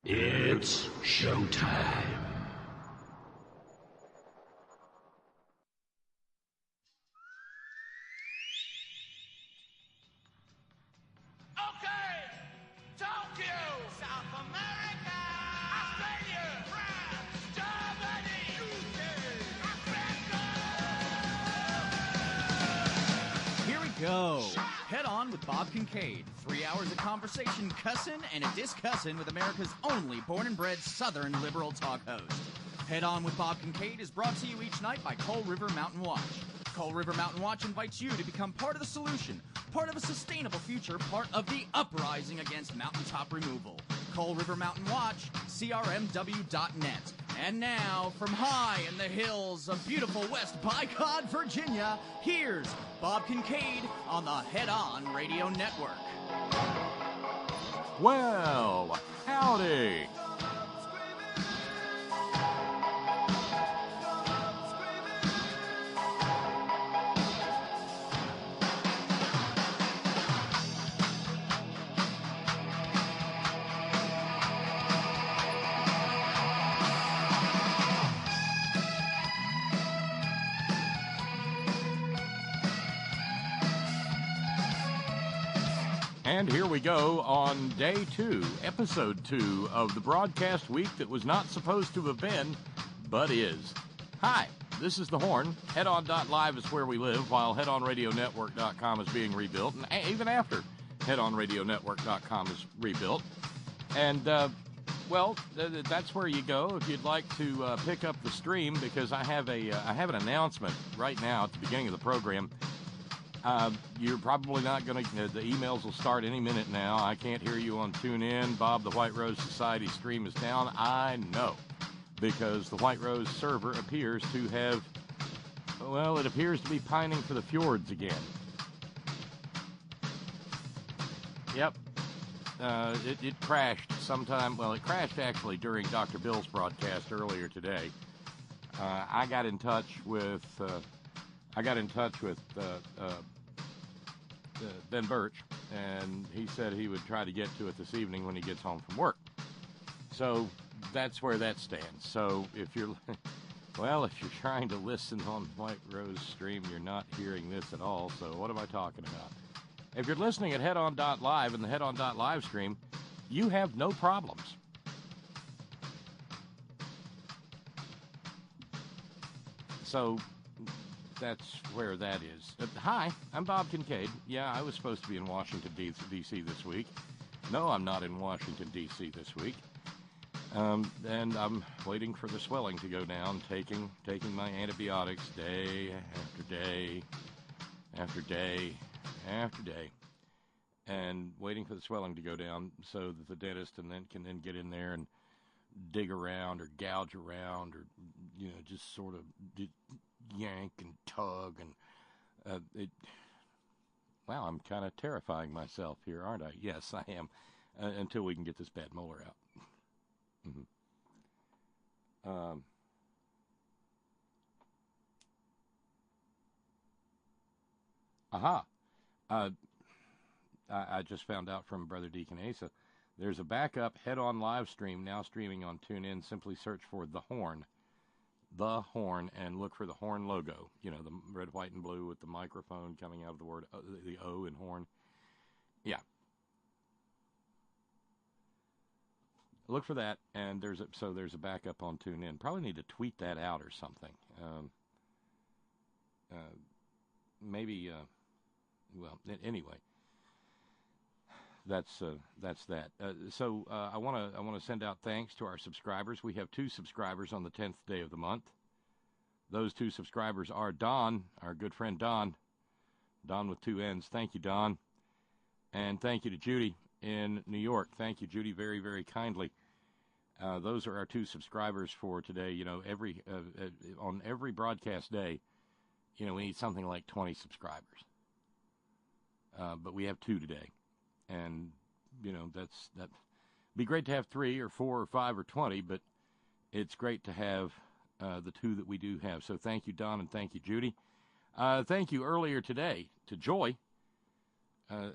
It's showtime. Okay, Tokyo, South America, Australia, France, Germany, UK, Here we go. Head On with Bob Kincaid. 3 hours of conversation, cussin' and a discussin' with America's only born and bred Southern liberal talk host. Head On with Bob Kincaid is brought to you each night by Coal River Mountain Watch. Coal River Mountain Watch invites you to become part of the solution, part of a sustainable future, part of the uprising against mountaintop removal. Coal River Mountain Watch, crmw.net. And now, from high in the hills of beautiful West Bicod, Virginia, here's Bob Kincaid on the Head On Radio Network. Well, howdy. And here we go on day 2, episode 2 of the broadcast week that was not supposed to have been, but is. Hi, this is the H.O.R.N. HeadOn.live is where we live, while HeadOnRadioNetwork.com is being rebuilt, and even after HeadOnRadioNetwork.com is rebuilt. And, that's where you go if you'd like to pick up the stream, because I have an announcement right now at the beginning of the program. You're probably not going to, the emails will start any minute now. I can't hear you on TuneIn. Bob, the White Rose Society stream is down. I know, because the White Rose server appears to have, it appears to be pining for the fjords again. Yep. It crashed sometime, it crashed actually during Dr. Bill's broadcast earlier today. I got in touch with Ben Birch, and he said he would try to get to it this evening when he gets home from work. So that's where that stands. So if you're trying to listen on White Rose stream, you're not hearing this at all. So what am I talking about? If you're listening at HeadOn.live and the HeadOn.live stream, you have no problems. So that's where that is. Hi, I'm Bob Kincaid. Yeah, I was supposed to be in Washington, D.C. this week. No, I'm not in Washington, D.C. this week. And I'm waiting for the swelling to go down, taking my antibiotics day after day after day after day, and waiting for the swelling to go down so that the dentist can then get in there and dig around or gouge around or, just sort of yank and tug, and I'm kind of terrifying myself here, aren't I? Yes, I am, until we can get this bad molar out. I just found out from Brother Deacon Asa, there's a backup Head-On live stream now streaming on TuneIn. Simply search for The H.O.R.N., The H.O.R.N., and look for the H.O.R.N. logo. The red, white, and blue with the microphone coming out of the word, the O in horn. Yeah. Look for that, and there's a backup on TuneIn. Probably need to tweet that out or something. Anyway. That's that. So I want to send out thanks to our subscribers. We have 2 subscribers on the 10th day of the month. Those 2 subscribers are Don, our good friend Don with 2 N's. Thank you, Don. And thank you to Judy in New York. Thank you, Judy, very, very kindly. Those are our 2 subscribers for today. On every broadcast day, we need something like 20 subscribers. But we have 2 today. And, that'd be great to have 3 or 4 or 5 or 20, but it's great to have the 2 that we do have. So thank you, Don, and thank you, Judy. Thank you earlier today to Joy,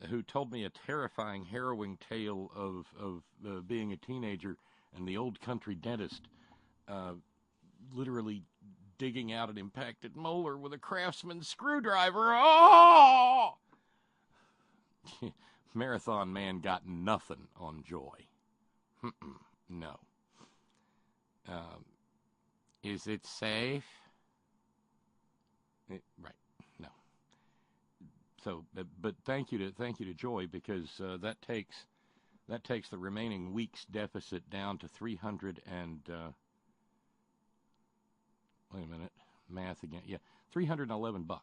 who told me a terrifying, harrowing tale of being a teenager and the old country dentist literally digging out an impacted molar with a Craftsman screwdriver. Oh! Marathon man got nothing on Joy. No. Is it safe? Right. No. So, but thank you to Joy, because that takes the remaining week's deficit down to 300 and wait a minute, math again. Yeah, $311.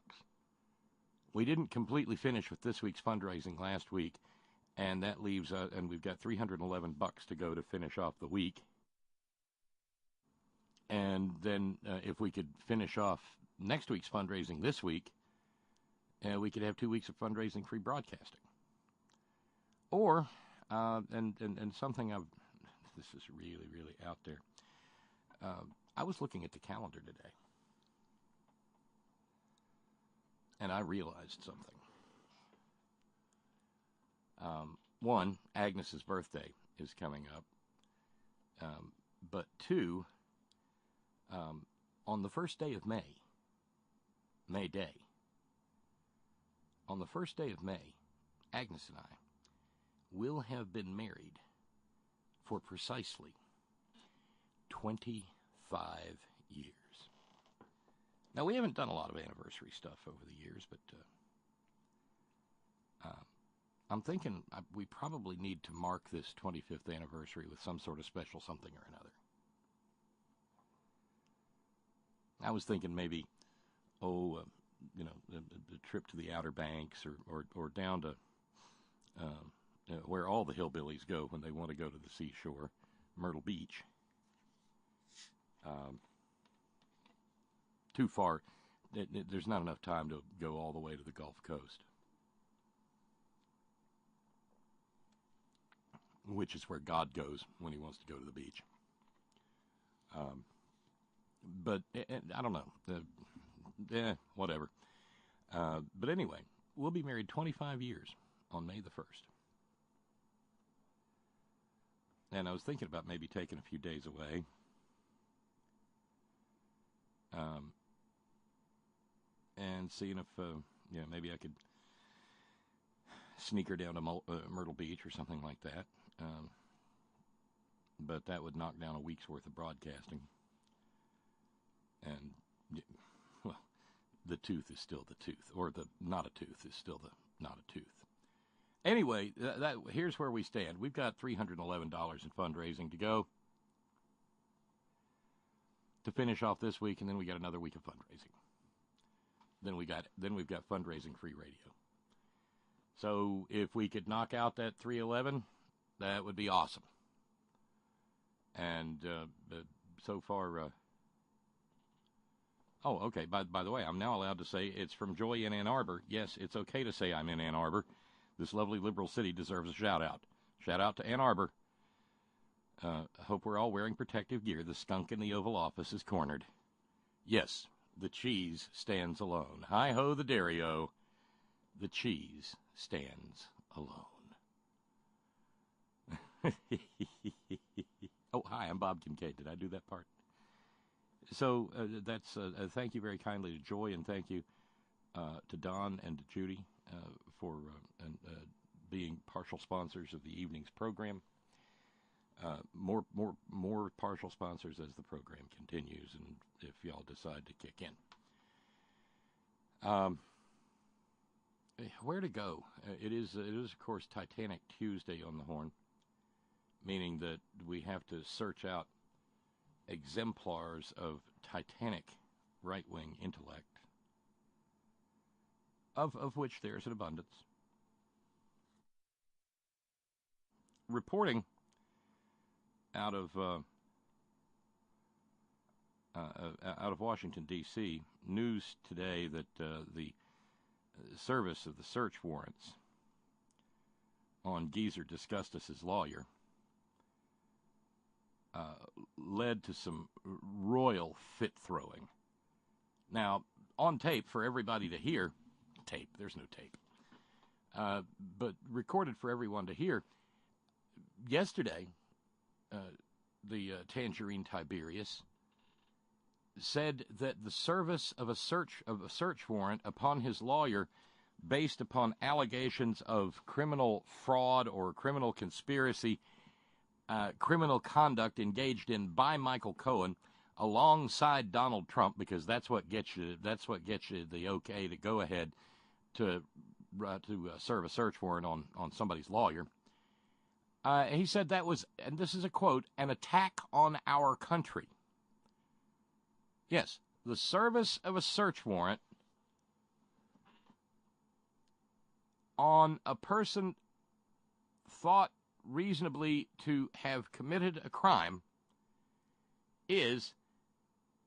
We didn't completely finish with this week's fundraising last week, and that leaves and we've got $311 to go to finish off the week. And then if we could finish off next week's fundraising this week, we could have 2 weeks of fundraising free broadcasting. Or and something this is really, really out there. I was looking at the calendar today, and I realized something. One, Agnes's birthday is coming up. But two, on the first day of May Day, on the first day of May, Agnes and I will have been married for precisely 25 years. Now, we haven't done a lot of anniversary stuff over the years, but I'm thinking we probably need to mark this 25th anniversary with some sort of special something or another. I was thinking maybe, the trip to the Outer Banks or down to where all the hillbillies go when they want to go to the seashore, Myrtle Beach. Too far. There's not enough time to go all the way to the Gulf Coast, which is where God goes when he wants to go to the beach. But I don't know. Whatever. But anyway, we'll be married 25 years on May the 1st. And I was thinking about maybe taking a few days away. And seeing if, maybe I could sneak her down to Myrtle Beach or something like that. But that would knock down a week's worth of broadcasting. And, well, the tooth is still the tooth. Or the not a tooth is still the not a tooth. Anyway, here's where we stand. We've got $311 in fundraising to go to finish off this week, and then we got another week of fundraising. Then we've got fundraising free radio. So if we could knock out that 311, that would be awesome. And so far, okay. By the way, I'm now allowed to say it's from Joy in Ann Arbor. Yes, it's okay to say I'm in Ann Arbor. This lovely liberal city deserves a shout out. Shout out to Ann Arbor. Hope we're all wearing protective gear. The skunk in the Oval Office is cornered. Yes, the cheese stands alone. Hi-ho the dairy-o. The cheese stands alone. Oh, hi, I'm Bob Kincaid. Did I do that part? So that's thank you very kindly to Joy, and thank you to Don and to Judy for being partial sponsors of the evening's program. More partial sponsors as the program continues, and if y'all decide to kick in. Where to go? It is of course Titanic Tuesday on the Horn, meaning that we have to search out exemplars of Titanic right-wing intellect, of which there's an abundance. Reporting out of Washington, D.C., news today that the service of the search warrants on Geezer Disgustus's lawyer led to some royal fit-throwing. Now, on tape for everybody to hear, there's no tape, but recorded for everyone to hear, yesterday, Tangerine Tiberius, said that the service of a search warrant upon his lawyer based upon allegations of criminal fraud or criminal conspiracy, criminal conduct engaged in by Michael Cohen alongside Donald Trump, because that's what gets you the okay to go ahead to serve a search warrant on somebody's lawyer. He said that was, and this is a quote, an attack on our country. Yes, the service of a search warrant on a person thought reasonably to have committed a crime is,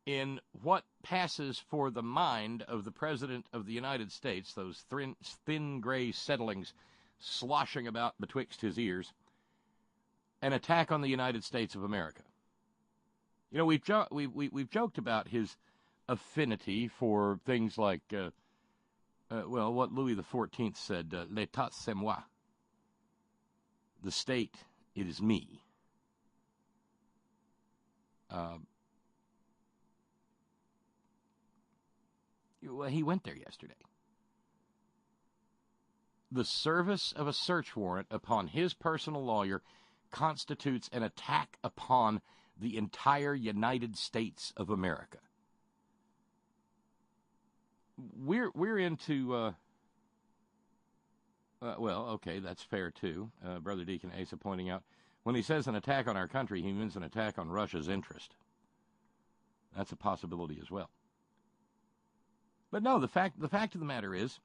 in what passes for the mind of the President of the United States, those thin gray settlings sloshing about betwixt his ears, an attack on the United States of America. You know, we've joked about his affinity for things like, what Louis XIV said, "L'État c'est moi." The state, it is me. Well, he went there yesterday. The service of a search warrant upon his personal lawyer constitutes an attack upon the entire United States of America. We're into, okay, that's fair too. Brother Deacon Asa pointing out, when he says an attack on our country, he means an attack on Russia's interest. That's a possibility as well. But no, the fact of the matter is,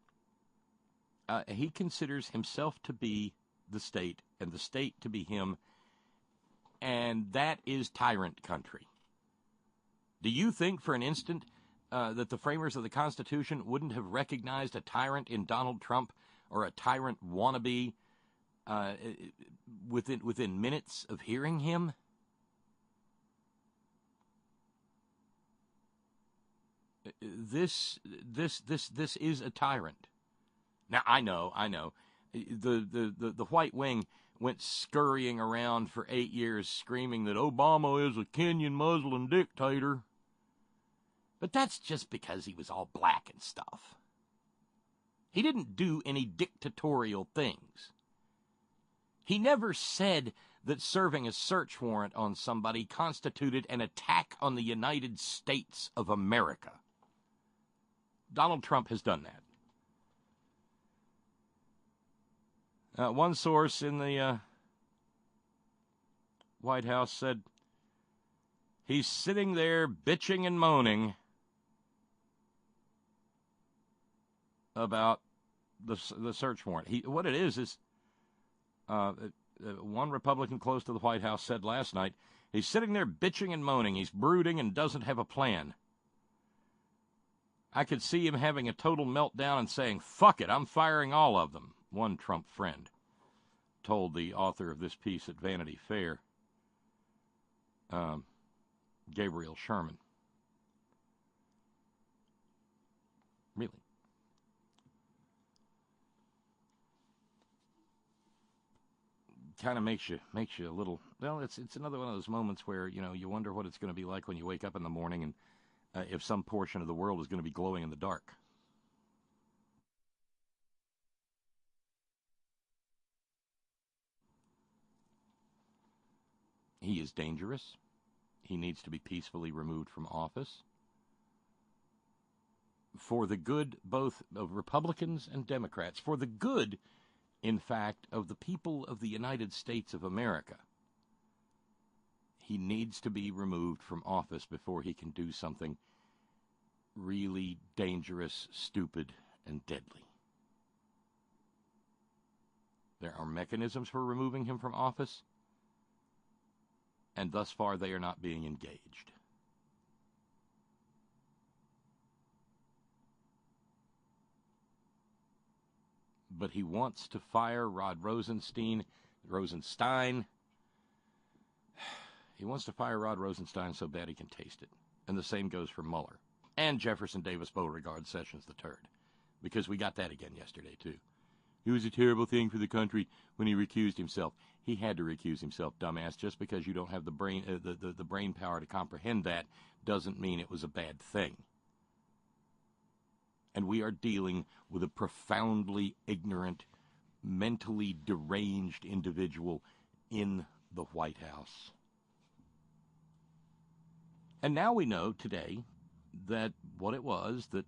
he considers himself to be the state and the state to be him, and that is tyrant country. Do you think for an instant that the framers of the Constitution wouldn't have recognized a tyrant in Donald Trump or a tyrant wannabe within minutes of hearing him? This is a tyrant. Now I know. The White Wing went scurrying around for 8 years screaming that Obama is a Kenyan Muslim dictator. But that's just because he was all black and stuff. He didn't do any dictatorial things. He never said that serving a search warrant on somebody constituted an attack on the United States of America. Donald Trump has done that. One source in the White House said he's sitting there bitching and moaning about the search warrant. What it is one Republican close to the White House said last night, he's sitting there bitching and moaning. He's brooding and doesn't have a plan. I could see him having a total meltdown and saying, "Fuck it, I'm firing all of them," one Trump friend told the author of this piece at Vanity Fair, Gabriel Sherman. Really? Kind of makes you a little. Well, it's another one of those moments where you wonder what it's going to be like when you wake up in the morning and if some portion of the world is going to be glowing in the dark. He is dangerous. He needs to be peacefully removed from office. For the good both of Republicans and Democrats, for the good, in fact, of the people of the United States of America, he needs to be removed from office before he can do something really dangerous, stupid, and deadly. There are mechanisms for removing him from office, and thus far they are not being engaged. But he wants to fire Rod Rosenstein. He wants to fire Rod Rosenstein so bad he can taste it. And the same goes for Mueller. And Jefferson Davis Beauregard Sessions III. Because we got that again yesterday, too. It was a terrible thing for the country when he recused himself. He had to recuse himself, dumbass. Just because you don't have the brain power to comprehend that doesn't mean it was a bad thing. And we are dealing with a profoundly ignorant, mentally deranged individual in the White House. And now we know today that what it was that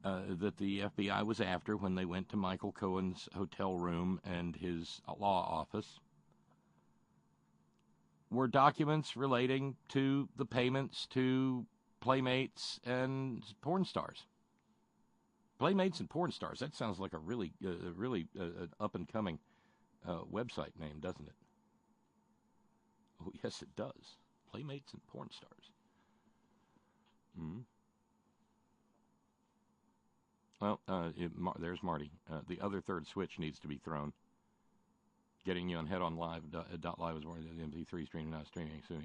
the FBI was after when they went to Michael Cohen's hotel room and his law office were documents relating to the payments to playmates and porn stars. Playmates and porn stars. That sounds like a really up-and-coming website name, doesn't it? Oh, yes, it does. Playmates and porn stars. Well, there's Marty. The other third switch needs to be thrown. Getting you on headonlive.live is one of the MP3 streaming, not streaming. So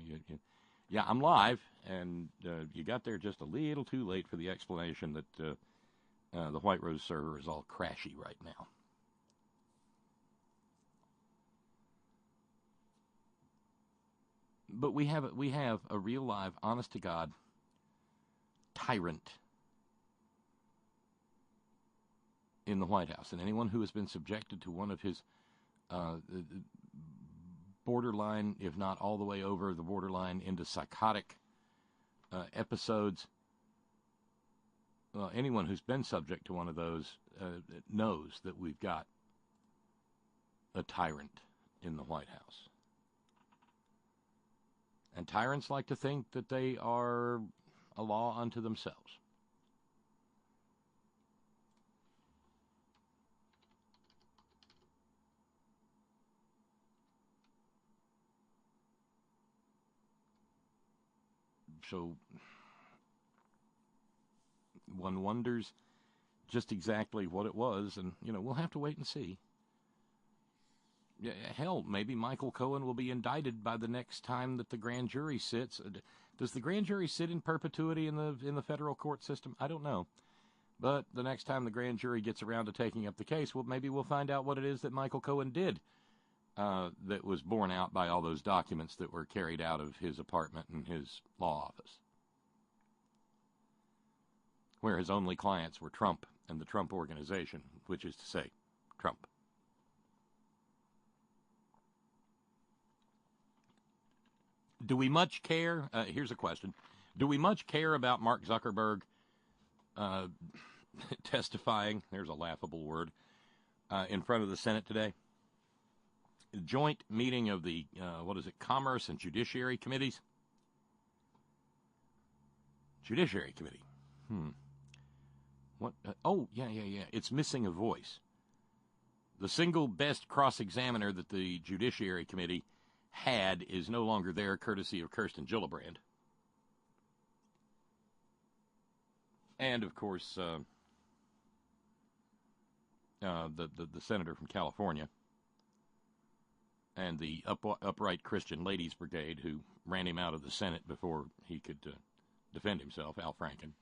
yeah, I'm live, and you got there just a little too late for the explanation that the White Rose server is all crashy right now. But we have a real live, honest to God tyrant in the White House, and anyone who has been subjected to one of his borderline, if not all the way over the borderline into psychotic episodes, anyone who's been subject to one of those knows that we've got a tyrant in the White House. And tyrants like to think that they are a law unto themselves. So one wonders just exactly what it was, and, we'll have to wait and see. Yeah, hell, maybe Michael Cohen will be indicted by the next time that the grand jury sits. Does the grand jury sit in perpetuity in the federal court system? I don't know. But the next time the grand jury gets around to taking up the case, well, maybe we'll find out what it is that Michael Cohen did that was borne out by all those documents that were carried out of his apartment and his law office, where his only clients were Trump and the Trump organization, which is to say, Trump. Do we much care? Here's a question. Do we much care about Mark Zuckerberg testifying, there's a laughable word, in front of the Senate today? A joint meeting of the, Commerce and Judiciary Committees? Judiciary Committee. What? Yeah. It's missing a voice. The single best cross-examiner that the Judiciary Committee had is no longer there, courtesy of Kirsten Gillibrand. And, of course, the senator from California and the Upright Christian Ladies Brigade who ran him out of the Senate before he could defend himself, Al Franken.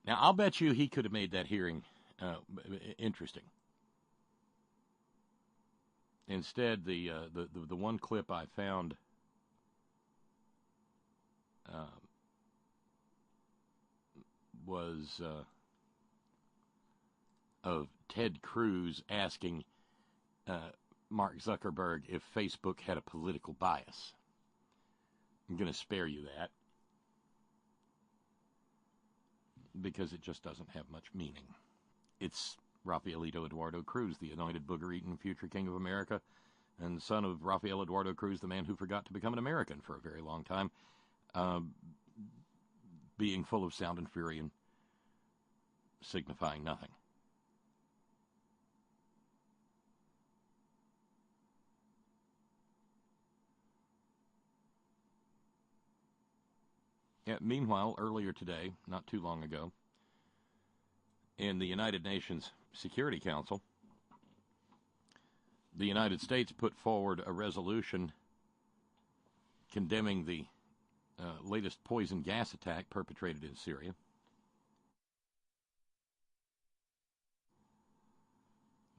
Now, I'll bet you he could have made that hearing interesting. Instead, the one clip I found was of Ted Cruz asking Mark Zuckerberg if Facebook had a political bias. I'm going to spare you that because it just doesn't have much meaning. It's Rafaelito Eduardo Cruz, the anointed booger-eating future king of America, and son of Rafael Eduardo Cruz, the man who forgot to become an American for a very long time, being full of sound and fury and signifying nothing. Yeah, meanwhile, earlier today, not too long ago, in the United Nations Security Council, the United States put forward a resolution condemning the latest poison gas attack perpetrated in Syria.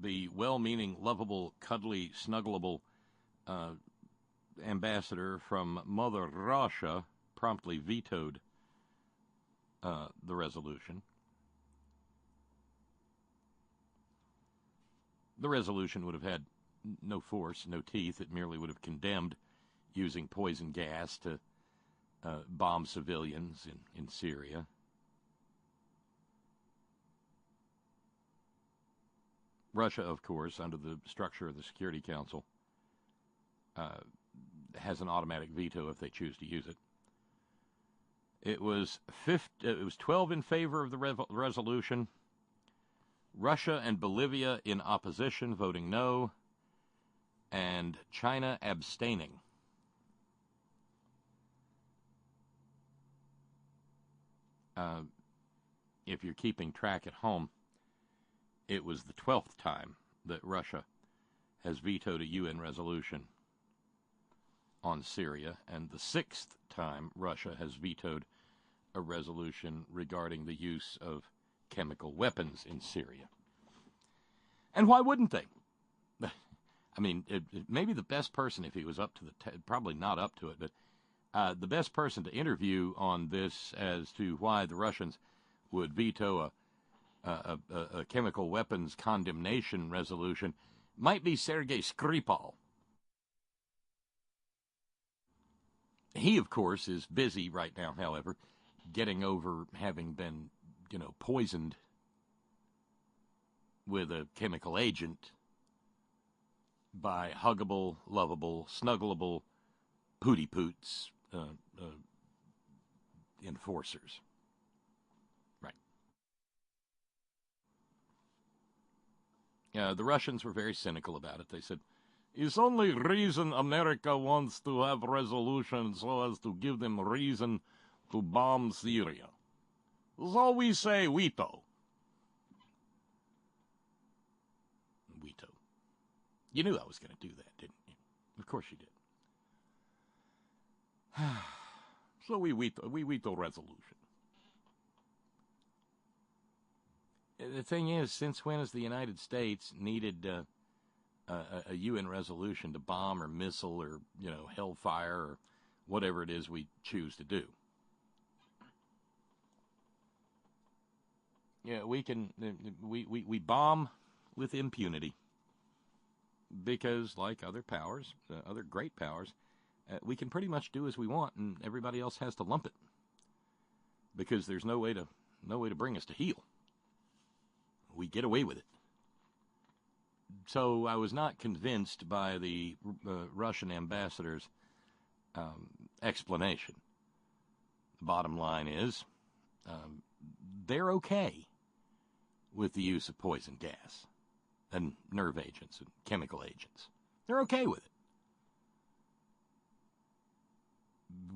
the well-meaning, lovable, cuddly, snuggleable ambassador from Mother Russia promptly vetoed the resolution. The resolution would have had no force, no teeth. It merely would have condemned using poison gas to bomb civilians in Syria. Russia, of course, under the structure of the Security Council, has an automatic veto if they choose to use it. It was 12 in favor of the resolution. Russia and Bolivia in opposition, voting no, and China abstaining. If you're keeping track at home, it was the 12th time that Russia has vetoed a UN resolution on Syria, and the 6th time Russia has vetoed a resolution regarding the use of chemical weapons in Syria. And why wouldn't they? I mean, maybe the best person, if he was up to probably not up to it, but the best person to interview on this as to why the Russians would veto a chemical weapons condemnation resolution might be Sergei Skripal. He, of course, is busy right now, however, getting over having been, poisoned with a chemical agent by huggable, lovable, snuggleable, pooty-poots enforcers. Right. The Russians were very cynical about it. They said, it's only reason America wants to have resolution so as to give them reason to bomb Syria. So we say veto. Veto. You knew I was going to do that, didn't you? Of course you did. So we veto resolution. The thing is, since when has the United States needed a UN resolution to bomb or missile or, hellfire or whatever it is we choose to do? Yeah, we bomb with impunity because, like other powers, other great powers, we can pretty much do as we want, and everybody else has to lump it because there's no way to bring us to heel. We get away with it. So I was not convinced by the Russian ambassador's explanation. The bottom line is they're okay with the use of poison gas and nerve agents and chemical agents. They're okay with it.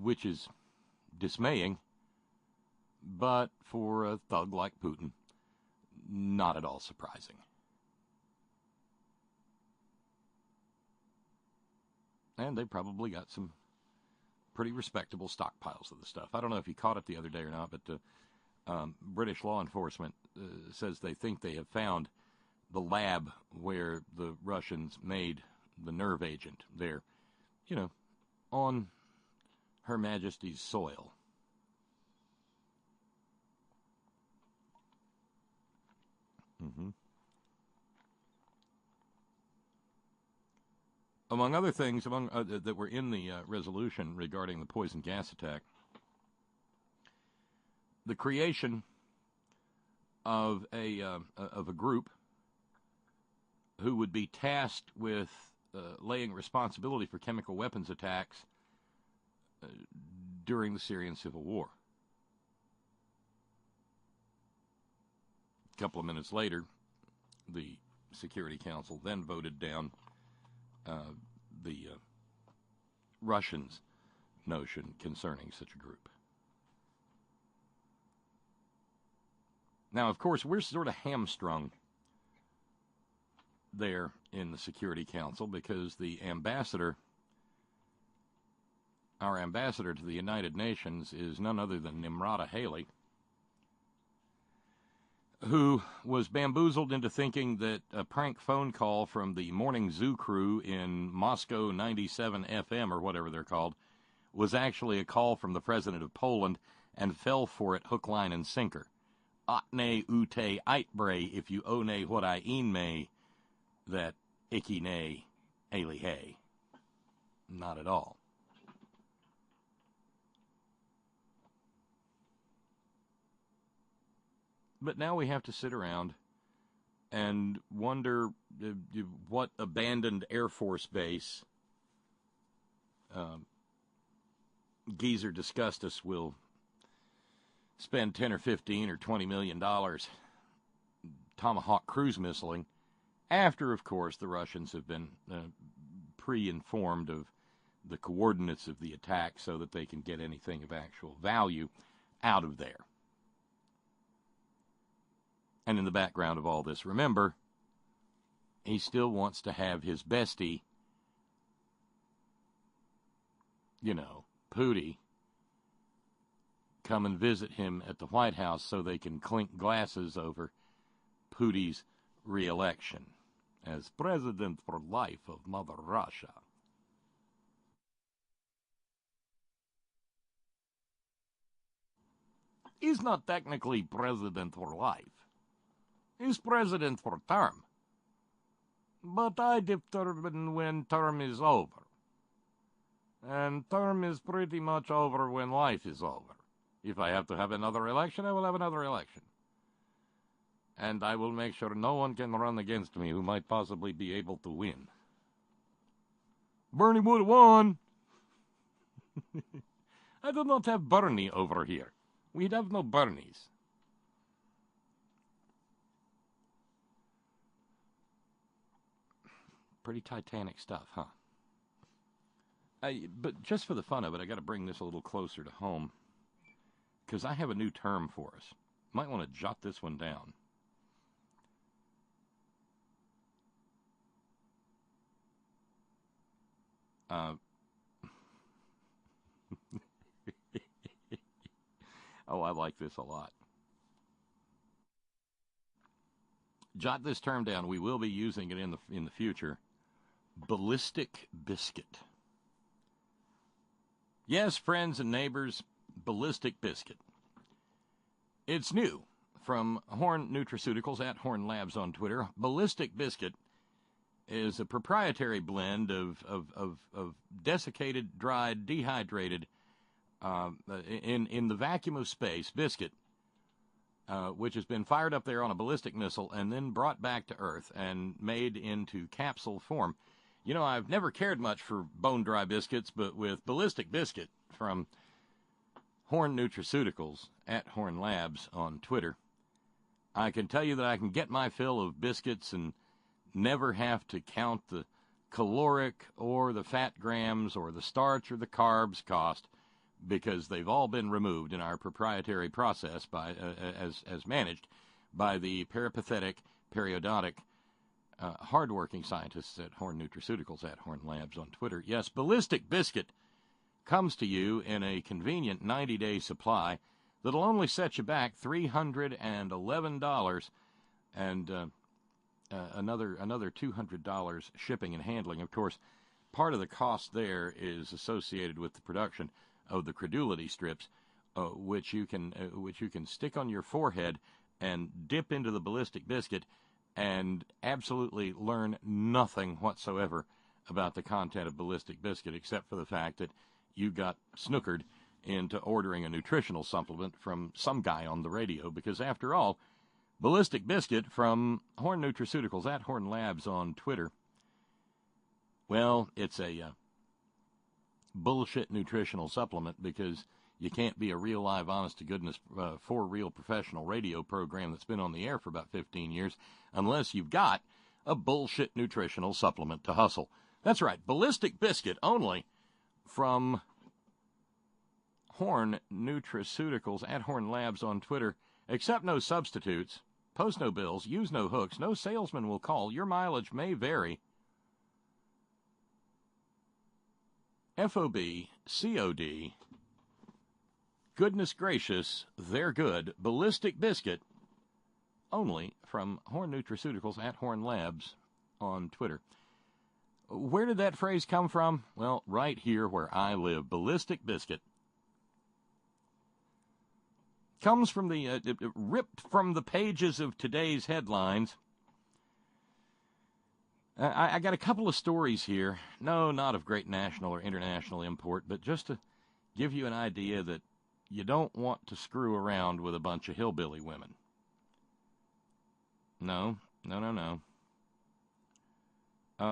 Which is dismaying, but for a thug like Putin, not at all surprising. And they probably got some pretty respectable stockpiles of the stuff. I don't know if you caught it the other day or not, but British law enforcement says they think they have found the lab where the Russians made the nerve agent there, on Her Majesty's soil. Mm-hmm. Among other things that were in the resolution regarding the poison gas attack, the creation of a group who would be tasked with laying responsibility for chemical weapons attacks during the Syrian civil war. A couple of minutes later, the Security Council then voted down the Russians' notion concerning such a group. Now, of course, we're sort of hamstrung there in the Security Council because our ambassador to the United Nations is none other than Nimrata Haley, who was bamboozled into thinking that a prank phone call from the Morning Zoo crew in Moscow 97 FM, or whatever they're called, was actually a call from the president of Poland, and fell for it hook, line, and sinker. Otne ute eitbre, if you one what I een me, that icky ne ailey hay. Not at all. But now we have to sit around and wonder what abandoned Air Force base Geezer Disgustus will spend 10 or 15 or $20 million Tomahawk cruise missiling, after, of course, the Russians have been pre-informed of the coordinates of the attack so that they can get anything of actual value out of there. And in the background of all this, remember, he still wants to have his bestie, Pootie, come and visit him at the White House so they can clink glasses over Pootie's re-election as president for life of Mother Russia. He's not technically president for life. He's president for term. But I determine when term is over. And term is pretty much over when life is over. If I have to have another election, I will have another election. And I will make sure no one can run against me who might possibly be able to win. Bernie would have won. I do not have Bernie over here. We have no Bernies. Pretty Titanic stuff, huh? But just for the fun of it, I got to bring this a little closer to home, because I have a new term for us. Might want to jot this one down. Oh, I like this a lot. Jot this term down. We will be using it in the future. Ballistic Biscuit. Yes, friends and neighbors, Ballistic Biscuit. It's new from H.O.R.N Nutraceuticals at H.O.R.N Labs on Twitter. Ballistic Biscuit is a proprietary blend of desiccated, dried, dehydrated, in the vacuum of space, biscuit, which has been fired up there on a ballistic missile and then brought back to Earth and made into capsule form. You know, I've never cared much for bone-dry biscuits, but with Ballistic Biscuit from H.O.R.N Nutraceuticals at H.O.R.N Labs on Twitter, I can tell you that I can get my fill of biscuits and never have to count the caloric or the fat grams or the starch or the carbs cost, because they've all been removed in our proprietary process by as managed by the peripatetic, periodontic, hardworking scientists at H.O.R.N Nutraceuticals at H.O.R.N Labs on Twitter. Yes, Ballistic Biscuit comes to you in a convenient 90-day supply that'll only set you back $311 and another $200 shipping and handling. Of course, part of the cost there is associated with the production of the credulity strips, which you can stick on your forehead and dip into the Ballistic Biscuit and absolutely learn nothing whatsoever about the content of Ballistic Biscuit, except for the fact that you got snookered into ordering a nutritional supplement from some guy on the radio, because after all, Ballistic Biscuit from H.O.R.N Nutraceuticals at H.O.R.N Labs on Twitter, well, it's a bullshit nutritional supplement, because you can't be a real, live, honest-to-goodness, for-real professional radio program that's been on the air for about 15 years unless you've got a bullshit nutritional supplement to hustle. That's right, Ballistic Biscuit only from H.O.R.N Nutraceuticals at H.O.R.N Labs on Twitter. Accept no substitutes, post no bills, use no hooks, no salesman will call, your mileage may vary. FOB, COD, goodness gracious, they're good. Ballistic Biscuit, only from H.O.R.N Nutraceuticals at H.O.R.N Labs on Twitter. Where did that phrase come from? Well, right here where I live. Ballistic Biscuit. Comes from ripped from the pages of today's headlines. I got a couple of stories here. No, not of great national or international import, but just to give you an idea that you don't want to screw around with a bunch of hillbilly women. No.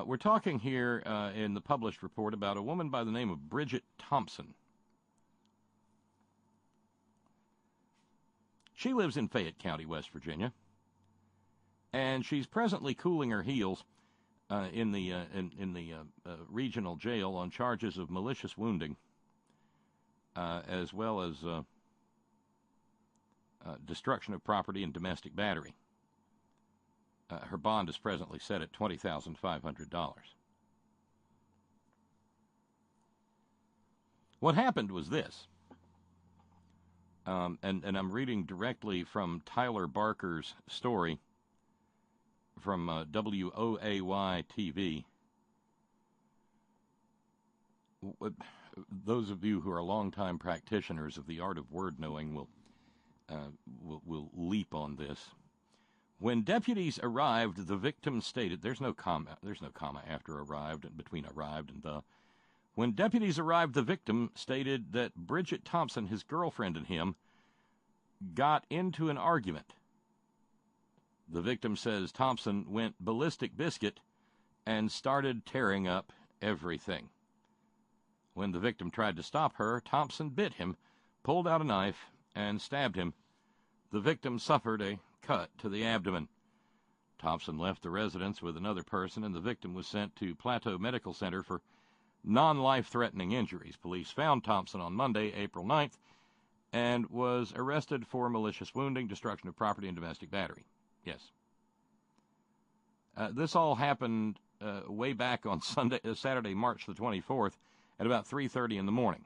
We're talking here in the published report about a woman by the name of Bridget Thompson. She lives in Fayette County, West Virginia, and she's presently cooling her heels in the regional jail on charges of malicious wounding, as well as destruction of property and domestic battery. Her bond is presently set at $20,500. What happened was this, and I'm reading directly from Tyler Barker's story from WOAY TV. Those of you who are longtime practitioners of the art of word knowing will leap on this. When deputies arrived, the victim stated, there's no comma after arrived and between arrived and the. When deputies arrived, the victim stated that Bridget Thompson, his girlfriend, and him got into an argument. The victim says Thompson went ballistic biscuit and started tearing up everything. When the victim tried to stop her, Thompson bit him, pulled out a knife, and stabbed him. The victim suffered a cut to the abdomen. Thompson left the residence with another person, and the victim was sent to Plateau Medical Center for non-life-threatening injuries. Police found Thompson on Monday, April 9th, and was arrested for malicious wounding, destruction of property, and domestic battery. Yes. This all happened way back on Saturday, March the 24th, at about 3:30 in the morning,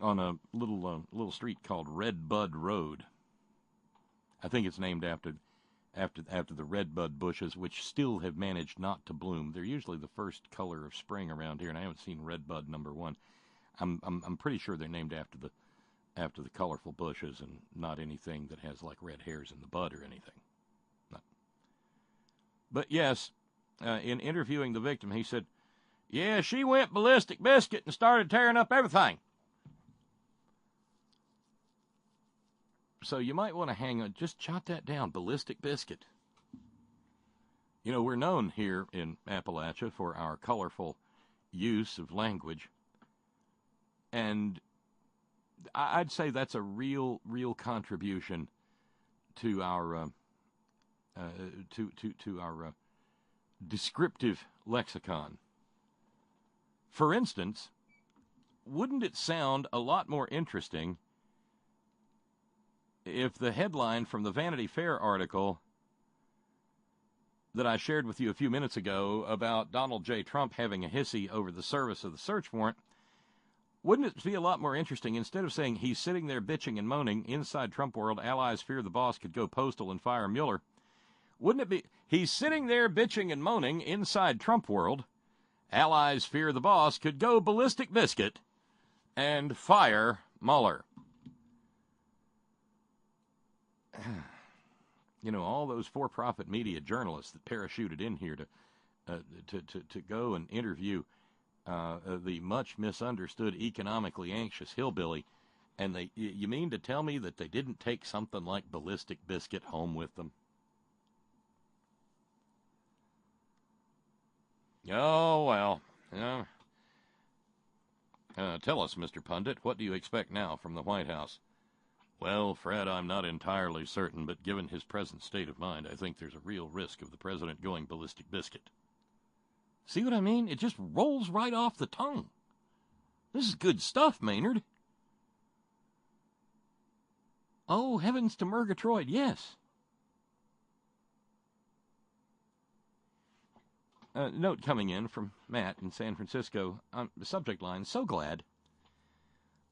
on a little street called Red Bud Road. I think it's named after the red bud bushes, which still have managed not to bloom. They're usually the first color of spring around here, and I haven't seen red bud number 1. I'm pretty sure they're named after the colorful bushes and not anything that has like red hairs in the bud or anything. No. But yes, in interviewing the victim, he said, "Yeah, she went ballistic biscuit and started tearing up everything." So you might want to just jot that down, ballistic biscuit. You know, we're known here in Appalachia for our colorful use of language. And I'd say that's a real contribution to our to our descriptive lexicon. For instance, wouldn't it sound a lot more interesting if the headline from the Vanity Fair article that I shared with you a few minutes ago about Donald J. Trump having a hissy over the service of the search warrant, wouldn't it be a lot more interesting, instead of saying he's sitting there bitching and moaning, inside Trump world, allies fear the boss could go postal and fire Mueller? Wouldn't it be, he's sitting there bitching and moaning, inside Trump world, allies fear the boss could go ballistic biscuit and fire Mueller? You know, all those for-profit media journalists that parachuted in here to go and interview the much misunderstood, economically anxious hillbilly, and you mean to tell me that they didn't take something like ballistic biscuit home with them? Oh, well, tell us, Mr. Pundit, what do you expect now from the White House? Well, Fred, I'm not entirely certain, but given his present state of mind, I think there's a real risk of the president going ballistic biscuit. See what I mean? It just rolls right off the tongue. This is good stuff, Maynard. Oh, heavens to Murgatroyd, yes. Note coming in from Matt in San Francisco. The subject line, so glad.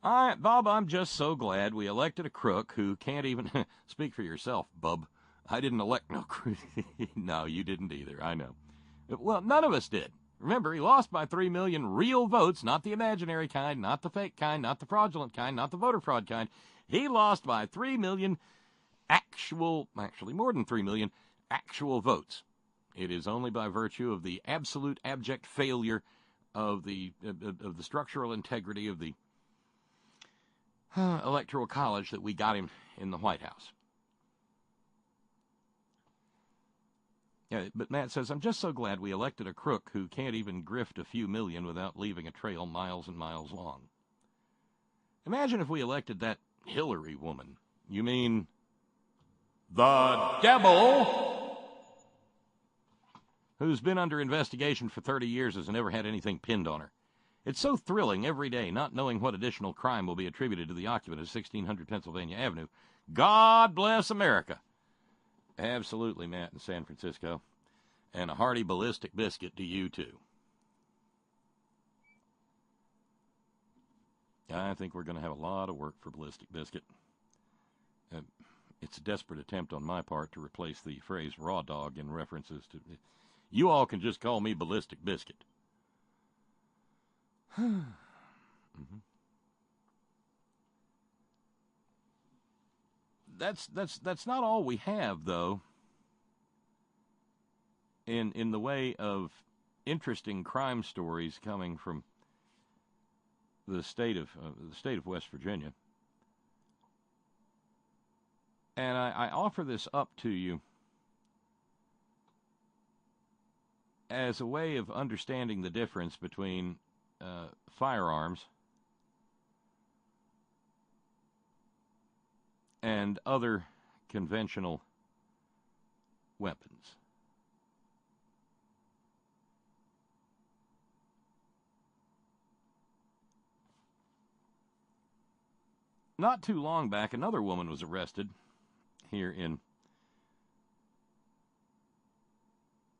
Bob, I'm just so glad we elected a crook who can't even speak for yourself, bub. I didn't elect no crook. No, you didn't either, I know. Well, none of us did. Remember, he lost by 3 million real votes, not the imaginary kind, not the fake kind, not the fraudulent kind, not the voter fraud kind. He lost by 3 million actually more than 3 million actual votes. It is only by virtue of the absolute abject failure of the structural integrity of the Electoral College that we got him in the White House. Yeah, but Matt says, I'm just so glad we elected a crook who can't even grift a few million without leaving a trail miles and miles long. Imagine if we elected that Hillary woman. You mean the devil? Who's been under investigation for 30 years has never had anything pinned on her. It's so thrilling every day not knowing what additional crime will be attributed to the occupant of 1600 Pennsylvania Avenue. God bless America. Absolutely, Matt, in San Francisco. And a hearty ballistic biscuit to you, too. I think we're going to have a lot of work for Ballistic Biscuit. It's a desperate attempt on my part to replace the phrase raw dog in references to... You all can just call me Ballistic Biscuit. Mm-hmm. That's not all we have, though, in the way of interesting crime stories coming from the state of West Virginia. And I offer this up to you as a way of understanding the difference between firearms and other conventional weapons. Not too long back, another woman was arrested here in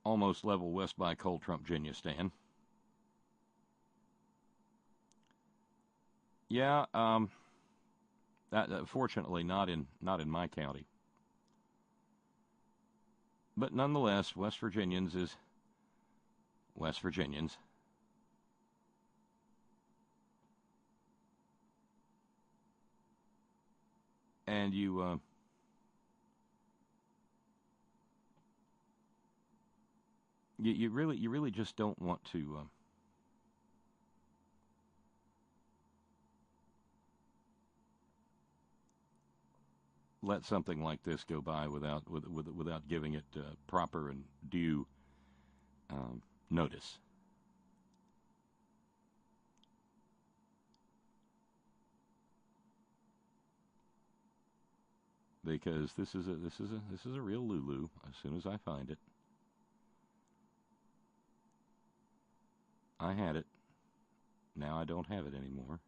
almost level west by Cold Trump, Virginia, Stan. Yeah, fortunately not in my county. But nonetheless, West Virginians is West Virginians. And you really just don't want to let something like this go by without giving it proper and due notice. Because this is a real Lulu as soon as I find it. I had it. Now I don't have it anymore.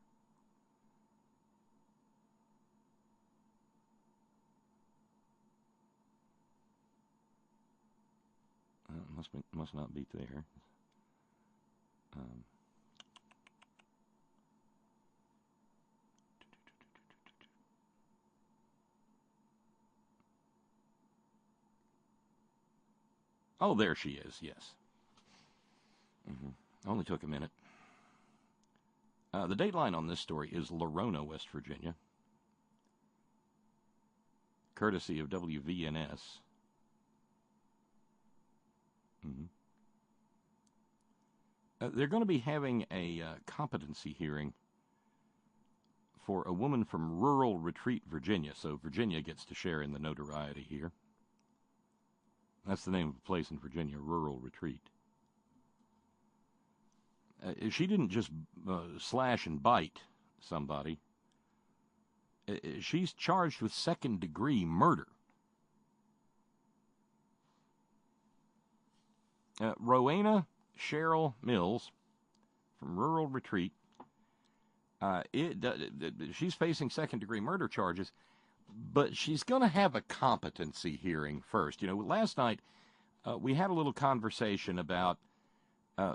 Must not be there. Oh, there she is, yes. Only took a minute. The dateline on this story is Lorona, West Virginia, courtesy of WVNS. They're going to be having a competency hearing for a woman from rural Retreat, Virginia. So Virginia gets to share in the notoriety here. That's the name of a place in Virginia, Rural Retreat. She didn't just slash and bite somebody. She's charged with second-degree murder. Rowena Cheryl Mills from Rural Retreat. She's facing second-degree murder charges, but she's going to have a competency hearing first. You know, last night we had a little conversation about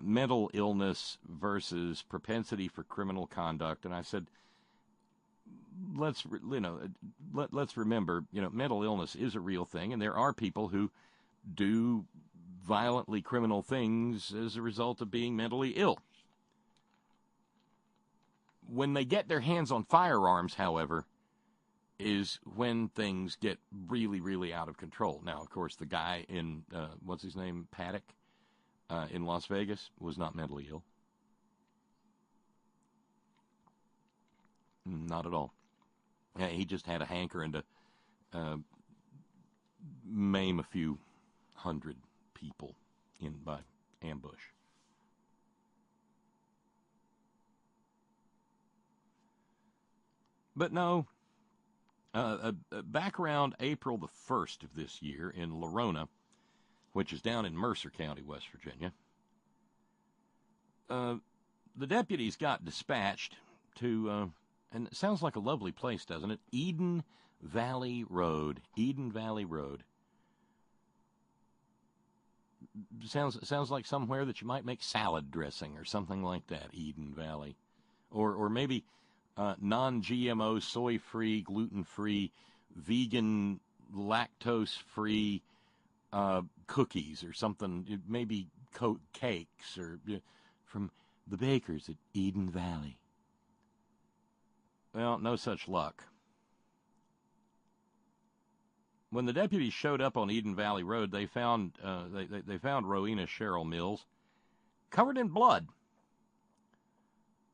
mental illness versus propensity for criminal conduct, and I said, let's remember, mental illness is a real thing, and there are people who do violently criminal things as a result of being mentally ill. When they get their hands on firearms, however, is when things get really, really out of control. Now, of course, the guy in, what's his name, Paddock, in Las Vegas, was not mentally ill. Not at all. Yeah, he just had a hankering to maim a few hundred people by ambush. But no, back around April the 1st of this year in Lorona, which is down in Mercer County, West Virginia, the deputies got dispatched to, and it sounds like a lovely place, doesn't it? Eden Valley Road. Eden Valley Road. Sounds like somewhere that you might make salad dressing or something like that, Eden Valley. Or maybe non-GMO, soy-free, gluten-free, vegan, lactose-free cookies or something, maybe cakes or from the bakers at Eden Valley. Well, no such luck. When the deputies showed up on Eden Valley Road, they found they found Rowena Cheryl Mills covered in blood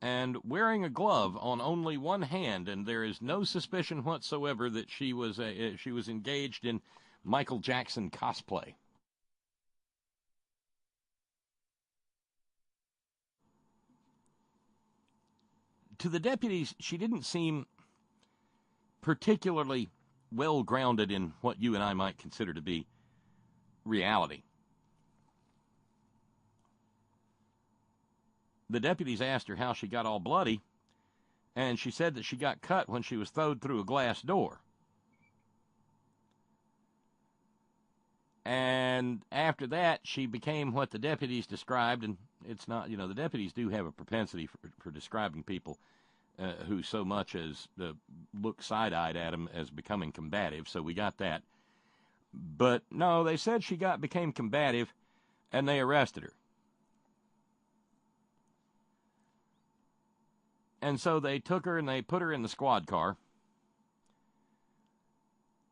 and wearing a glove on only one hand, and there is no suspicion whatsoever that she was engaged in Michael Jackson cosplay. To the deputies, she didn't seem particularly well grounded in what you and I might consider to be reality. The deputies asked her how she got all bloody, and she said that she got cut when she was thrown through a glass door. And after that, she became what the deputies described, and it's not, the deputies do have a propensity for describing people who so much as look side-eyed at them as becoming combative, so we got that. But no, they said she became combative, and they arrested her. And so they took her and they put her in the squad car.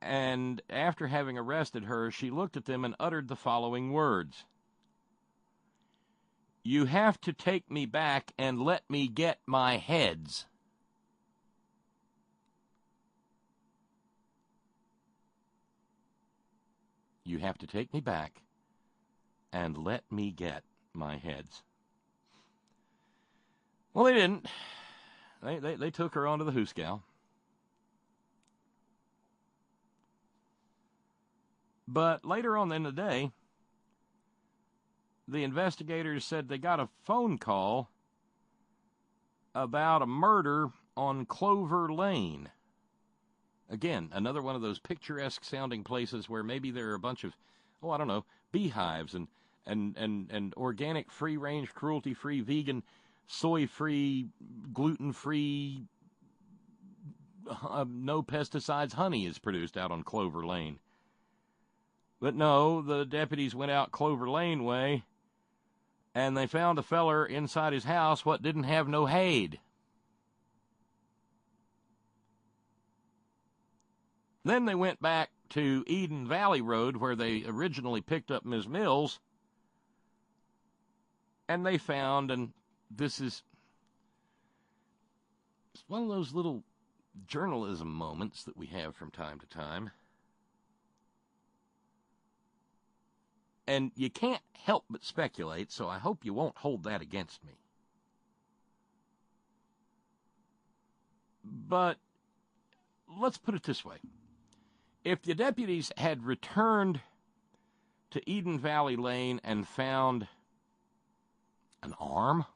And after having arrested her, she looked at them and uttered the following words. "You have to take me back and let me get my heads." You have to take me back and let me get my heads. Well, they didn't. They took her onto the hoosgow. But later on in the day, the investigators said they got a phone call about a murder on Clover Lane. Again, another one of those picturesque sounding places where maybe there are a bunch of, beehives and organic, free-range, cruelty-free, vegan, soy-free, gluten-free, no pesticides honey is produced out on Clover Lane. But no, the deputies went out Clover Lane way, and they found a feller inside his house what didn't have no haid. Then they went back to Eden Valley Road, where they originally picked up Ms. Mills, and they found, and this is one of those little journalism moments that we have from time to time. And you can't help but speculate, so I hope you won't hold that against me. But let's put it this way. If the deputies had returned to Eden Valley Lane and found an arm,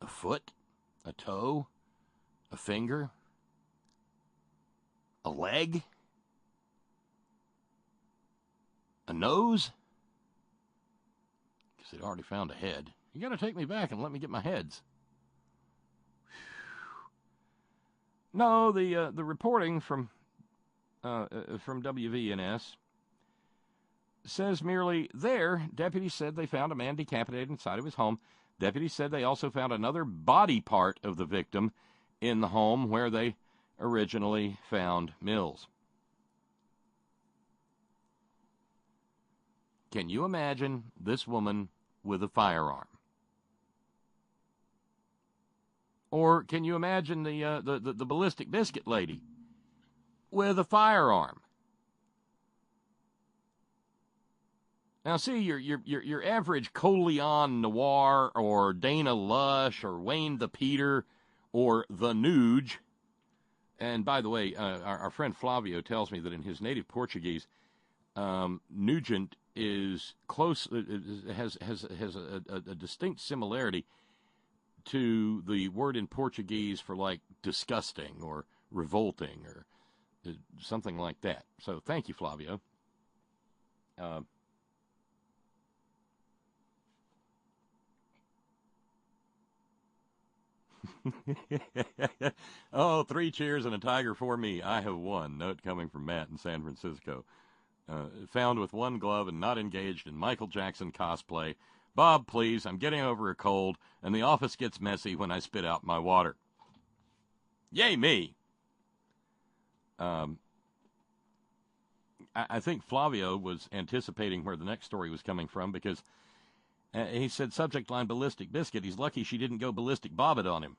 a foot, a toe, a finger, a leg, a nose, because they'd already found a head, you got to take me back and let me get my heads. No, the reporting from WVNS says merely there, deputies said they found a man decapitated inside of his home. Deputies said they also found another body part of the victim in the home where they originally found Mills. Can you imagine this woman with a firearm? Or can you imagine the Ballistic Biscuit lady with a firearm? Now, see, your average Coleon Noir or Dana Lush or Wayne the Peter or the Nuge. And by the way, our friend Flavio tells me that in his native Portuguese, Nugent is close, has a distinct similarity to the word in Portuguese for like disgusting or revolting or something like that. So thank you, Flavio. Oh, 3 cheers and a tiger for me. I have won. Note coming from Matt in San Francisco. Found with one glove and not engaged in Michael Jackson cosplay. Bob, please, I'm getting over a cold, and the office gets messy when I spit out my water. Yay, me! I think Flavio was anticipating where the next story was coming from because he said subject line Ballistic Biscuit. He's lucky she didn't go Ballistic Bobbit on him.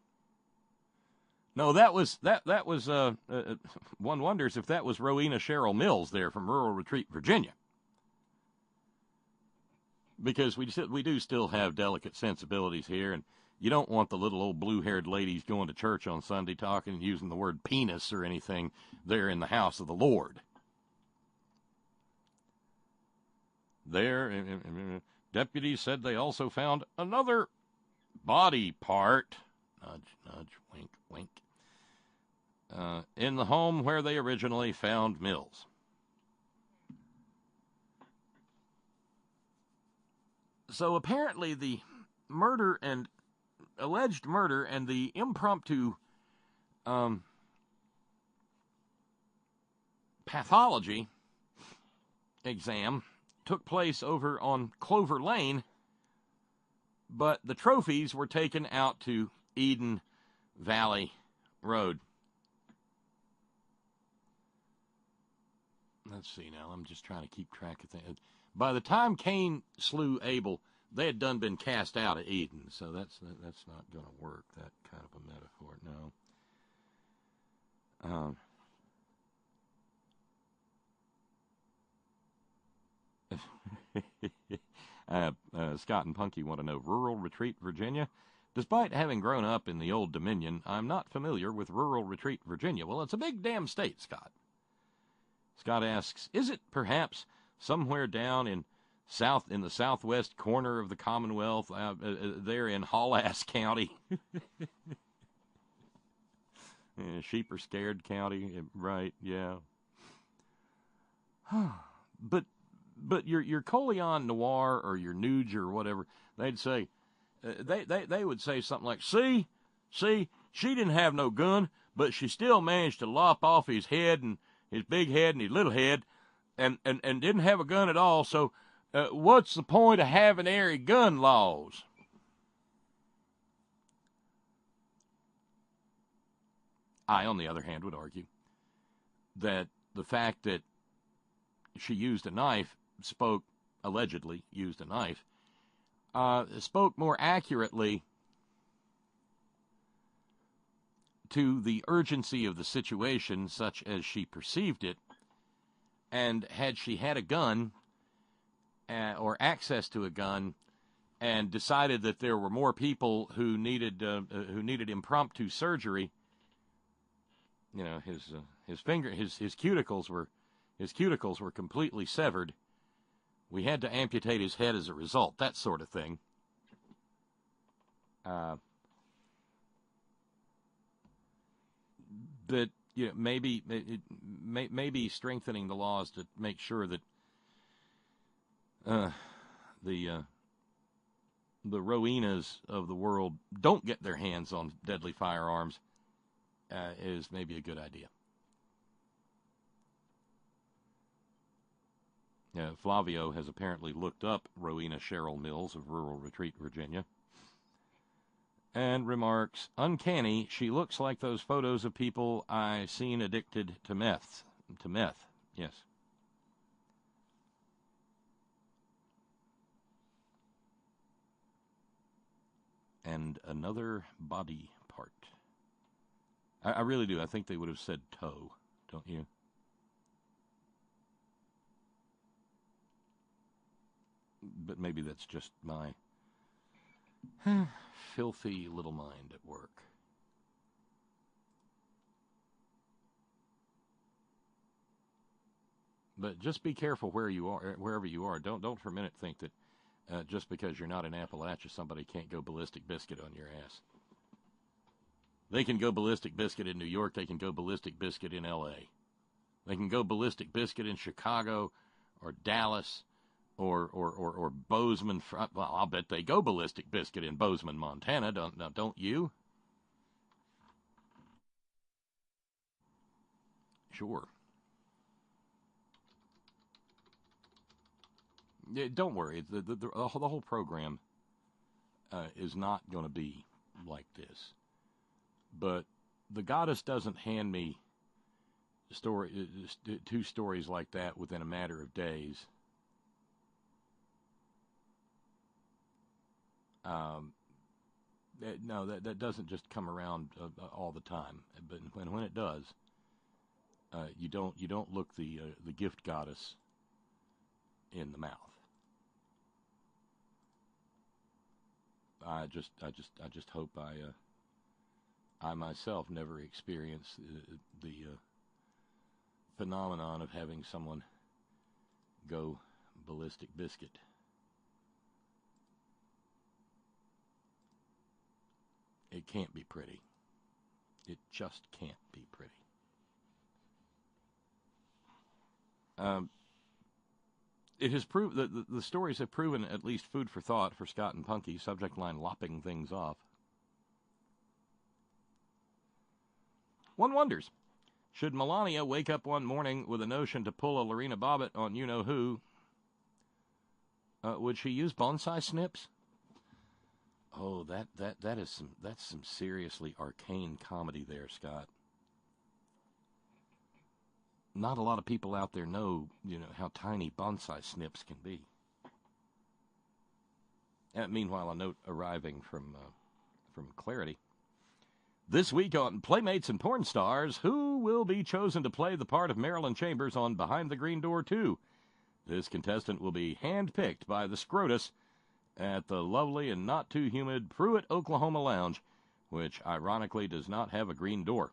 No, that was one wonders if that was Rowena Cheryl Mills there from Rural Retreat, Virginia. Because we do still have delicate sensibilities here, and you don't want the little old blue-haired ladies going to church on Sunday talking and using the word penis or anything there in the house of the Lord. There, deputies said they also found another body part, nudge, nudge, wink, wink, in the home where they originally found Mills. So apparently the alleged murder and the impromptu pathology exam took place over on Clover Lane, but the trophies were taken out to Eden Valley Road. Let's see now. I'm just trying to keep track of things. By the time Cain slew Abel, they had been cast out of Eden, so that's not going to work. That kind of a metaphor. No. Scott and Punky want to know, Rural Retreat, Virginia? Despite having grown up in the Old Dominion, I'm not familiar with Rural Retreat, Virginia. Well, it's a big damn state, Scott. Scott asks, is it perhaps somewhere down in the southwest corner of the Commonwealth, there in Hallass County? Sheep are scared county, right? Yeah. But your Coleon Noir or your Nuge or whatever, they'd say, they would say something like, see, she didn't have no gun, but she still managed to lop off his head and his big head and his little head, and didn't have a gun at all. So, what's the point of having airy gun laws? I, on the other hand, would argue that the fact that she allegedly used a knife, spoke more accurately to the urgency of the situation, such as she perceived it, and had she had a gun or access to a gun and decided that there were more people who needed impromptu surgery, his cuticles were completely severed. We had to amputate his head as a result, that sort of thing. But maybe strengthening the laws to make sure that the Rowenas of the world don't get their hands on deadly firearms is maybe a good idea. Flavio has apparently looked up Rowena Cheryl Mills of Rural Retreat, Virginia, and remarks, uncanny, she looks like those photos of people I seen addicted to meth. To meth, yes. And another body part. I really do. I think they would have said toe, don't you? But maybe that's just my filthy little mind at work. But just be careful where you are, wherever you are. Don't for a minute think that just because you're not in Appalachia, somebody can't go ballistic biscuit on your ass. They can go ballistic biscuit in New York. They can go ballistic biscuit in L.A. They can go ballistic biscuit in Chicago or Dallas or Bozeman. Well, I'll bet they go ballistic biscuit in Bozeman, Montana. Don't you? Sure. Yeah, don't worry. The whole program is not going to be like this. But the goddess doesn't hand me two stories like that within a matter of days. No, that doesn't just come around all the time. But when it does, you don't look the gift goddess in the mouth. I just hope I myself never experience the phenomenon of having someone go ballistic biscuit. It can't be pretty. It just can't be pretty. It has proved that the stories have proven at least food for thought for Scott and Punky. Subject line: lopping things off. One wonders, should Melania wake up one morning with a notion to pull a Lorena Bobbitt on you-know-who, would she use bonsai snips? Oh, that's some seriously arcane comedy there, Scott. Not a lot of people out there know, how tiny bonsai snips can be. Meanwhile, a note arriving from Clarity. This week on Playmates and Porn Stars, who will be chosen to play the part of Marilyn Chambers on Behind the Green Door 2? This contestant will be handpicked by the Scrotus at the lovely and not too humid Pruitt, Oklahoma Lounge, which ironically does not have a green door.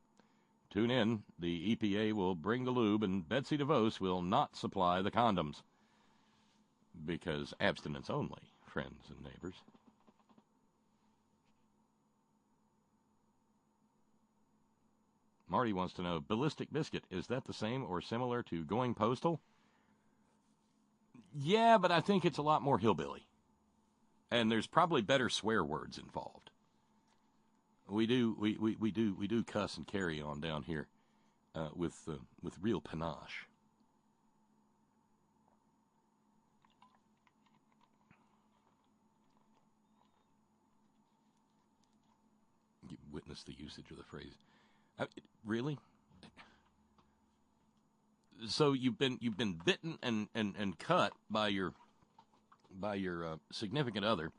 Tune in. The EPA will bring the lube, and Betsy DeVos will not supply the condoms. Because abstinence only, friends and neighbors. Marty wants to know, ballistic biscuit, is that the same or similar to going postal? Yeah, but I think it's a lot more hillbilly. And there's probably better swear words involved. We do cuss and carry on down here with real panache. You witness the usage of the phrase. Really? So you've been bitten and cut by your significant other,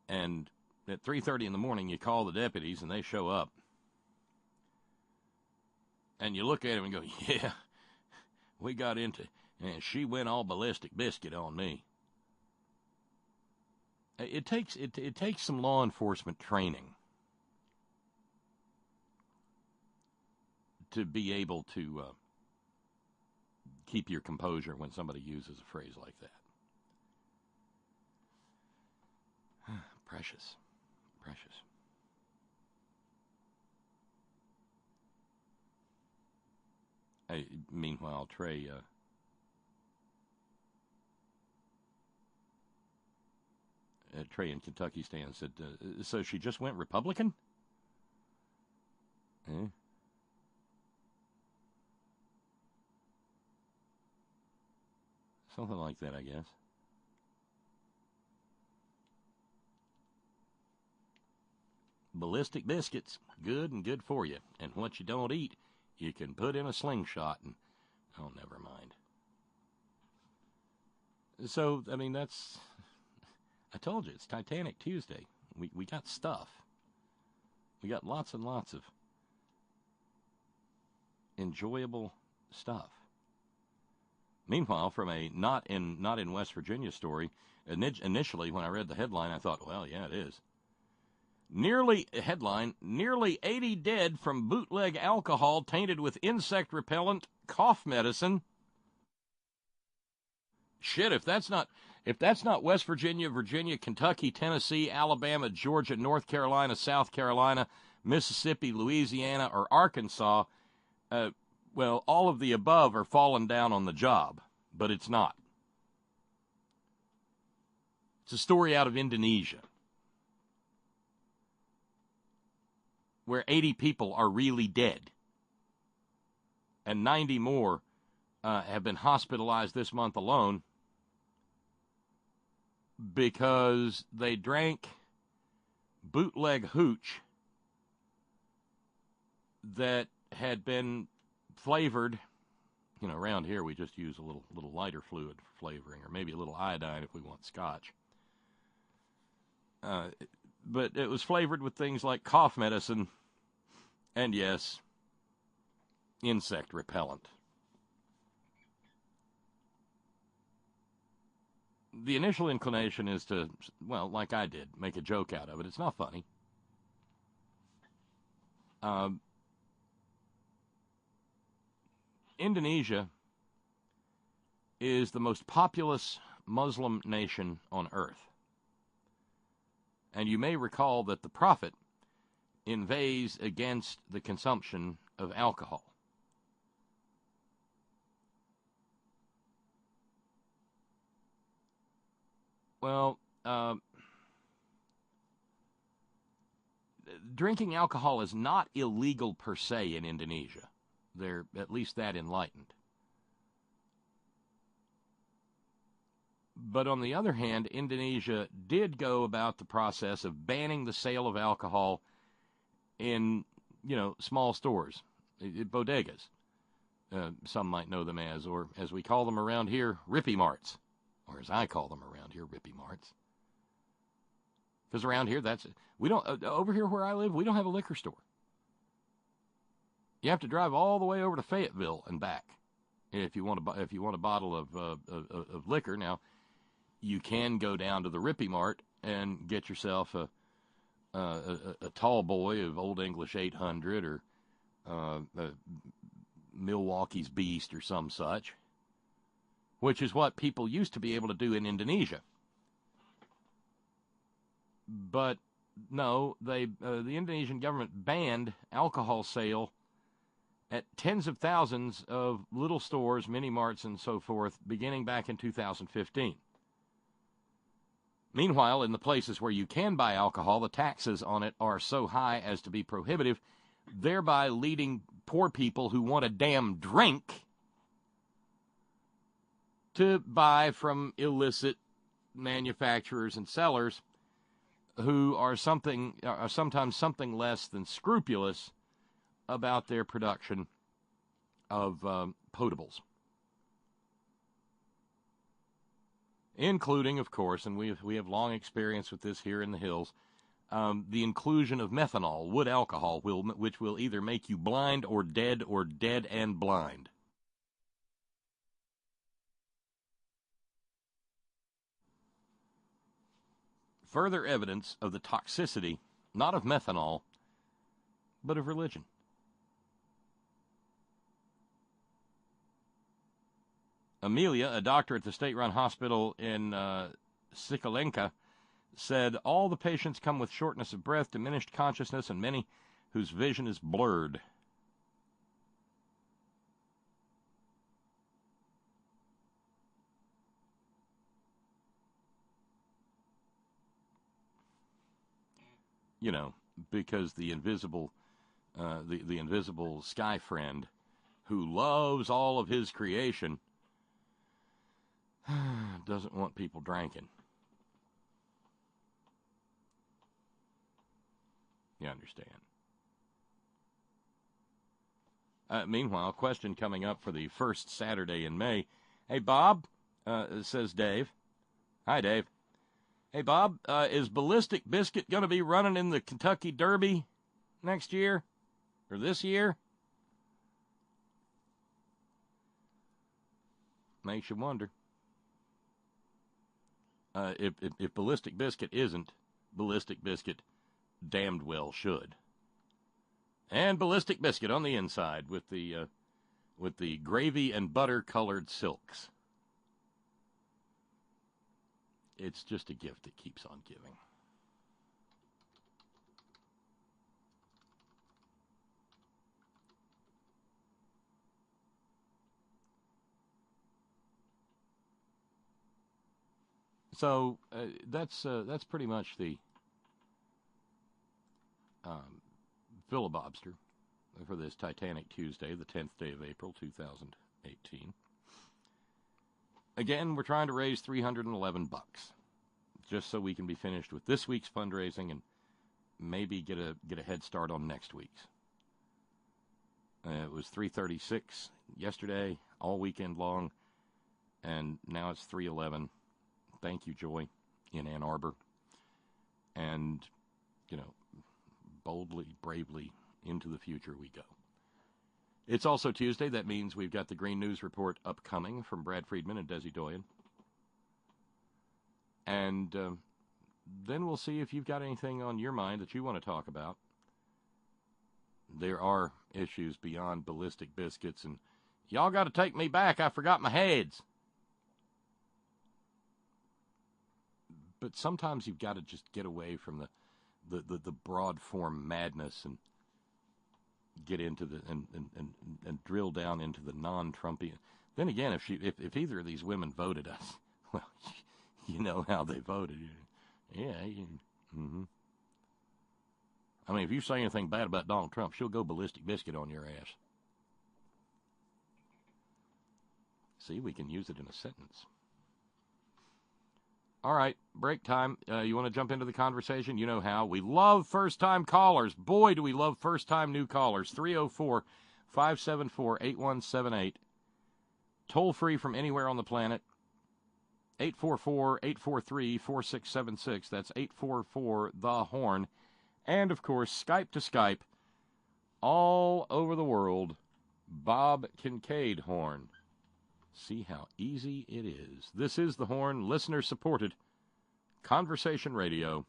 and at 3:30 in the morning you call the deputies and they show up, and you look at him and go, yeah, we got into, and she went all ballistic biscuit on me. It takes some law enforcement training to be able to keep your composure when somebody uses a phrase like that. Precious. Hey, meanwhile, Trey in Kentucky stand said, so she just went Republican? Eh? Something like that, I guess. Ballistic Biscuits, good and good for you. And what you don't eat, you can put in a slingshot and, oh, never mind. So, I mean, that's, I told you, it's Titanic Tuesday. We got stuff. We got lots and lots of enjoyable stuff. Meanwhile, from a not in West Virginia story, initially when I read the headline, I thought, well, yeah, it is. Nearly 80 dead from bootleg alcohol tainted with insect repellent cough medicine. Shit, if that's not West Virginia, Virginia, Kentucky, Tennessee, Alabama, Georgia, North Carolina, South Carolina, Mississippi, Louisiana, or Arkansas, well, all of the above are falling down on the job, but it's not. It's a story out of Indonesia, where 80 people are really dead, and 90 more have been hospitalized this month alone because they drank bootleg hooch that had been flavored. You know, around here we just use a little lighter fluid for flavoring, or maybe a little iodine if we want scotch. But it was flavored with things like cough medicine and, yes, insect repellent. The initial inclination is to, well, like I did, make a joke out of it. It's not funny. Indonesia is the most populous Muslim nation on earth. And you may recall that the Prophet inveighs against the consumption of alcohol. Well, drinking alcohol is not illegal per se in Indonesia. They're at least that enlightened. But on the other hand, Indonesia did go about the process of banning the sale of alcohol in, small stores, bodegas. Some might know them as, or as we call them around here, Rippy Marts. Or as I call them around here, Rippy Marts. Because around here, over here where I live, we don't have a liquor store. You have to drive all the way over to Fayetteville and back if you want a bottle of liquor. Now, you can go down to the Rippy Mart and get yourself a tall boy of Old English 800 or Milwaukee's Beast or some such, which is what people used to be able to do in Indonesia. But no, the Indonesian government banned alcohol sale at tens of thousands of little stores, mini marts, and so forth, beginning back in 2015. Meanwhile, in the places where you can buy alcohol, the taxes on it are so high as to be prohibitive, thereby leading poor people who want a damn drink to buy from illicit manufacturers and sellers who are sometimes something less than scrupulous about their production of potables. Including, of course, and we have long experience with this here in the hills, the inclusion of methanol, wood alcohol, which will either make you blind or dead and blind. Further evidence of the toxicity, not of methanol, but of religion. Amelia, a doctor at the state-run hospital in Cicalengka, said all the patients come with shortness of breath, diminished consciousness, and many whose vision is blurred. Because the invisible the invisible sky friend, who loves all of his creation, doesn't want people drinking. You understand. Meanwhile, question coming up for the first Saturday in May. Hey, Bob, says Dave. Hi, Dave. Hey, Bob, is Ballistic Biscuit going to be running in the Kentucky Derby next year? Or this year? Makes you wonder. If Ballistic Biscuit isn't, Ballistic Biscuit damned well should. And Ballistic Biscuit on the inside with the gravy and butter colored silks. It's just a gift that keeps on giving. So that's pretty much the filibuster for this Titanic Tuesday, the 10th day of April, 2018. Again, we're trying to raise $311, just so we can be finished with this week's fundraising and maybe get a head start on next week's. It was $336 yesterday, all weekend long, and now it's $311. Thank you, Joy, in Ann Arbor. And, boldly, bravely, into the future we go. It's also Tuesday. That means we've got the Green News Report upcoming from Brad Friedman and Desi Doyen. And then we'll see if you've got anything on your mind that you want to talk about. There are issues beyond Ballistic Biscuits, and y'all got to take me back. I forgot my heads. But sometimes you've got to just get away from the broad form madness and get into the and drill down into the non-Trumpian. Then again, if either of these women voted us, well, you know how they voted. Yeah. Mm-hmm. I mean, if you say anything bad about Donald Trump, she'll go Ballistic Biscuit on your ass. See, we can use it in a sentence. All right, break time. You want to jump into the conversation? You know how. We love first-time callers. Boy, do we love first-time new callers. 304-574-8178. Toll-free from anywhere on the planet. 844-843-4676. That's 844-THE-HORN. And, of course, Skype to Skype. All over the world. Bob Kincaid Horn. See how easy it is. This is The Horn, listener-supported conversation radio.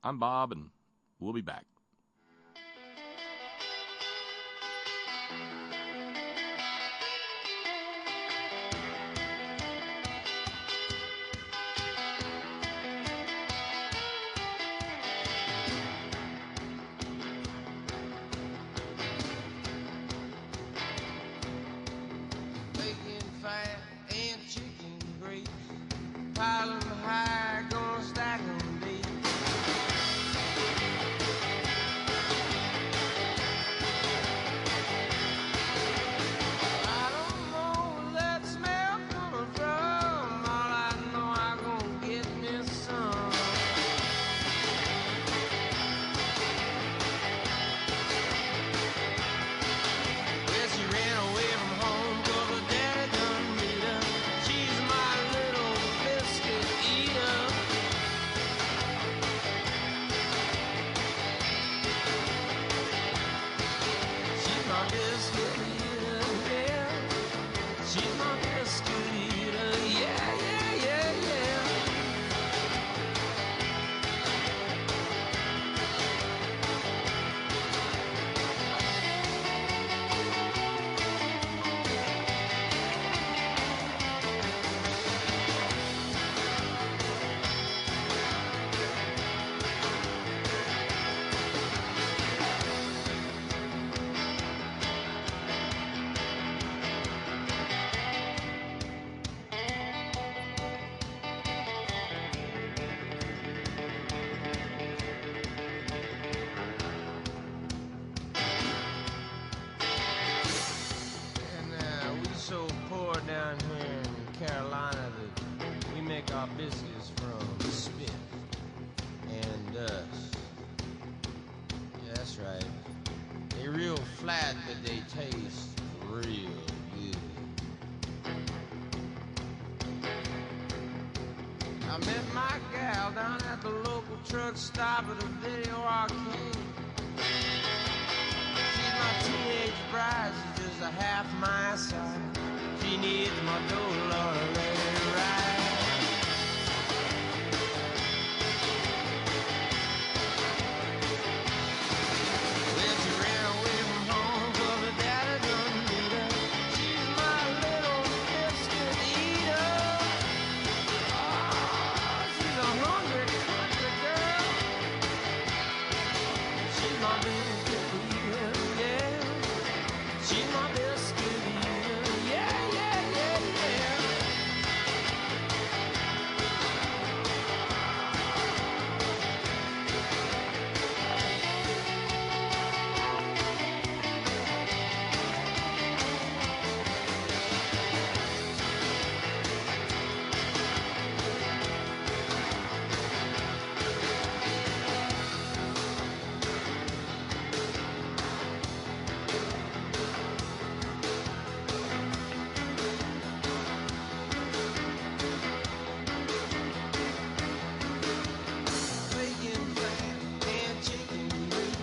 I'm Bob, and we'll be back. She's my little biscuit. I met my gal down at the local truck stop at a video arcade. She's my teenage bride, she's just a half my size. She needs my dough, Lord, to let it ride. When she ran away from home, 'cause her daddy done beat her. She's my little biscuit eater. Oh, she's a hungry country girl. She's my biscuit eater, yeah. She's my biscuit eater, yeah, yeah, yeah, yeah. Bacon, fat, and chicken meat.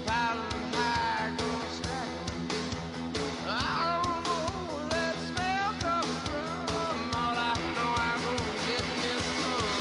Pile 'em high, gonna stack 'em deep. I don't know where that smell comes from. All I know, I'm gonna get this some.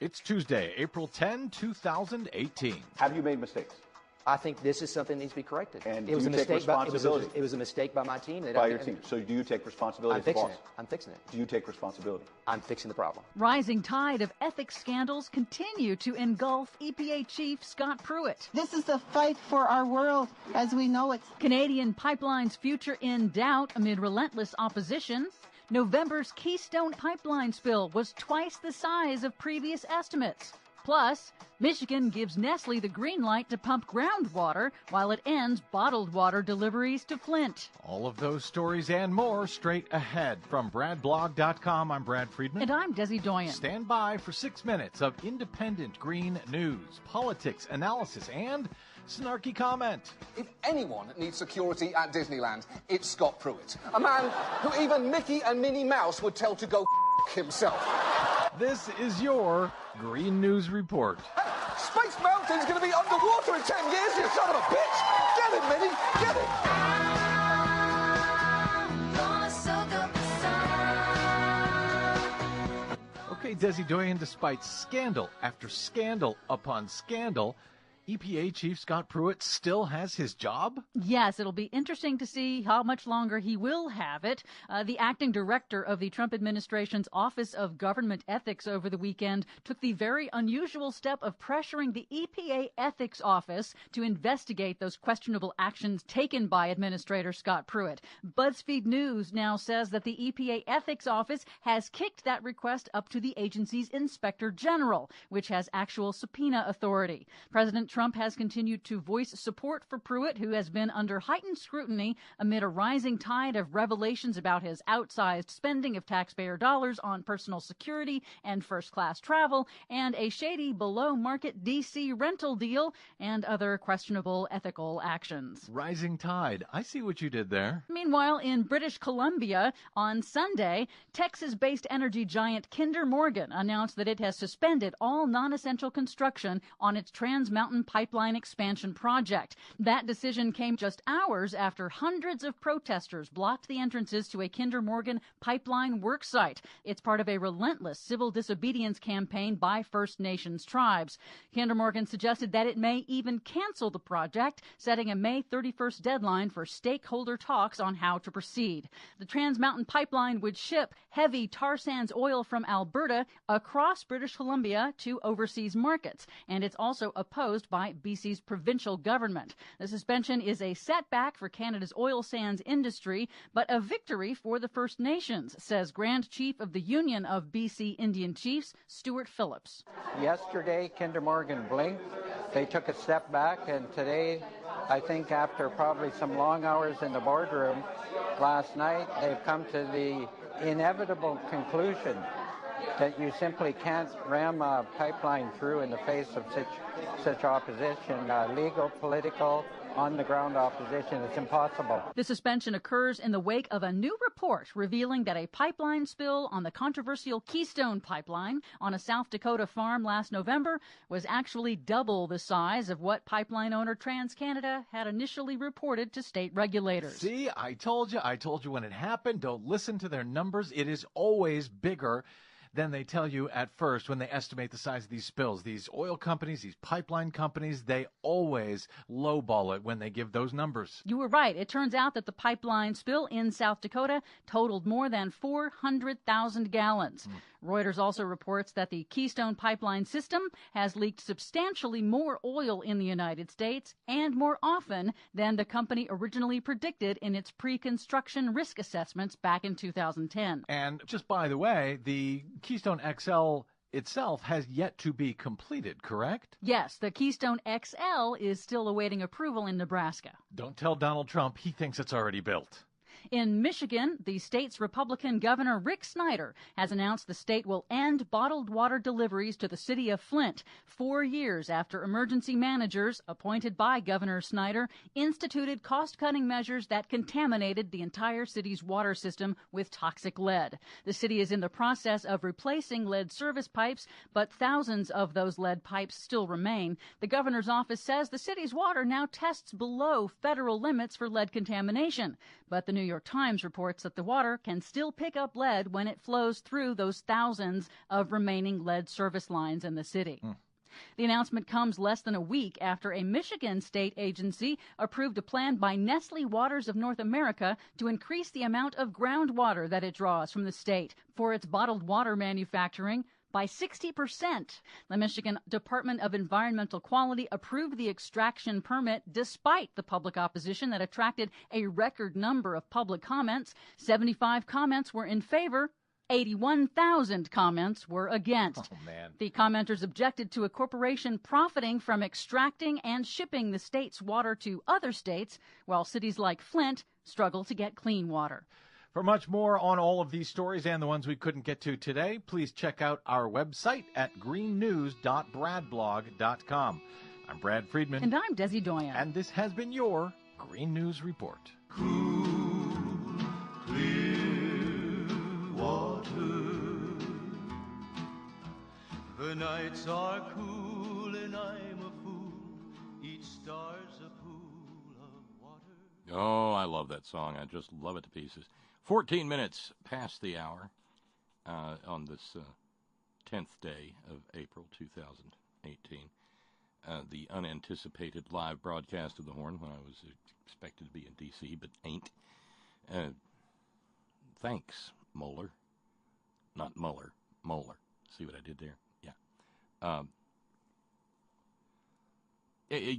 It's Tuesday, April 10, 2018. Have you made mistakes? I think this is something that needs to be corrected. And it was do a you take mistake. responsibility? It was a mistake by my team. By your team. So do you take responsibility I'm as the fixing boss? it. I'm fixing it. Do you take responsibility? I'm fixing the problem. Rising tide of ethics scandals continue to engulf EPA Chief Scott Pruitt. This is the fight for our world as we know it. Canadian pipeline's future in doubt amid relentless opposition. November's Keystone pipeline spill was twice the size of previous estimates. Plus, Michigan gives Nestle the green light to pump groundwater while it ends bottled water deliveries to Flint. All of those stories and more straight ahead. From BradBlog.com, I'm Brad Friedman. And I'm Desi Doyen. Stand by for 6 minutes of independent green news, politics, analysis, and snarky comment. If anyone needs security at Disneyland, it's Scott Pruitt. A man who even Mickey and Minnie Mouse would tell to go himself. This is your Green News Report. Space Mountain's going to be underwater in 10 years, you son of a bitch! Get it, Minnie! Get it! Okay, Desi Doyen, despite scandal after scandal upon scandal, EPA Chief Scott Pruitt still has his job? Yes, it'll be interesting to see how much longer he will have it. The acting director of the Trump administration's Office of Government Ethics over the weekend took the very unusual step of pressuring the EPA Ethics Office to investigate those questionable actions taken by Administrator Scott Pruitt. BuzzFeed News now says that the EPA Ethics Office has kicked that request up to the agency's Inspector General, which has actual subpoena authority. President Trump has continued to voice support for Pruitt, who has been under heightened scrutiny amid a rising tide of revelations about his outsized spending of taxpayer dollars on personal security and first-class travel, and a shady below-market D.C. rental deal, and other questionable ethical actions. Rising tide. I see what you did there. Meanwhile, in British Columbia, on Sunday, Texas-based energy giant Kinder Morgan announced that it has suspended all non-essential construction on its Trans Mountain pipeline expansion project. That decision came just hours after hundreds of protesters blocked the entrances to a Kinder Morgan pipeline worksite. It's part of a relentless civil disobedience campaign by First Nations tribes. Kinder Morgan suggested that it may even cancel the project, setting a May 31st deadline for stakeholder talks on how to proceed. The Trans Mountain Pipeline would ship heavy tar sands oil from Alberta across British Columbia to overseas markets, and it's also opposed by BC's provincial government. The suspension is a setback for Canada's oil sands industry, but a victory for the First Nations, says Grand Chief of the Union of BC Indian Chiefs, Stuart Phillips. Yesterday, Kinder Morgan blinked. They took a step back, and today, I think after probably some long hours in the boardroom last night, they've come to the inevitable conclusion that you simply can't ram a pipeline through in the face of such opposition, legal, political, on-the-ground opposition. It's impossible. The suspension occurs in the wake of a new report revealing that a pipeline spill on the controversial Keystone Pipeline on a South Dakota farm last November was actually double the size of what pipeline owner TransCanada had initially reported to state regulators. See, I told you when it happened. Don't listen to their numbers. It is always bigger than they tell you at first when they estimate the size of these spills. These oil companies, these pipeline companies, they always lowball it when they give those numbers. You were right. It turns out that the pipeline spill in South Dakota totaled more than 400,000 gallons. Reuters also reports that the Keystone Pipeline system has leaked substantially more oil in the United States and more often than the company originally predicted in its pre-construction risk assessments back in 2010. And just by the way, the Keystone XL itself has yet to be completed, correct? Yes, the Keystone XL is still awaiting approval in Nebraska. Don't tell Donald Trump. He thinks it's already built. In Michigan, the state's Republican Governor Rick Snyder has announced the state will end bottled water deliveries to the city of Flint 4 years after emergency managers, appointed by Governor Snyder, instituted cost-cutting measures that contaminated the entire city's water system with toxic lead. The city is in the process of replacing lead service pipes, but thousands of those lead pipes still remain. The governor's office says the city's water now tests below federal limits for lead contamination, but the New York Times reports that the water can still pick up lead when it flows through those thousands of remaining lead service lines in the city. The announcement comes less than a week after a Michigan state agency approved a plan by Nestle Waters of North America to increase the amount of groundwater that it draws from the state for its bottled water manufacturing by 60%. The Michigan Department of Environmental Quality approved the extraction permit despite the public opposition that attracted a record number of public comments. 75 comments were in favor. 81,000 comments were against. Oh, man. The commenters objected to a corporation profiting from extracting and shipping the state's water to other states, while cities like Flint struggle to get clean water. For much more on all of these stories and the ones we couldn't get to today, please check out our website at greennews.bradblog.com. I'm Brad Friedman. And I'm Desi Doyen. And this has been your Green News Report. Cool, clear water. The nights are cool and I'm a fool. Each star's a pool of water. Oh, I love that song. I just love it to pieces. 14 minutes past the hour on this 10th day of April 2018. The unanticipated live broadcast of the Horn when I was expected to be in D.C., but ain't. Thanks, Mueller. Not Mueller, Mueller. See what I did there? Yeah.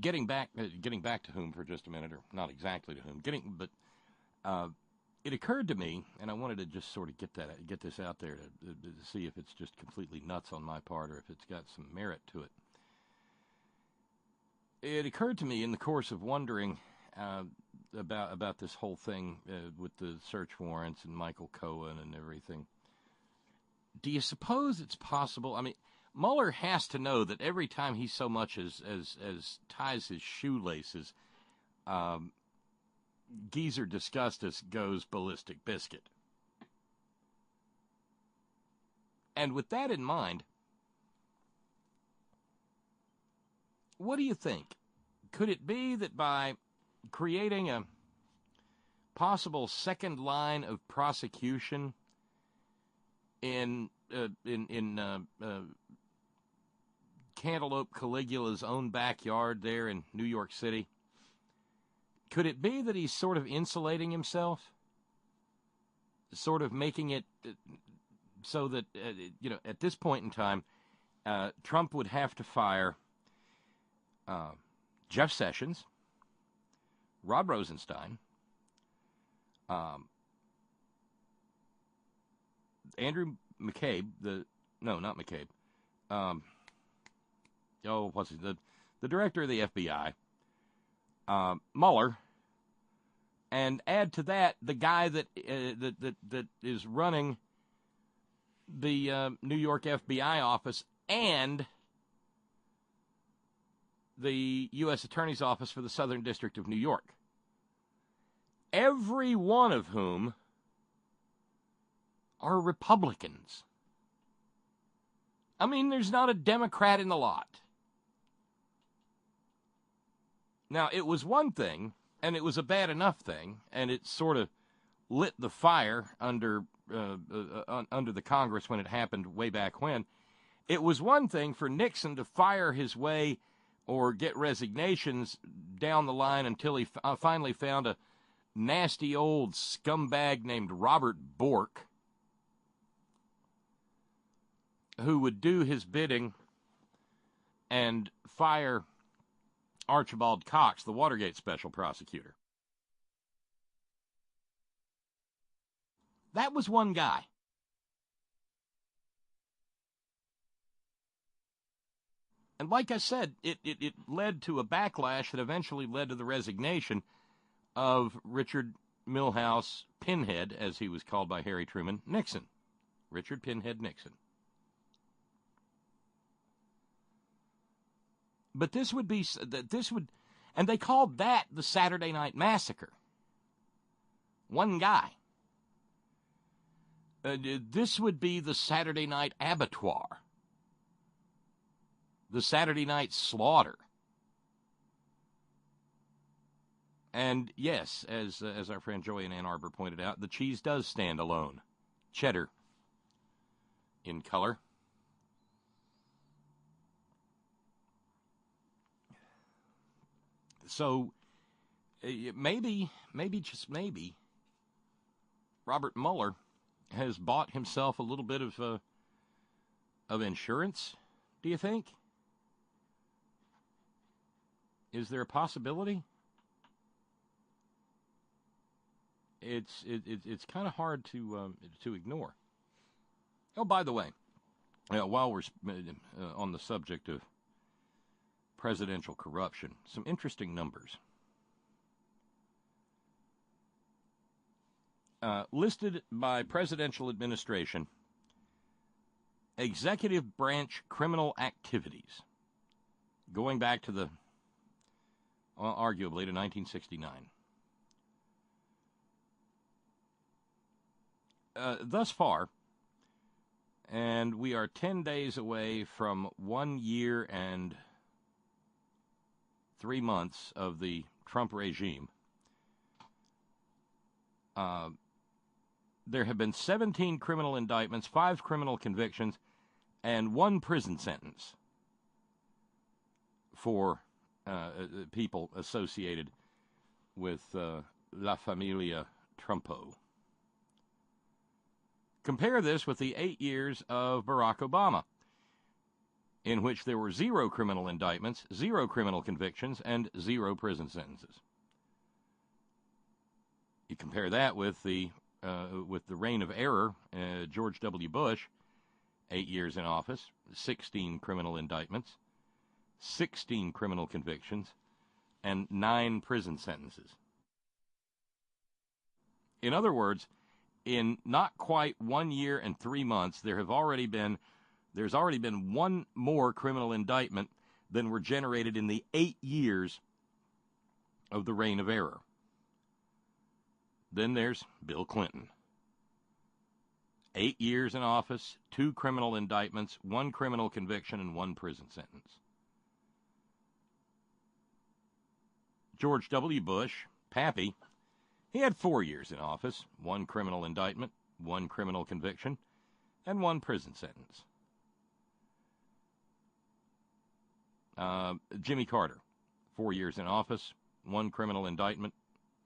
Getting back to whom for just a minute, or not exactly to whom, it occurred to me, and I wanted to just sort of get this out there to see if it's just completely nuts on my part or if it's got some merit to it. It occurred to me in the course of wondering about this whole thing with the search warrants and Michael Cohen and everything. Do you suppose it's possible? I mean, Mueller has to know that every time he so much as ties his shoelaces, Geezer Disgustus goes Ballistic Biscuit. And with that in mind, What do you think? Could it be that by creating a possible second line of prosecution in Cantaloupe Caligula's own backyard there in New York City, could it be that he's sort of insulating himself? Sort of making it so that, at this point in time, Trump would have to fire Jeff Sessions, Rod Rosenstein, Andrew McCabe, not McCabe, what's he, the director of the FBI, Mueller, and add to that the guy that is running the New York FBI office and the U.S. Attorney's Office for the Southern District of New York. Every one of whom are Republicans. I mean, there's not a Democrat in the lot. Now, it was one thing, and it was a bad enough thing, and it sort of lit the fire under the Congress when it happened way back when. It was one thing for Nixon to fire his way or get resignations down the line until he finally found a nasty old scumbag named Robert Bork who would do his bidding and fire Archibald Cox, the Watergate special prosecutor. That was one guy. And like I said, it led to a backlash that eventually led to the resignation of Richard Milhouse Pinhead, as he was called by Harry Truman, Nixon. Richard Pinhead Nixon. But and they called that the Saturday Night Massacre. One guy. This would be the Saturday Night Abattoir. The Saturday Night Slaughter. And yes, as our friend Joey in Ann Arbor pointed out, the cheese does stand alone. Cheddar in color. So maybe, just maybe, Robert Mueller has bought himself a little bit of insurance, do you think? Is there a possibility? It's kind of hard to ignore. Oh, by the way, while we're on the subject of presidential corruption, some interesting numbers. Listed by presidential administration, executive branch criminal activities, going back to arguably to 1969. Thus far, and we are 10 days away from 1 year and 3 months of the Trump regime, there have been 17 criminal indictments, 5 criminal convictions, and 1 prison sentence for people associated with La Familia Trumpo. Compare this with the 8 years of Barack Obama, in which there were 0 criminal indictments, 0 criminal convictions, and 0 prison sentences. You compare that with the reign of error, George W. Bush, 8 years in office, 16 criminal indictments, 16 criminal convictions, and 9 prison sentences. In other words, in not quite 1 year and 3 months, there's already been 1 more criminal indictment than were generated in the 8 years of the reign of error. Then there's Bill Clinton. 8 years in office, 2 criminal indictments, 1 criminal conviction, and 1 prison sentence. George W. Bush, Pappy, he had 4 years in office, 1 criminal indictment, 1 criminal conviction, and 1 prison sentence. Jimmy Carter, 4 years in office, 1 criminal indictment,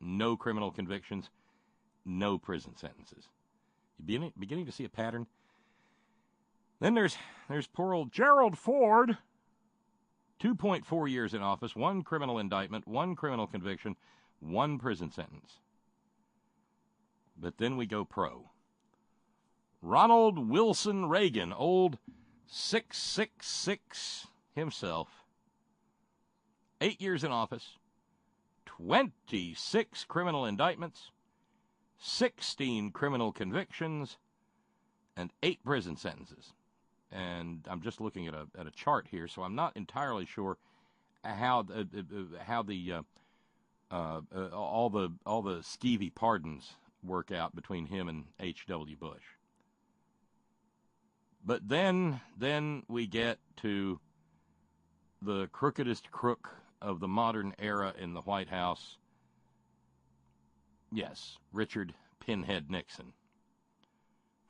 no criminal convictions, no prison sentences. You're beginning to see a pattern. Then there's poor old Gerald Ford, 2.4 years in office, 1 criminal indictment, 1 criminal conviction, 1 prison sentence. But then we go pro. Ronald Wilson Reagan, old 666 himself, 8 years in office, 26 criminal indictments, 16 criminal convictions, and 8 prison sentences. And I'm just looking at a chart here, so I'm not entirely sure how all the skeevy pardons work out between him and H.W. Bush. But then we get to the crookedest crook of the modern era in the White House. Yes, Richard Pinhead Nixon.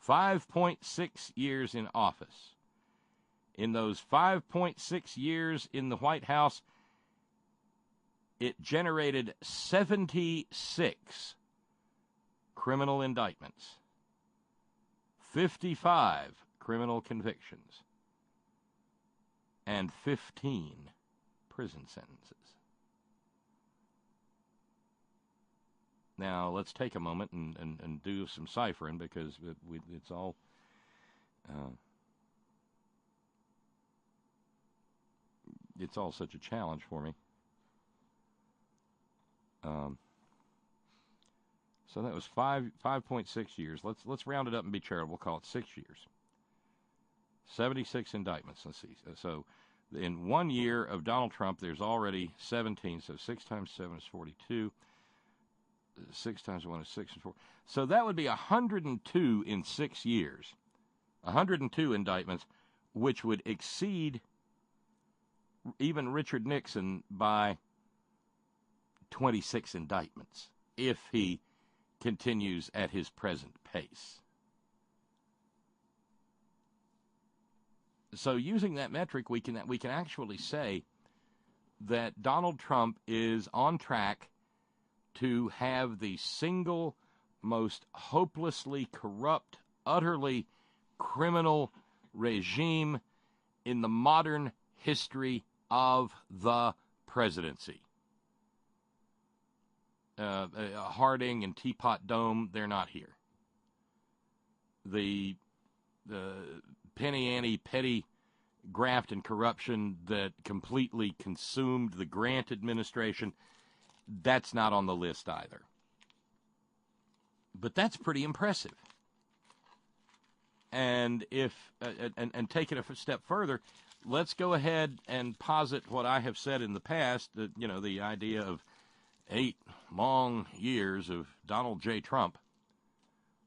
5.6 years in office. In those 5.6 years in the White House, it generated 76 criminal indictments, 55 criminal convictions, and 15 prison sentences. Now, let's take a moment and do some ciphering, because it's all such a challenge for me. So that was 5.6 years. Let's round it up and be charitable. We'll call it 6 years. 76 indictments. Let's see. So in 1 year of Donald Trump, there's already 17. So 6 times 7 is 42. 6 times 1 is 6 and 4. So that would be 102 in 6 years. 102 indictments, which would exceed even Richard Nixon by 26 indictments if he continues at his present pace. So using that metric, we can actually say that Donald Trump is on track to have the single most hopelessly corrupt, utterly criminal regime in the modern history of the presidency. Harding and Teapot Dome, they're not here. The penny ante petty graft and corruption that completely consumed the Grant administration, that's not on the list either. But that's pretty impressive. And if and take it a step further, let's go ahead and posit what I have said in the past, that, you know, the idea of 8 long years of Donald J. Trump.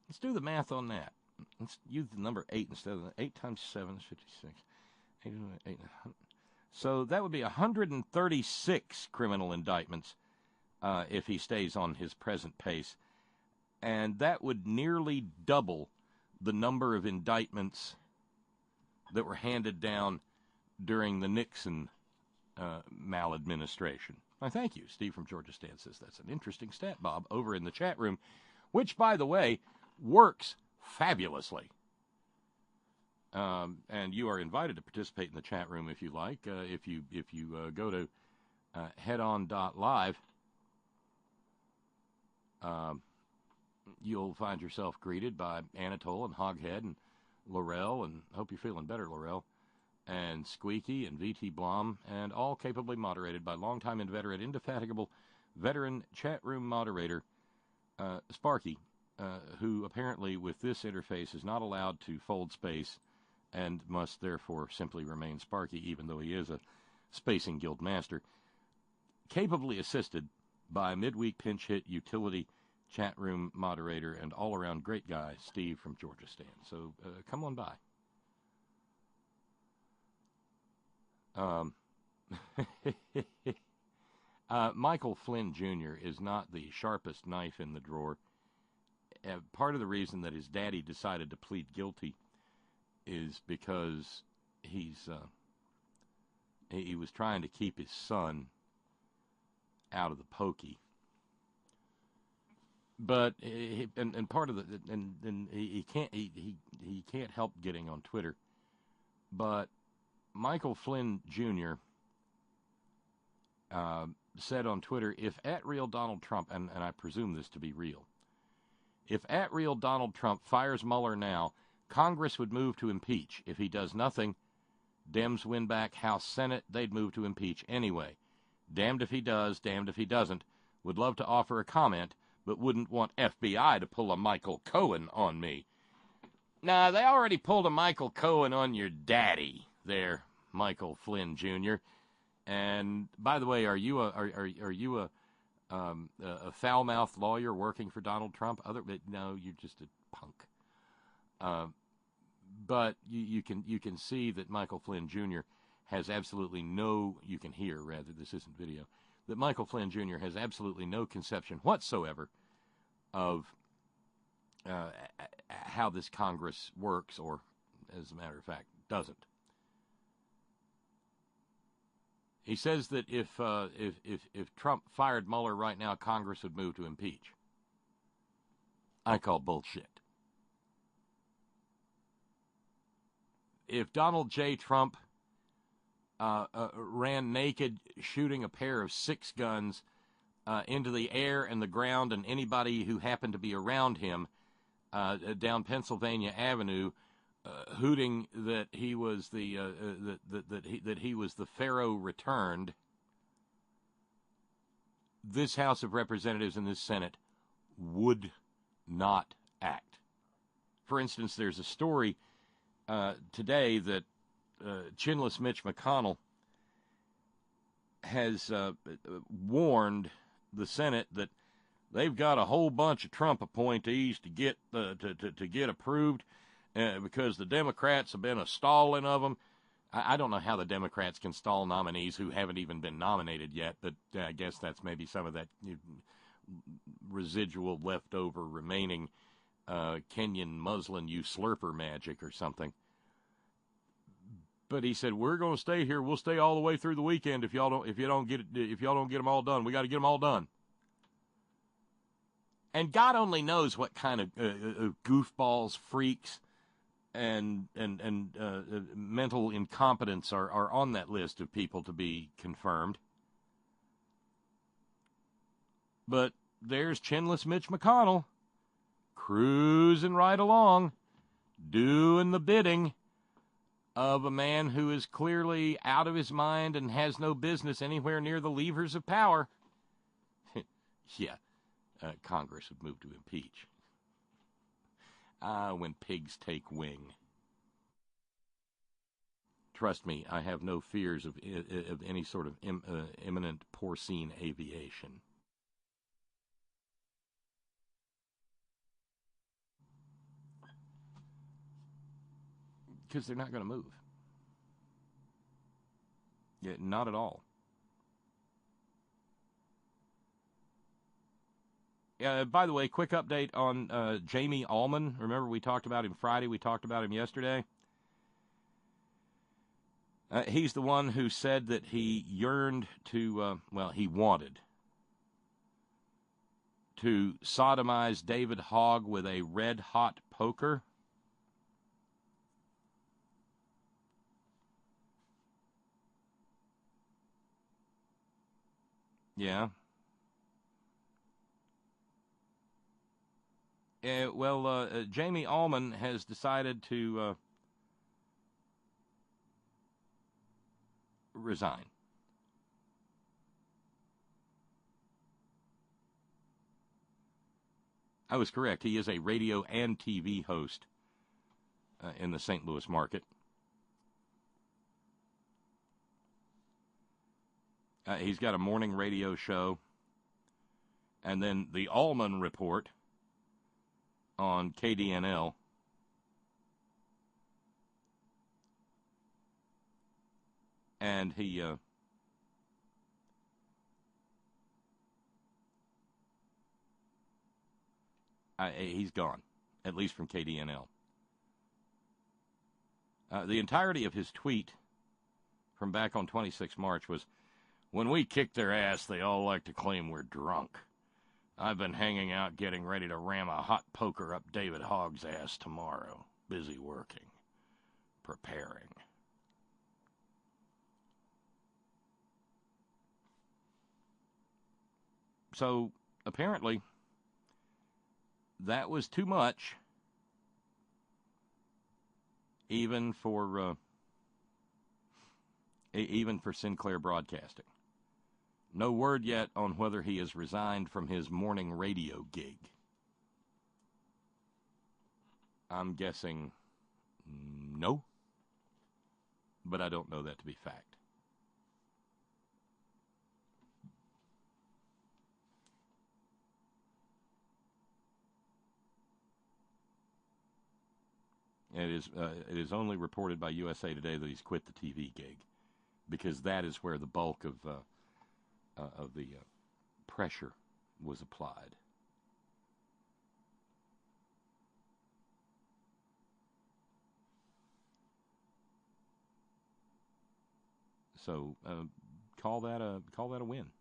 Let's do the math on that. Let's use the number 8 instead of 8 times 7 is 56. 8, so that would be 136 criminal indictments if he stays on his present pace. And that would nearly double the number of indictments that were handed down during the Nixon maladministration. Why, thank you. Steve from Georgia Stan says that's an interesting stat, Bob, over in the chat room, which, by the way, works fabulously. And you are invited to participate in the chat room if you like. If you go to headon.live, you'll find yourself greeted by Anatole and Hoghead and Laurel, and I hope you're feeling better, Laurel, and Squeaky and V.T. Blom, and all capably moderated by longtime inveterate, indefatigable veteran chat room moderator Sparky, who apparently with this interface is not allowed to fold space and must therefore simply remain Sparky, even though he is a Spacing Guild master, capably assisted by midweek pinch hit utility chat room moderator and all-around great guy, Steve from Georgia Stan. So come on by. Michael Flynn Jr. is not the sharpest knife in the drawer. Part of the reason that his daddy decided to plead guilty is because he was trying to keep his son out of the pokey. But and part of he can't help getting on Twitter. But Michael Flynn Jr. Said on Twitter, if at real Donald Trump, and I presume this to be real, if at real Donald Trump fires Mueller now, Congress would move to impeach. If he does nothing, Dems win back House Senate, they'd move to impeach anyway. Damned if he does, damned if he doesn't. Would love to offer a comment, but wouldn't want FBI to pull a Michael Cohen on me. Nah, they already pulled a Michael Cohen on your daddy there, Michael Flynn Jr. And by the way, are you a foul-mouthed lawyer working for Donald Trump? No, you're just a punk. But you can see that Michael Flynn Jr. has absolutely no. You can hear rather. This isn't video. That Michael Flynn Jr. has absolutely no conception whatsoever of how this Congress works, or, as a matter of fact, doesn't. He says that if Trump fired Mueller right now, Congress would move to impeach. I call bullshit. If Donald J. Trump ran naked, shooting a pair of 6 guns into the air and the ground, and anybody who happened to be around him down Pennsylvania Avenue, hooting that he was that he was the Pharaoh returned, this House of Representatives and this Senate would not act. For instance, there's a story today that chinless Mitch McConnell has warned the Senate that they've got a whole bunch of Trump appointees to get to get approved because the Democrats have been a stalling of them. I don't know how the Democrats can stall nominees who haven't even been nominated yet, but I guess that's maybe some of that residual leftover remaining Kenyan muslin you slurper magic or something. But he said, we're going to stay here. We'll stay all the way through the weekend if y'all don't get them all done. We got to get them all done. And God only knows what kind of goofballs, freaks, and mental incompetence are on that list of people to be confirmed. But there's chinless Mitch McConnell cruising right along, doing the bidding of a man who is clearly out of his mind and has no business anywhere near the levers of power. Yeah, Congress would move to impeach. When pigs take wing. Trust me, I have no fears of any sort of imminent porcine aviation. Because they're not going to move. Yeah, not at all. By the way, quick update on Jamie Allman. Remember we talked about him Friday, we talked about him yesterday. He's the one who said that he yearned to, he wanted to sodomize David Hogg with a red-hot poker. Yeah. Jamie Allman has decided to resign. I was correct. He is a radio and TV host in the St. Louis market. He's got a morning radio show, and then the Allman Report on KDNL. And he he's gone, at least from KDNL. The entirety of his tweet from back on 26 March was, "When we kick their ass, they all like to claim we're drunk. I've been hanging out getting ready to ram a hot poker up David Hogg's ass tomorrow. Busy working. Preparing." So, apparently, that was too much, even for Sinclair Broadcasting. No word yet on whether he has resigned from his morning radio gig. I'm guessing no, but I don't know that to be fact. It is only reported by USA Today that he's quit the TV gig, because that is where the bulk of the pressure was applied. So call that a win.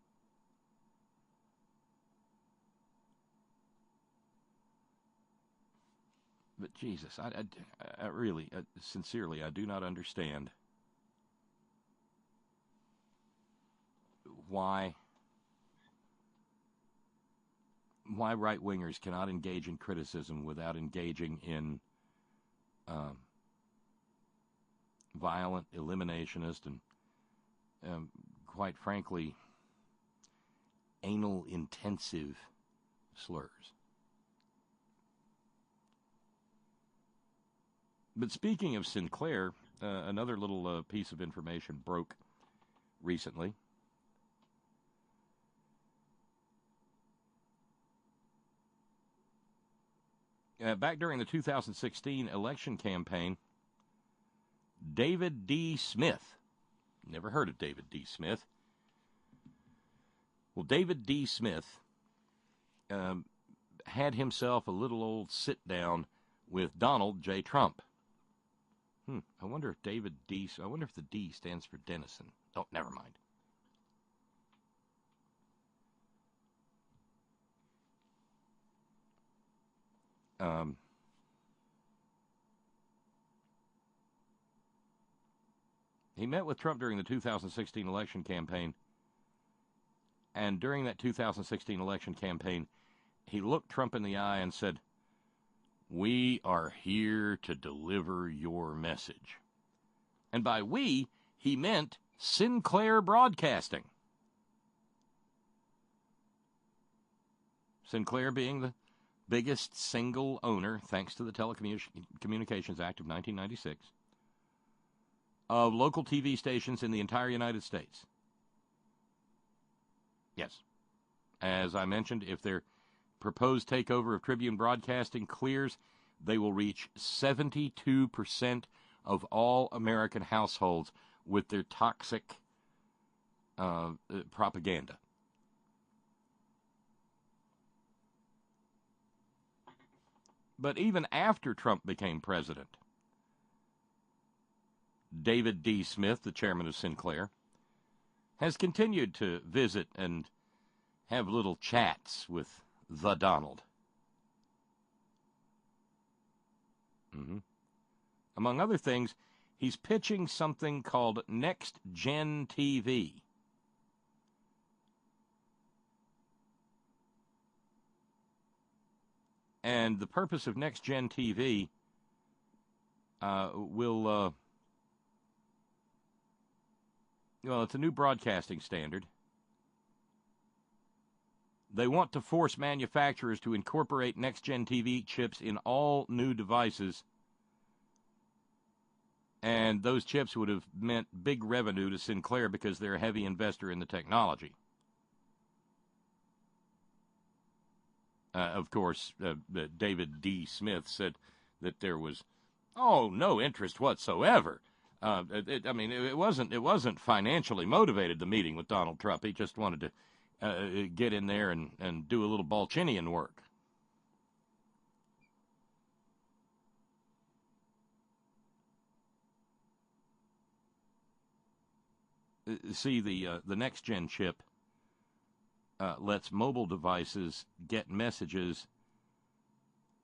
But Jesus, I really, sincerely, I do not understand why right-wingers cannot engage in criticism without engaging in violent, eliminationist, and quite frankly, anal-intensive slurs. But speaking of Sinclair, another little piece of information broke recently. Back during the 2016 election campaign, David D. Smith, never heard of David D. Smith. Well, David D. Smith had himself a little old sit-down with Donald J. Trump. I wonder if the D stands for Denison. Oh, never mind. He met with Trump during the 2016 election campaign, and during that 2016 election campaign, he looked Trump in the eye and said, "We are here to deliver your message." And by we, he meant Sinclair Broadcasting. Sinclair being the biggest single owner, thanks to the Telecommunications Act of 1996, of local TV stations in the entire United States. Yes. As I mentioned, if their proposed takeover of Tribune Broadcasting clears, they will reach 72% of all American households with their toxic propaganda. But even after Trump became president, David D. Smith, the chairman of Sinclair, has continued to visit and have little chats with the Donald. Among other things, he's pitching something called Next Gen TV. And the purpose of Next Gen TV it's a new broadcasting standard. They want to force manufacturers to incorporate next-gen TV chips in all new devices, and those chips would have meant big revenue to Sinclair because they're a heavy investor in the technology. Of course, David D. Smith said that there was, no interest whatsoever. It wasn't financially motivated, the meeting with Donald Trump. He just wanted to get in there and do a little Balchinian work. See, the next-gen chip lets mobile devices get messages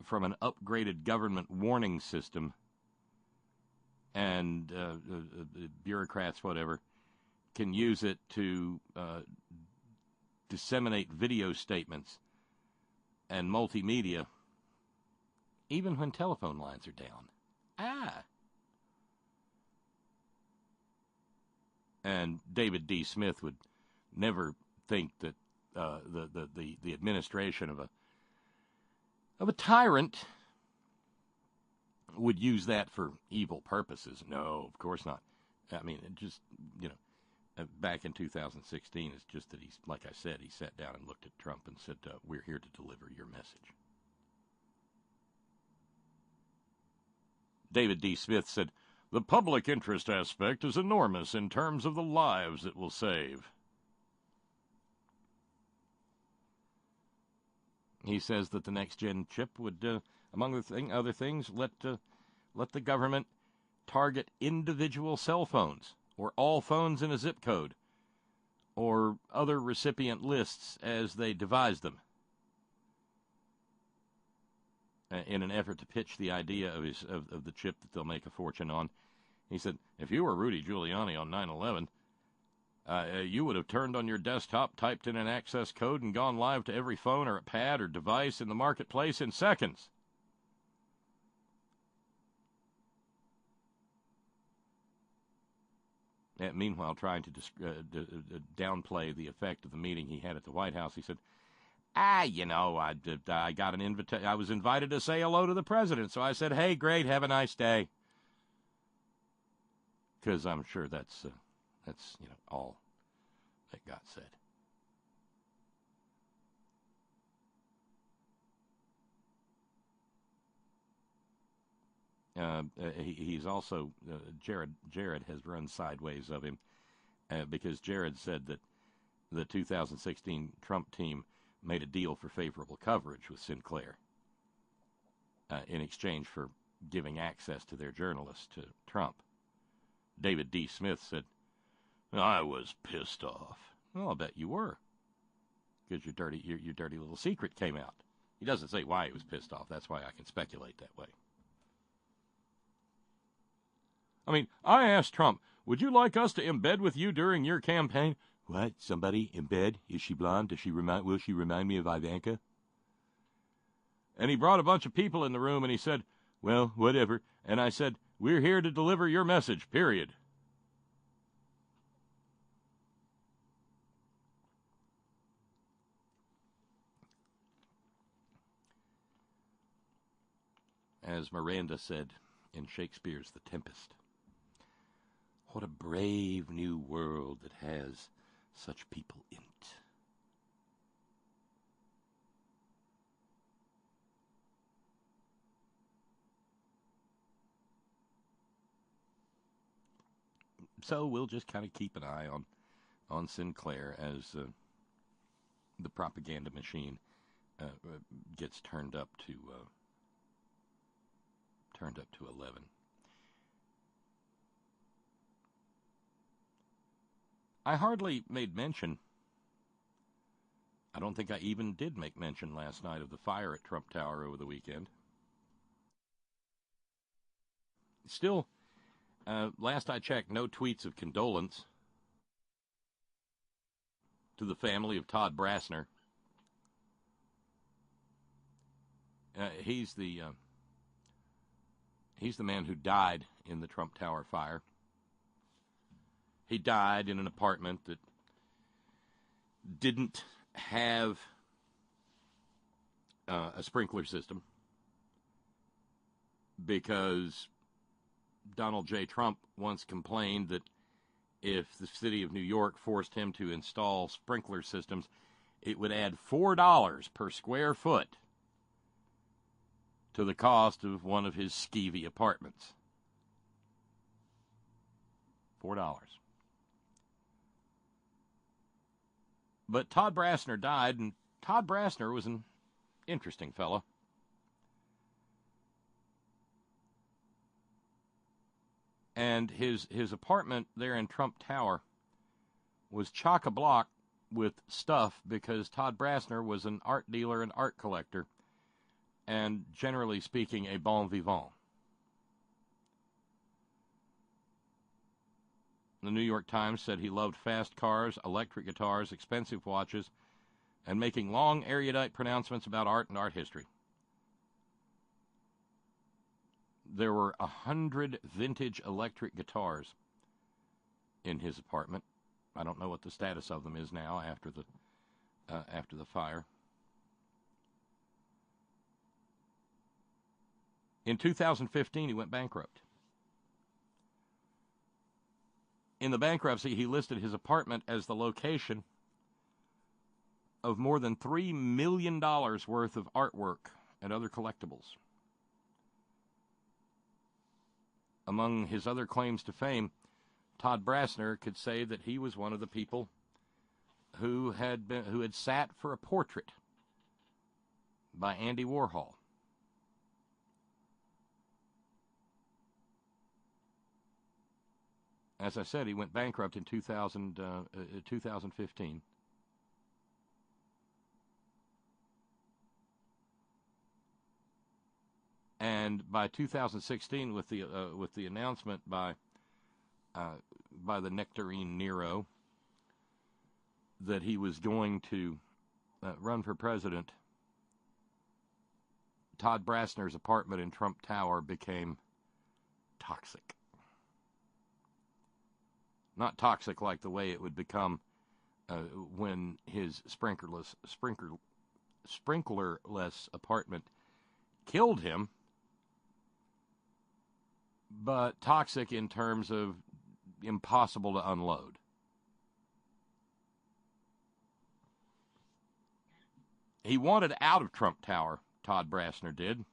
from an upgraded government warning system, and bureaucrats, whatever, can use it to disseminate video statements and multimedia, even when telephone lines are down. And David D. Smith would never think that the administration of a tyrant would use that for evil purposes. No, of course not. I mean, it just, back in 2016, it's just that he's, like I said, he sat down and looked at Trump and said, we're here to deliver your message. David D. Smith said, the public interest aspect is enormous in terms of the lives it will save. He says that the next-gen chip would, among other things, let the government target individual cell phones or all phones in a zip code or other recipient lists as they devise them in an effort to pitch the idea of the chip that they'll make a fortune on. He said, if you were Rudy Giuliani on 9/11, you would have turned on your desktop, typed in an access code, and gone live to every phone or pad or device in the marketplace in seconds. And meanwhile, trying to downplay the effect of the meeting he had at the White House, he said, I got an invitation. I was invited to say hello to the president, so I said, hey, great, have a nice day. Because I'm sure that's all that got said. He's also, Jared has run sideways of him because Jared said that the 2016 Trump team made a deal for favorable coverage with Sinclair in exchange for giving access to their journalists to Trump. David D. Smith said, I was pissed off. Well, I'll bet you were, because your dirty little secret came out. He doesn't say why he was pissed off. That's why I can speculate that way. I mean, I asked Trump, would you like us to embed with you during your campaign? What? Somebody in bed? Is she blonde? Will she remind me of Ivanka? And he brought a bunch of people in the room and he said, well, whatever. And I said, we're here to deliver your message, period. As Miranda said in Shakespeare's The Tempest, what a brave new world that has such people in it. So we'll just kind of keep an eye on Sinclair as the propaganda machine gets turned up to 11. I hardly made mention. I don't think I even did make mention last night of the fire at Trump Tower over the weekend. Still, last I checked, no tweets of condolence to the family of Todd Brassner. He's the man who died in the Trump Tower fire. He died in an apartment that didn't have a sprinkler system because Donald J. Trump once complained that if the city of New York forced him to install sprinkler systems, it would add $4 per square foot to the cost of one of his skeevy apartments. $4. But Todd Brassner died, and Todd Brassner was an interesting fellow. And his apartment there in Trump Tower was chock-a-block with stuff because Todd Brasner was an art dealer and art collector, and generally speaking, a bon vivant. The New York Times said he loved fast cars, electric guitars, expensive watches, and making long, erudite pronouncements about art and art history. There were 100 vintage electric guitars in his apartment. I don't know what the status of them is now after the fire. In 2015, he went bankrupt. In the bankruptcy, he listed his apartment as the location of more than $3 million worth of artwork and other collectibles. Among his other claims to fame, Todd Brasner could say that he was one of the people who had sat for a portrait by Andy Warhol. As I said, he went bankrupt in 2015. And by 2016, with the announcement by the Nectarine Nero that he was going to run for president, Todd Brasner's apartment in Trump Tower became toxic. Not toxic like the way it would become when his sprinklerless apartment killed him, but toxic in terms of impossible to unload. He wanted out of Trump Tower, Todd Brasner did.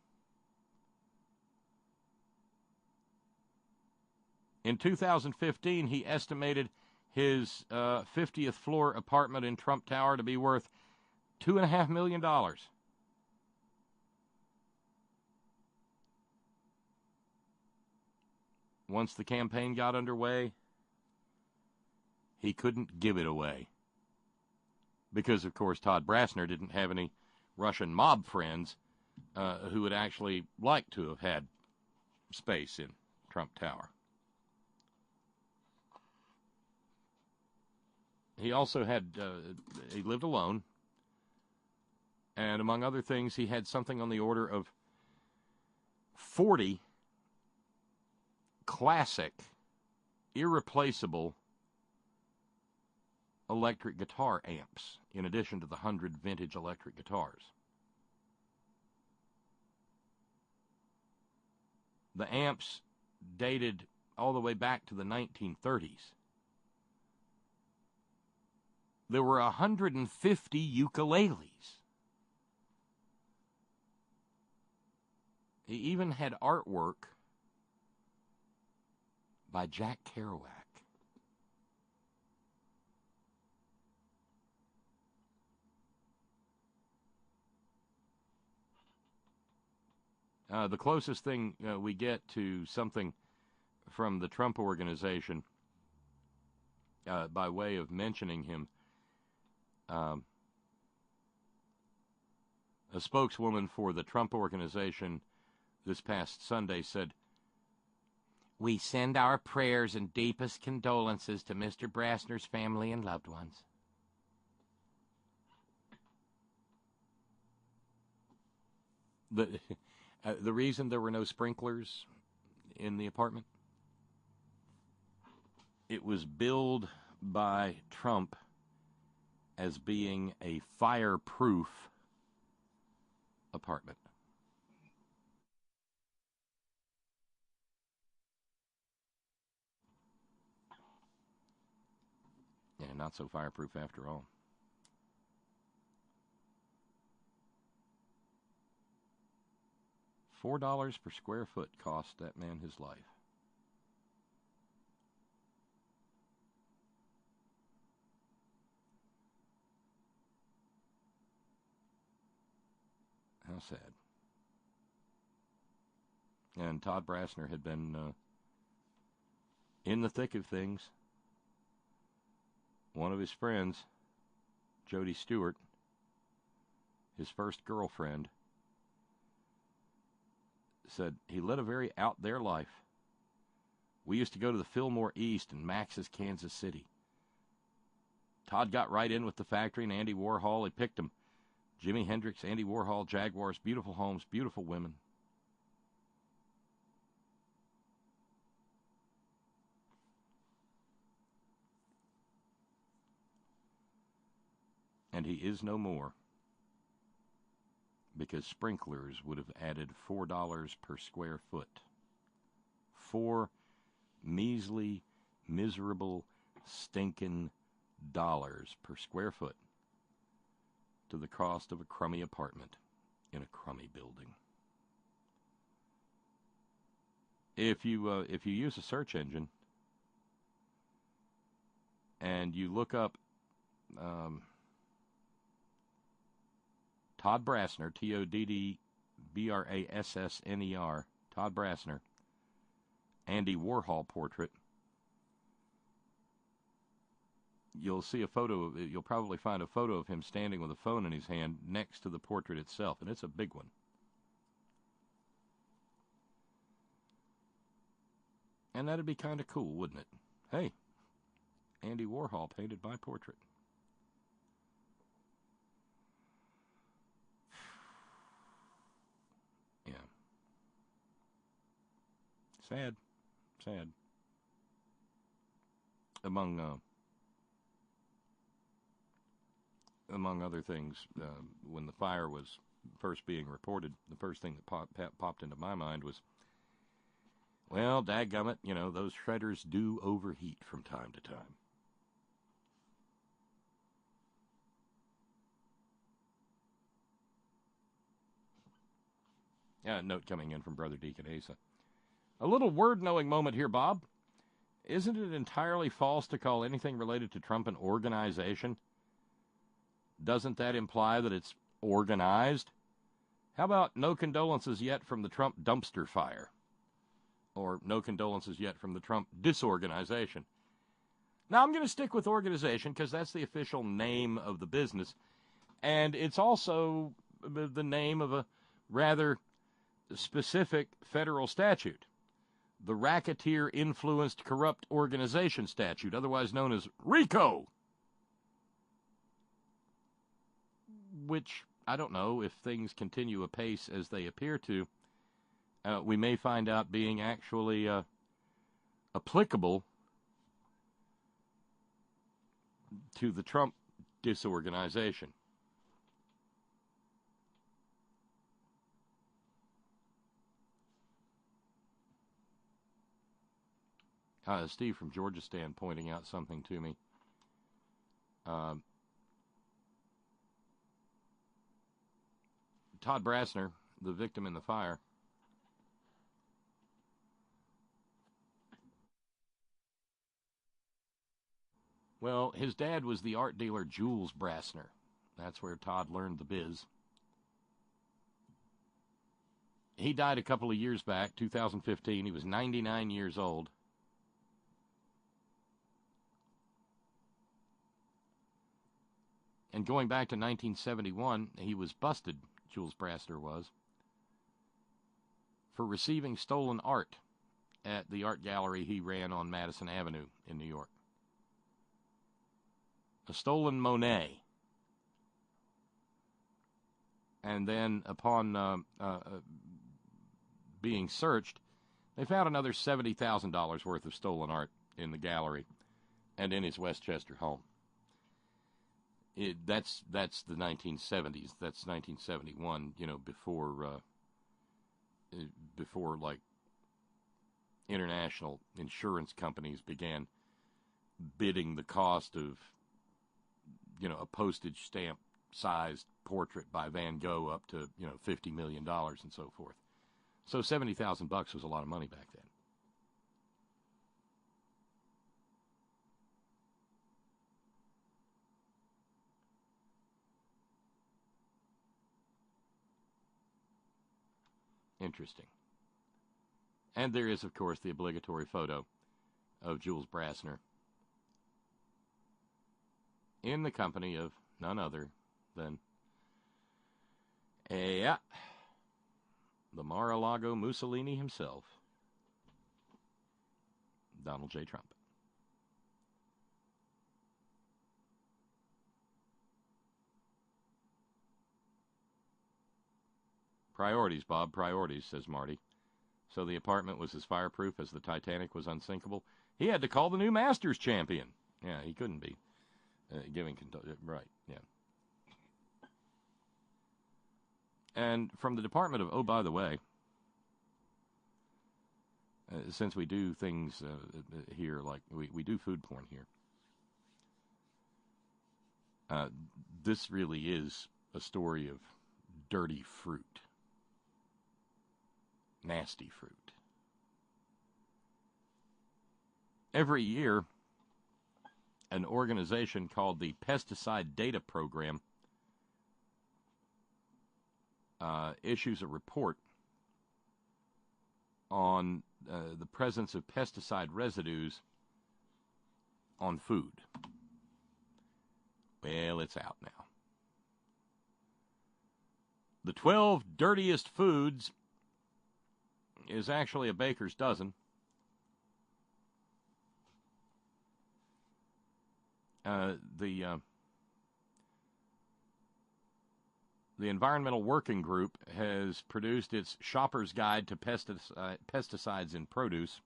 In 2015, he estimated his 50th floor apartment in Trump Tower to be worth $2.5 million. Once the campaign got underway, he couldn't give it away. Because, of course, Todd Brasner didn't have any Russian mob friends who would actually like to have had space in Trump Tower. He also he lived alone, and among other things, he had something on the order of 40 classic, irreplaceable electric guitar amps, in addition to the 100 vintage electric guitars. The amps dated all the way back to the 1930s. There were 150 ukuleles. He even had artwork by Jack Kerouac. The closest thing we get to something from the Trump Organization, by way of mentioning him, a spokeswoman for the Trump Organization this past Sunday said, "We send our prayers and deepest condolences to Mr. Brasner's family and loved ones." The reason there were no sprinklers in the apartment, it was billed by Trump as being a fireproof apartment. Yeah, not so fireproof after all. $4 per square foot cost that man his life. How sad. And Todd Brasner had been in the thick of things one of his friends, Jody Stewart, his first girlfriend, said he led a very out there life. We used to go to the Fillmore East in Max's, Kansas City. Todd got right in with the factory, and Andy Warhol, he picked him. Jimi Hendrix, Andy Warhol, Jaguars, beautiful homes, beautiful women. And he is no more, because sprinklers would have added $4 per square foot. 4 measly, miserable, stinking dollars per square foot to the cost of a crummy apartment in a crummy building. If you use a search engine and you look up Todd Brassner, Toddbrassner, Todd Brassner, Andy Warhol portrait, you'll see a photo. You'll probably find a photo of him standing with a phone in his hand next to the portrait itself, and it's a big one. And that'd be kind of cool, wouldn't it? Hey, Andy Warhol painted my portrait. Yeah. Sad. Sad. Among other things, when the fire was first being reported, the first thing that popped into my mind was, well, dadgummit, those shredders do overheat from time to time. A note coming in from Brother Deacon Asa. A little word-knowing moment here, Bob. Isn't it entirely false to call anything related to Trump an organization? Doesn't that imply that it's organized? How about no condolences yet from the Trump dumpster fire? Or no condolences yet from the Trump disorganization? Now, I'm going to stick with organization because that's the official name of the business. And it's also the name of a rather specific federal statute. The Racketeer Influenced Corrupt Organization Statute, otherwise known as RICO. Which, I don't know, if things continue apace as they appear to, we may find out being actually applicable to the Trump disorganization. Steve from Georgia Stan pointing out something to me. Todd Brassner, the victim in the fire, well, his dad was the art dealer Jules Brassner. That's where Todd learned the biz. He died a couple of years back, 2015. He was 99 years old. And going back to 1971, he was busted, Jules Brassner was, for receiving stolen art at the art gallery he ran on Madison Avenue in New York. A stolen Monet. And then upon being searched, they found another $70,000 worth of stolen art in the gallery and in his Westchester home. That's the 1970s. That's 1971. Before like international insurance companies began bidding the cost of a postage stamp sized portrait by Van Gogh up to $50 million and so forth. So $70,000 was a lot of money back then. Interesting. And there is, of course, the obligatory photo of Jules Brassner in the company of none other than, the Mar-a-Lago Mussolini himself, Donald J. Trump. Priorities, Bob, priorities, says Marty. So the apartment was as fireproof as the Titanic was unsinkable. He had to call the new Masters champion. Yeah, he couldn't be giving... Right, yeah. And from the Department of... Oh, by the way, since we do things here, like we do food porn here, this really is a story of dirty fruit. Nasty fruit. Every year, an organization called the Pesticide Data Program issues a report on the presence of pesticide residues on food. Well, it's out now. The 12 dirtiest foods is actually a baker's dozen. The Environmental Working Group has produced its Shopper's Guide to Pesticides in Produce.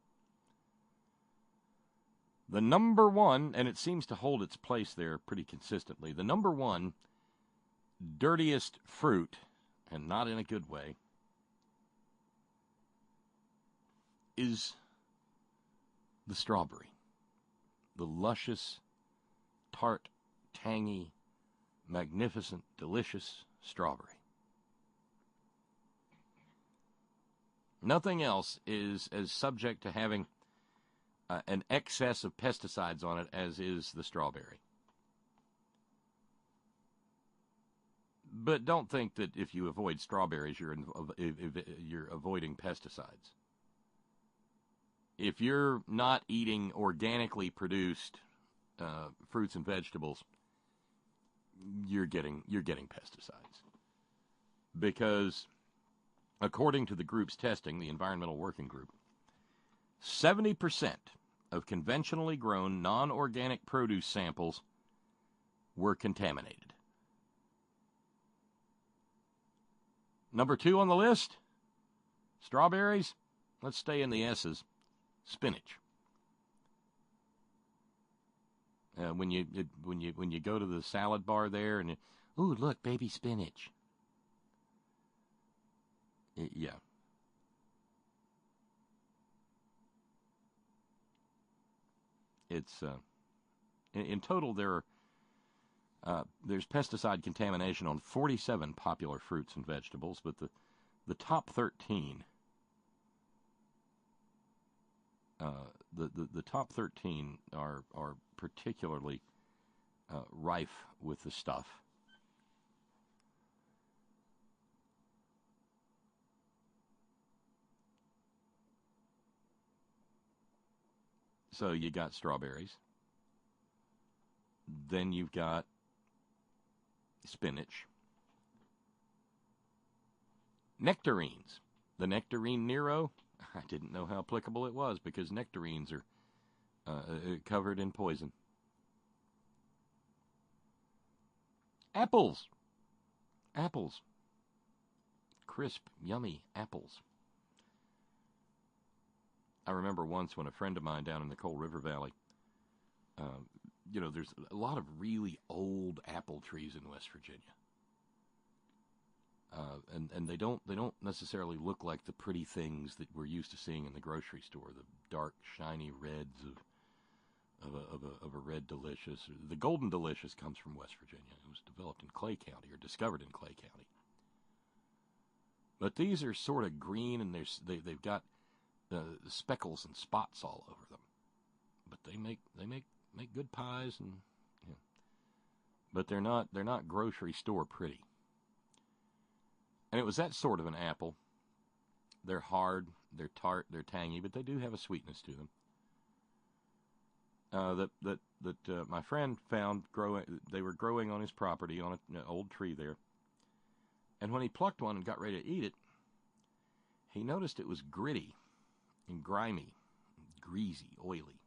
The number one, and it seems to hold its place there pretty consistently, the number one dirtiest fruit, and not in a good way, is the strawberry. The luscious, tart, tangy, magnificent, delicious strawberry. Nothing else is as subject to having an excess of pesticides on it as is the strawberry. But don't think that if you avoid strawberries, you're avoiding pesticides. If you're not eating organically produced fruits and vegetables, you're getting pesticides. Because according to the group's testing, the Environmental Working Group, 70% of conventionally grown non-organic produce samples were contaminated. Number 2 on the list, strawberries. Let's stay in the S's. Spinach. When you go to the salad bar there and ooh, look, baby spinach. Yeah. It's in total there's pesticide contamination on 47 popular fruits and vegetables, but the top 13 the top 13 are particularly rife with the stuff. So you got strawberries. Then you've got spinach. Nectarines. The nectarine Nero, I didn't know how applicable it was because nectarines are covered in poison. Apples. Apples. Crisp, yummy apples. I remember once when a friend of mine down in the Coal River Valley, there's a lot of really old apple trees in West Virginia. And they don't necessarily look like the pretty things that we're used to seeing in the grocery store, the dark, shiny reds of a red delicious. The golden delicious comes from West Virginia. It was developed in Clay County or discovered in Clay County. But these are sort of green, and they've got speckles and spots all over them. But they make good pies, and but they're not grocery store pretty. And it was that sort of an apple. They're hard, they're tart, they're tangy, but they do have a sweetness to them. that my friend found growing. They were growing on his property on an old tree there. And when he plucked one and got ready to eat it, he noticed it was gritty and grimy, greasy, oily.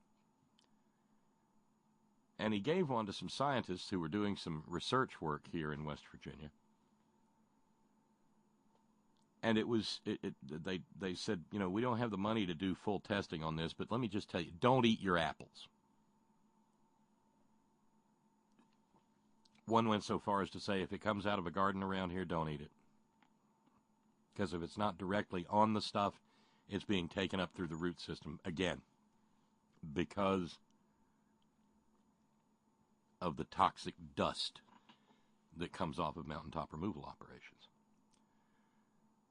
And he gave one to some scientists who were doing some research work here in West Virginia. And they said, you know, we don't have the money to do full testing on this, but let me just tell you, don't eat your apples. One went so far as to say, if it comes out of a garden around here, don't eat it. Because if it's not directly on the stuff, it's being taken up through the root system again. Because of the toxic dust that comes off of mountaintop removal operations.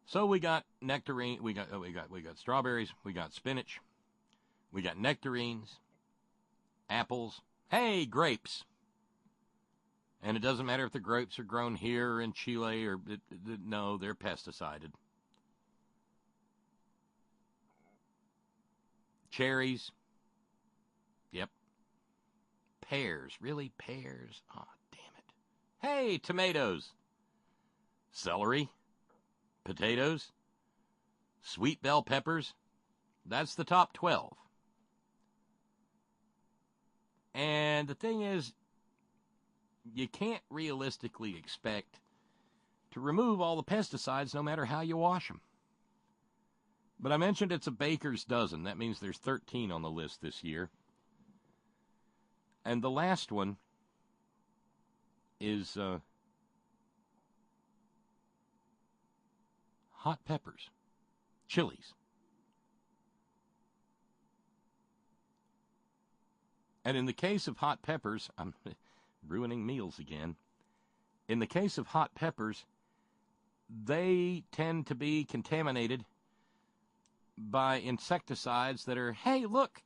So we got nectarine, we got strawberries, we got spinach, we got nectarines, apples, hey, grapes. And it doesn't matter if the grapes are grown here or in Chile or no, they're pesticided. Cherries. Yep. Pears. Really? Pears? Oh, damn it. Hey, tomatoes. Celery. Potatoes. Sweet bell peppers. That's the top 12. And the thing is, you can't realistically expect to remove all the pesticides no matter how you wash them. But I mentioned it's a baker's dozen. That means there's 13 on the list this year. And the last one is hot peppers, chilies. And in the case of hot peppers, I'm ruining meals again. In the case of hot peppers, they tend to be contaminated by insecticides that are, hey, look,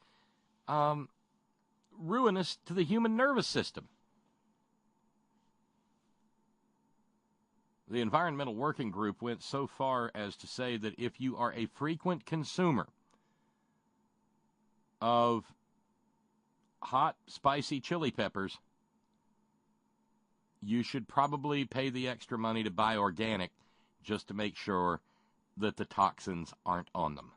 ruinous to the human nervous system. The Environmental Working Group went so far as to say that if you are a frequent consumer of hot, spicy chili peppers, you should probably pay the extra money to buy organic just to make sure that the toxins aren't on them.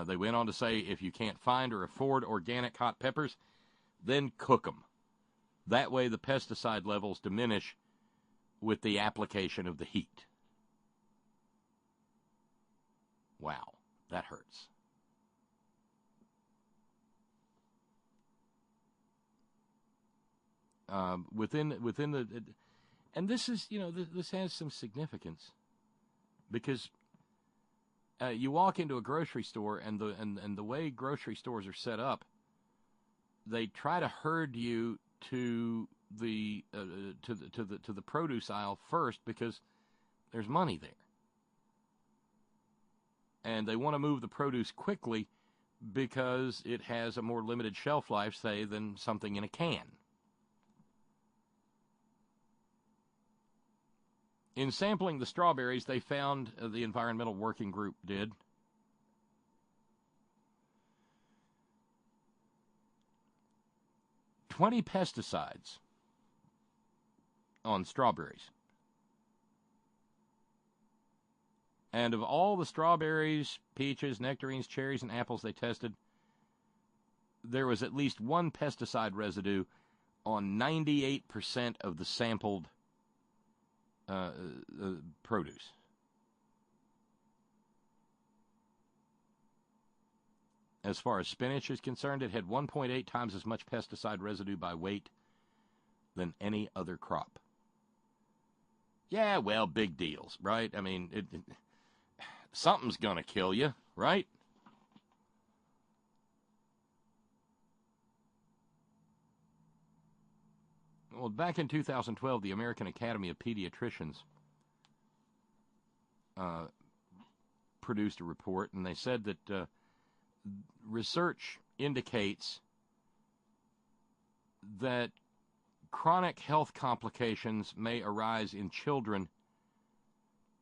They went on to say if you can't find or afford organic hot peppers, then cook them. That way the pesticide levels diminish with the application of the heat. Wow, that hurts. Within the, and this is, you know, this has some significance because you walk into a grocery store and the way grocery stores are set up, they try to herd you to the produce aisle first because there's money there, and they want to move the produce quickly because it has a more limited shelf life, say, than something in a can. In sampling the strawberries, they found, the Environmental Working Group did, $20 pesticides on strawberries. And of all the strawberries, peaches, nectarines, cherries, and apples they tested, there was at least one pesticide residue on 98% of the sampled produce. As far as spinach is concerned, it had 1.8 times as much pesticide residue by weight than any other crop. Yeah, well, big deals, right? I mean, something's going to kill you, right? Well, back in 2012, the American Academy of Pediatricians produced a report, and they said that research indicates that chronic health complications may arise in children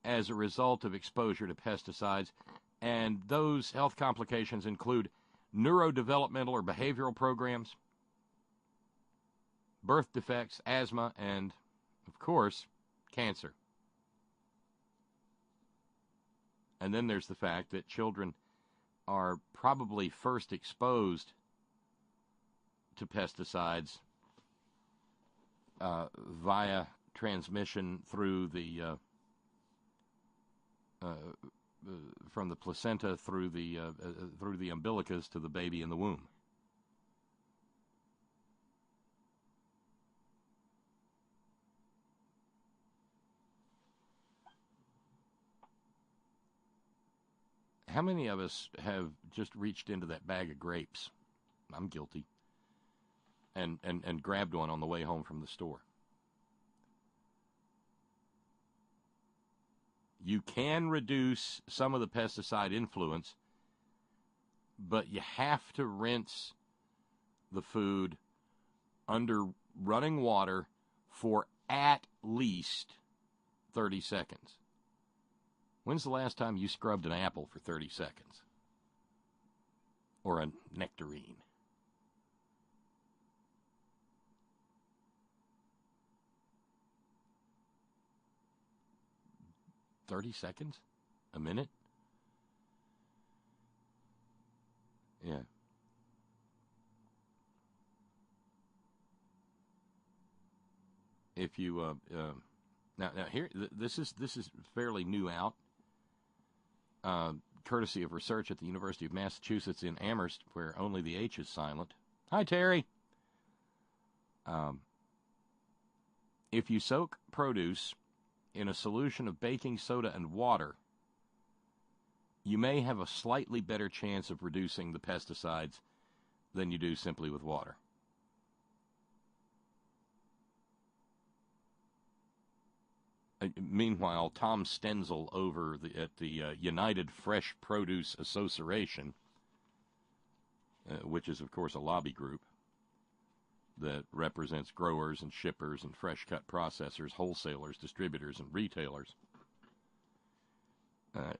as a result of exposure to pesticides And those health complications include neurodevelopmental or behavioral programs, birth defects, asthma, and, of course, cancer. And then there's the fact that children are probably first exposed to pesticides via transmission through the from the placenta through the umbilicus to the baby in the womb. How many of us have just reached into that bag of grapes? I'm guilty. And grabbed one on the way home from the store. You can reduce some of the pesticide influence, but you have to rinse the food under running water for at least 30 seconds. When's the last time you scrubbed an apple for 30 seconds? Or a nectarine? $30 seconds? A minute? Yeah. If you now here this is fairly new out, courtesy of research at the University of Massachusetts in Amherst, where only the H is silent. Hi, Terry. If you soak produce in a solution of baking soda and water, you may have a slightly better chance of reducing the pesticides than you do simply with water. Meanwhile, Tom Stenzel over at the United Fresh Produce Association, which is, of course, a lobby group that represents growers and shippers and fresh-cut processors, wholesalers, distributors, and retailers,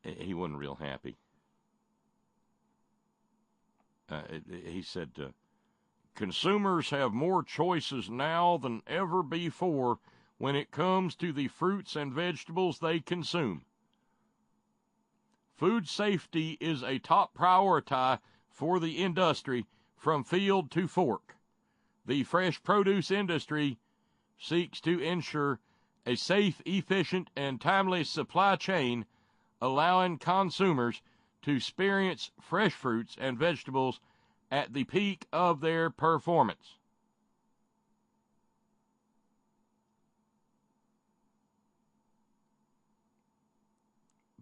he wasn't real happy. He said, consumers have more choices now than ever before when it comes to the fruits and vegetables they consume. Food safety is a top priority for the industry from field to fork. The fresh produce industry seeks to ensure a safe, efficient, and timely supply chain, allowing consumers to experience fresh fruits and vegetables at the peak of their performance.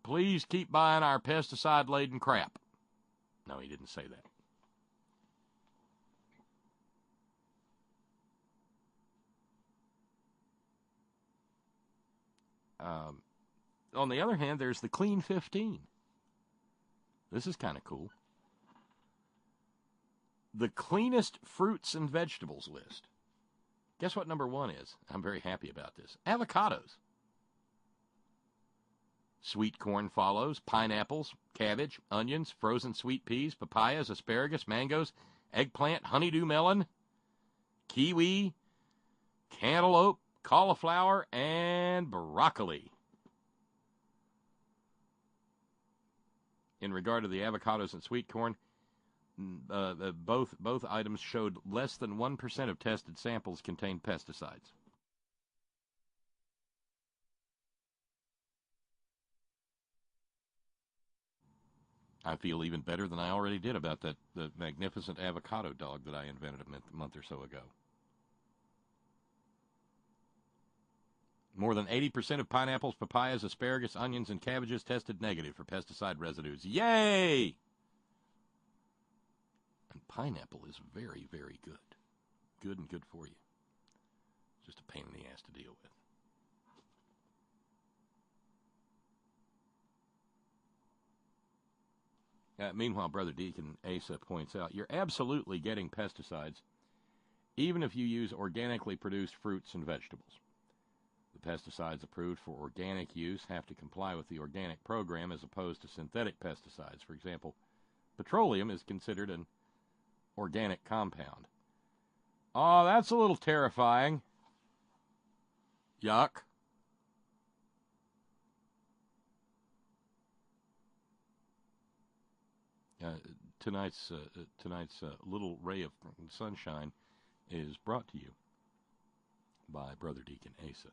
Please keep buying our pesticide-laden crap. No, he didn't say that. On the other hand, there's the Clean 15. This is kind of cool. The cleanest fruits and vegetables list. Guess what number 1 is? I'm very happy about this. Avocados. Sweet corn follows, pineapples, cabbage, onions, frozen sweet peas, papayas, asparagus, mangoes, eggplant, honeydew melon, kiwi, cantaloupe, cauliflower, and broccoli. In regard to the avocados and sweet corn, both items showed less than 1% of tested samples contained pesticides. I feel even better than I already did about the magnificent avocado dog that I invented a month or so ago. More than 80% of pineapples, papayas, asparagus, onions, and cabbages tested negative for pesticide residues. Yay! And pineapple is very, very good. Good and good for you. Just a pain in the ass to deal with. Meanwhile, Brother Deacon Asa points out, you're absolutely getting pesticides, even if you use organically produced fruits and vegetables. The pesticides approved for organic use have to comply with the organic program as opposed to synthetic pesticides. For example, petroleum is considered an organic compound. Oh, that's a little terrifying. Yuck. Tonight's little ray of sunshine is brought to you by Brother Deacon Asa.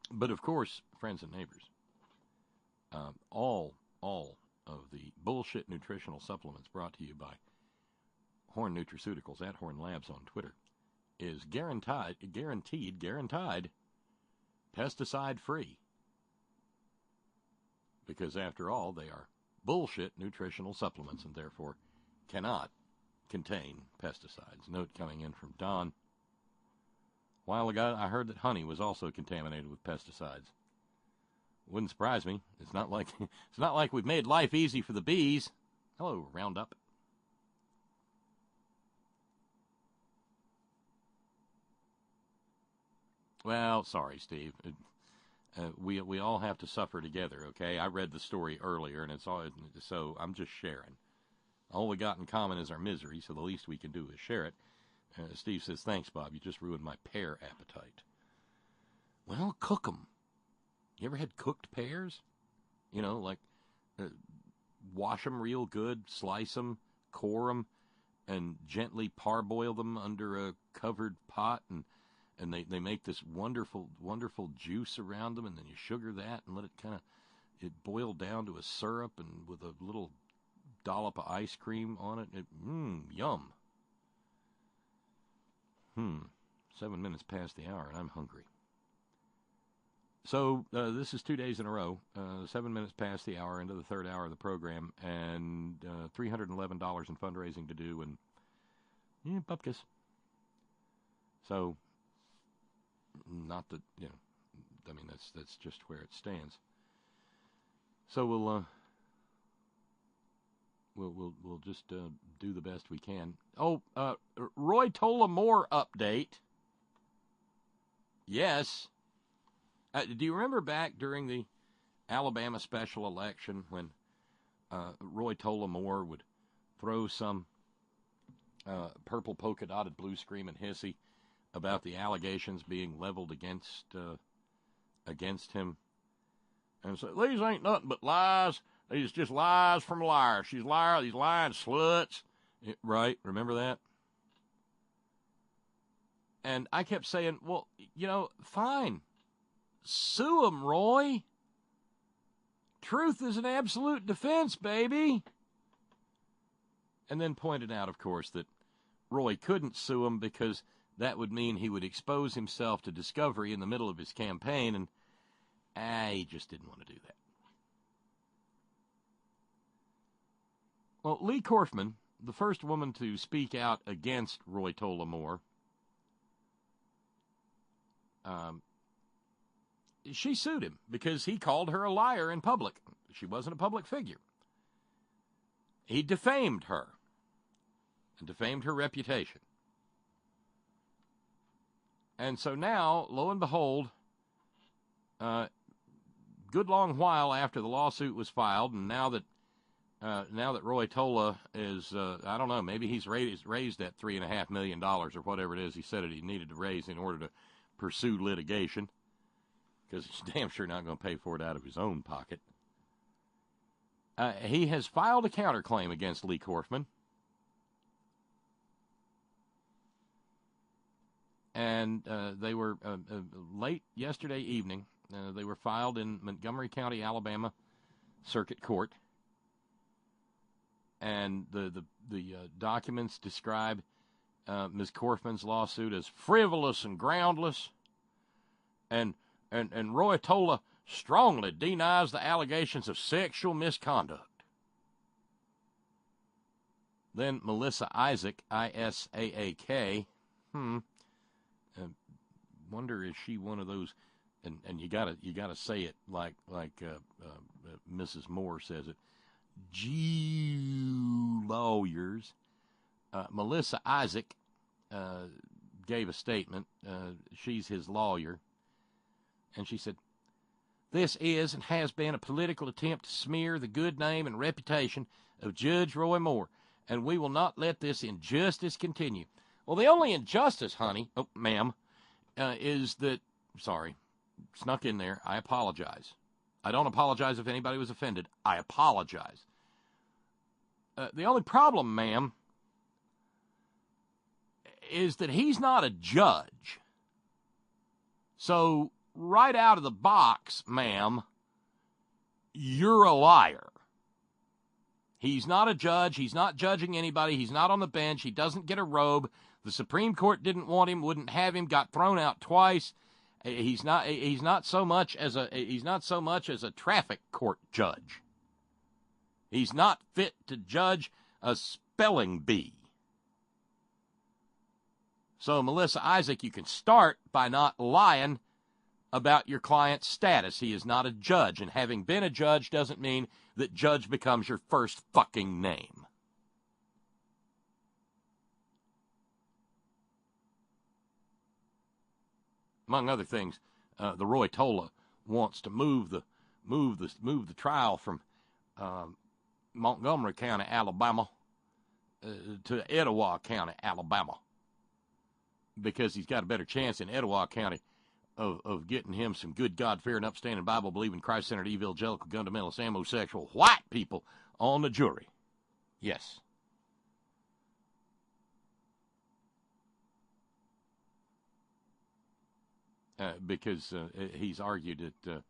But of course, friends and neighbors, all of the bullshit nutritional supplements brought to you by H.O.R.N Nutraceuticals at H.O.R.N Labs on Twitter is guaranteed pesticide free. Because after all, they are bullshit nutritional supplements and therefore cannot contain pesticides. Note coming in from Don. A while ago, I heard that honey was also contaminated with pesticides. Wouldn't surprise me. It's not like we've made life easy for the bees. Hello, Roundup. Well, sorry, Steve. We all have to suffer together, okay? I read the story earlier, and it's all so I'm just sharing. All we got in common is our misery, so the least we can do is share it. Steve says, thanks, Bob. You just ruined my pear appetite. Well, cook 'em. You ever had cooked pears? You know, like wash them real good, slice them, core them, and gently parboil them under a covered pot, and they make this wonderful, wonderful juice around them, and then you sugar that and let it boil down to a syrup and with a little dollop of ice cream on it. Yum. 7 minutes past the hour, and I'm hungry. So this is 2 days in a row, 7 minutes past the hour, into the third hour of the program, and $311 in fundraising to do, and bupkis. So, not that, I mean, that's just where it stands. So we'll just do the best we can. Oh, Roy Tola Moore update. Yes. Do you remember back during the Alabama special election when Roy Tola Moore would throw some purple polka-dotted blue screaming hissy about the allegations being leveled against him? And so, these ain't nothing but lies. These just lies from liars. She's a liar. These lying sluts. Right? Remember that? And I kept saying, well, fine. Sue him, Roy. Truth is an absolute defense, baby. And then pointed out, of course, that Roy couldn't sue him because that would mean he would expose himself to discovery in the middle of his campaign, and he just didn't want to do that. Well, Lee Korfman, the first woman to speak out against Roy Tola Moore, she sued him because he called her a liar in public. She wasn't a public figure. He defamed her and defamed her reputation. And so now, lo and behold, good long while after the lawsuit was filed, and now that Roy Tola is, I don't know, maybe he's raised that $3.5 million or whatever it is he said he needed to raise in order to pursue litigation, because he's damn sure not going to pay for it out of his own pocket. He has filed a counterclaim against Lee Korfman. And they were late yesterday evening. They were filed in Montgomery County, Alabama Circuit Court. And the documents describe Ms. Korfman's lawsuit as frivolous and groundless. And Roy Tola strongly denies the allegations of sexual misconduct. Then Melissa Isaac, I-S-A-A-K, wonder is she one of those, and you gotta say it like Mrs. Moore says it, G lawyers. Melissa Isaac gave a statement. She's his lawyer. And she said, "This is and has been a political attempt to smear the good name and reputation of Judge Roy Moore, and we will not let this injustice continue." Well, the only injustice, honey, ma'am, is that, sorry, snuck in there, I apologize. I don't apologize if anybody was offended. I apologize. The only problem, ma'am, is that he's not a judge. So, right out of the box, ma'am, you're a liar. He's not a judge. He's not judging anybody. He's not on the bench. He doesn't get a robe. The Supreme Court didn't want him, wouldn't have him, got thrown out twice. He's not so much as a traffic court judge. He's not fit to judge a spelling bee. So, Melissa Isaac, you can start by not lying about your client's status. He is not a judge, and having been a judge doesn't mean that judge becomes your first fucking name. Among other things, the Roy Tola wants to move the trial from Montgomery County, Alabama, to Etowah County, Alabama, because he's got a better chance in Etowah County of getting him some good, God-fearing, upstanding, Bible-believing, Christ-centered, evangelical, fundamentalist, homosexual, white people on the jury. Yes. Because he's argued that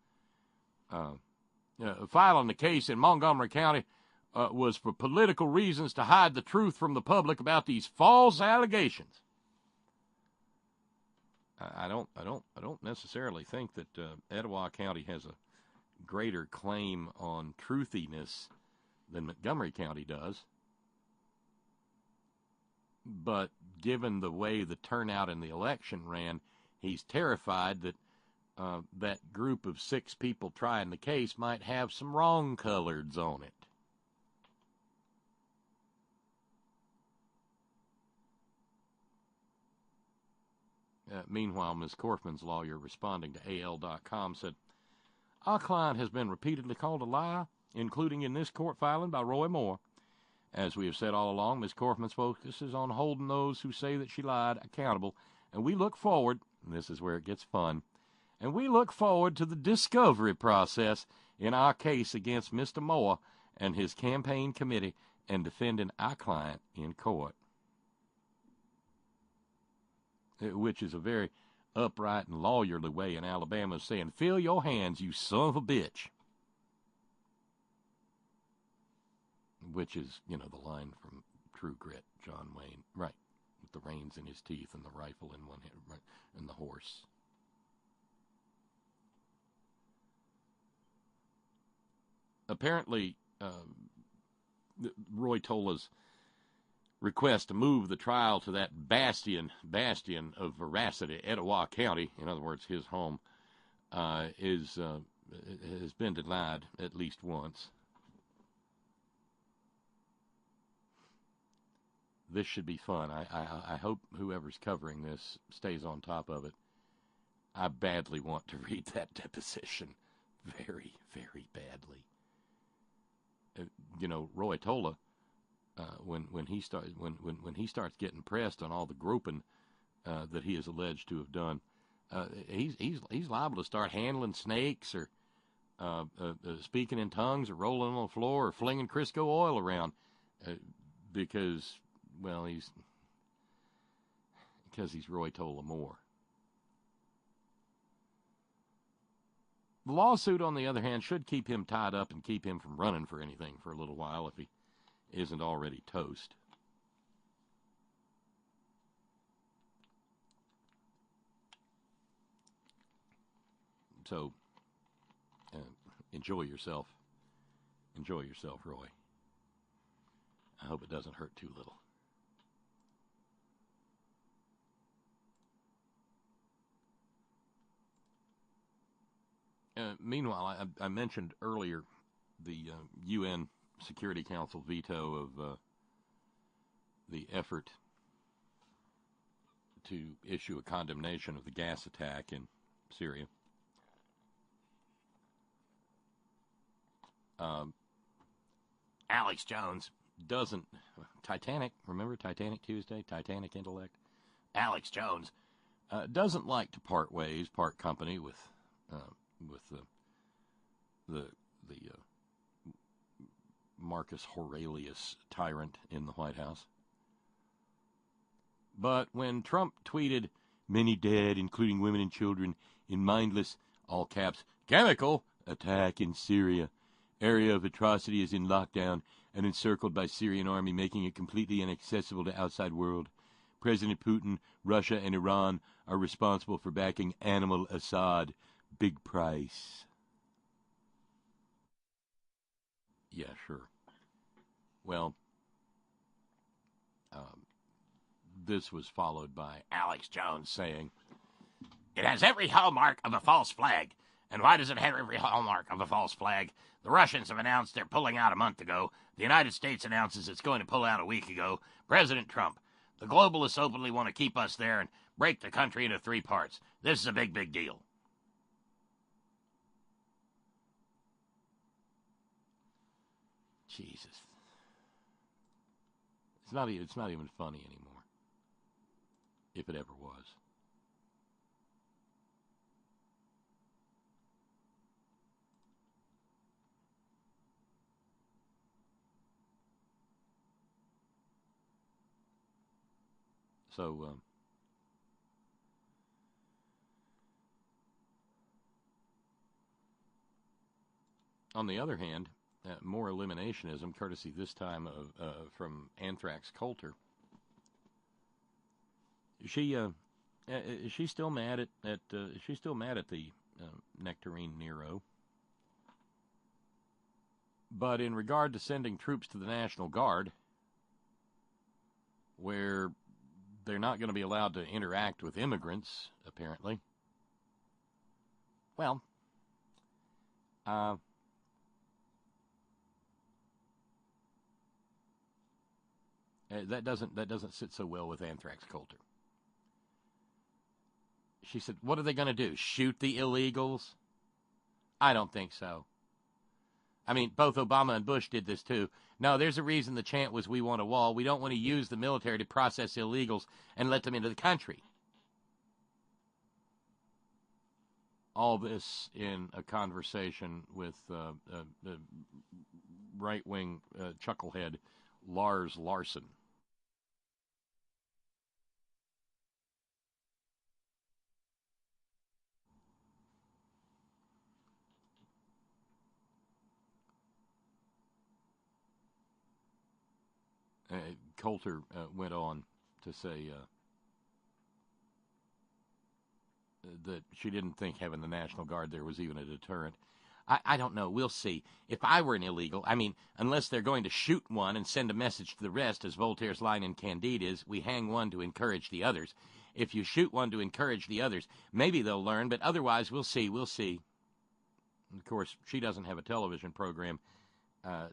filing the case in Montgomery County was for political reasons to hide the truth from the public about these false allegations. I don't necessarily think that Etowah County has a greater claim on truthiness than Montgomery County does. But given the way the turnout in the election ran, he's terrified that that group of 6 people trying the case might have some wrong coloreds on it. Meanwhile, Ms. Korfman's lawyer, responding to AL.com, said, "Our client has been repeatedly called a liar, including in this court filing by Roy Moore. As we have said all along, Ms. Korfman's focus is on holding those who say that she lied accountable, and we look forward," and this is where it gets fun, "and we look forward to the discovery process in our case against Mr. Moore and his campaign committee and defending our client in court." Which is a very upright and lawyerly way in Alabama of saying, "Fill your hands, you son of a bitch." Which is, the line from True Grit, John Wayne. Right. With the reins in his teeth and the rifle in one hand, right, and the horse. Apparently, Roy Tola's request to move the trial to that bastion of veracity, Etowah County, in other words, his home, has been denied at least once. This should be fun. I hope whoever's covering this stays on top of it. I badly want to read that deposition. Very, very badly. Roy Tola, when he starts getting pressed on all the groping that he is alleged to have done, he's liable to start handling snakes or speaking in tongues or rolling on the floor or flinging Crisco oil around because he's Roy Tola Moore. The lawsuit, on the other hand, should keep him tied up and keep him from running for anything for a little while if he isn't already toast. So, enjoy yourself. Enjoy yourself, Roy. I hope it doesn't hurt too little. Meanwhile, I mentioned earlier the UN Security Council veto of the effort to issue a condemnation of the gas attack in Syria. Alex Jones doesn't... Titanic, remember Titanic Tuesday? Titanic intellect? Alex Jones doesn't like to part ways, part company with the Marcus Aurelius tyrant in the White House. But when Trump tweeted, "Many dead, including women and children, in mindless," all caps, "chemical attack in Syria. Area of atrocity is in lockdown and encircled by Syrian army, making it completely inaccessible to outside world. President Putin, Russia, and Iran are responsible for backing Animal Assad. Big price." Yeah, sure. Well, this was followed by Alex Jones saying, "It has every hallmark of a false flag. And why does it have every hallmark of a false flag? The Russians have announced they're pulling out a month ago. The United States announces it's going to pull out a week ago. President Trump, the globalists openly want to keep us there and break the country into 3 parts. This is a big, big deal." Jesus. It's not even funny anymore, if it ever was. So, on the other hand, more eliminationism, courtesy this time of from Anthrax Coulter. Is she still mad at is she still mad at the Nectarine Nero? But in regard to sending troops to the National Guard, where they're not going to be allowed to interact with immigrants, apparently. Well, that doesn't sit so well with Anthrax Coulter. She said, "What are they going to do? Shoot the illegals?" I don't think so. I mean, both Obama and Bush did this too. No, there's a reason the chant was, "We want a wall." We don't want to use the military to process illegals and let them into the country. All this in a conversation with the right-wing chucklehead Lars Larson. Coulter went on to say that she didn't think having the National Guard there was even a deterrent. I don't know. We'll see. If I were an illegal, I mean, unless they're going to shoot one and send a message to the rest, as Voltaire's line in Candide is, "We hang one to encourage the others." If you shoot one to encourage the others, maybe they'll learn, but otherwise, we'll see. We'll see. Of course, she doesn't have a television program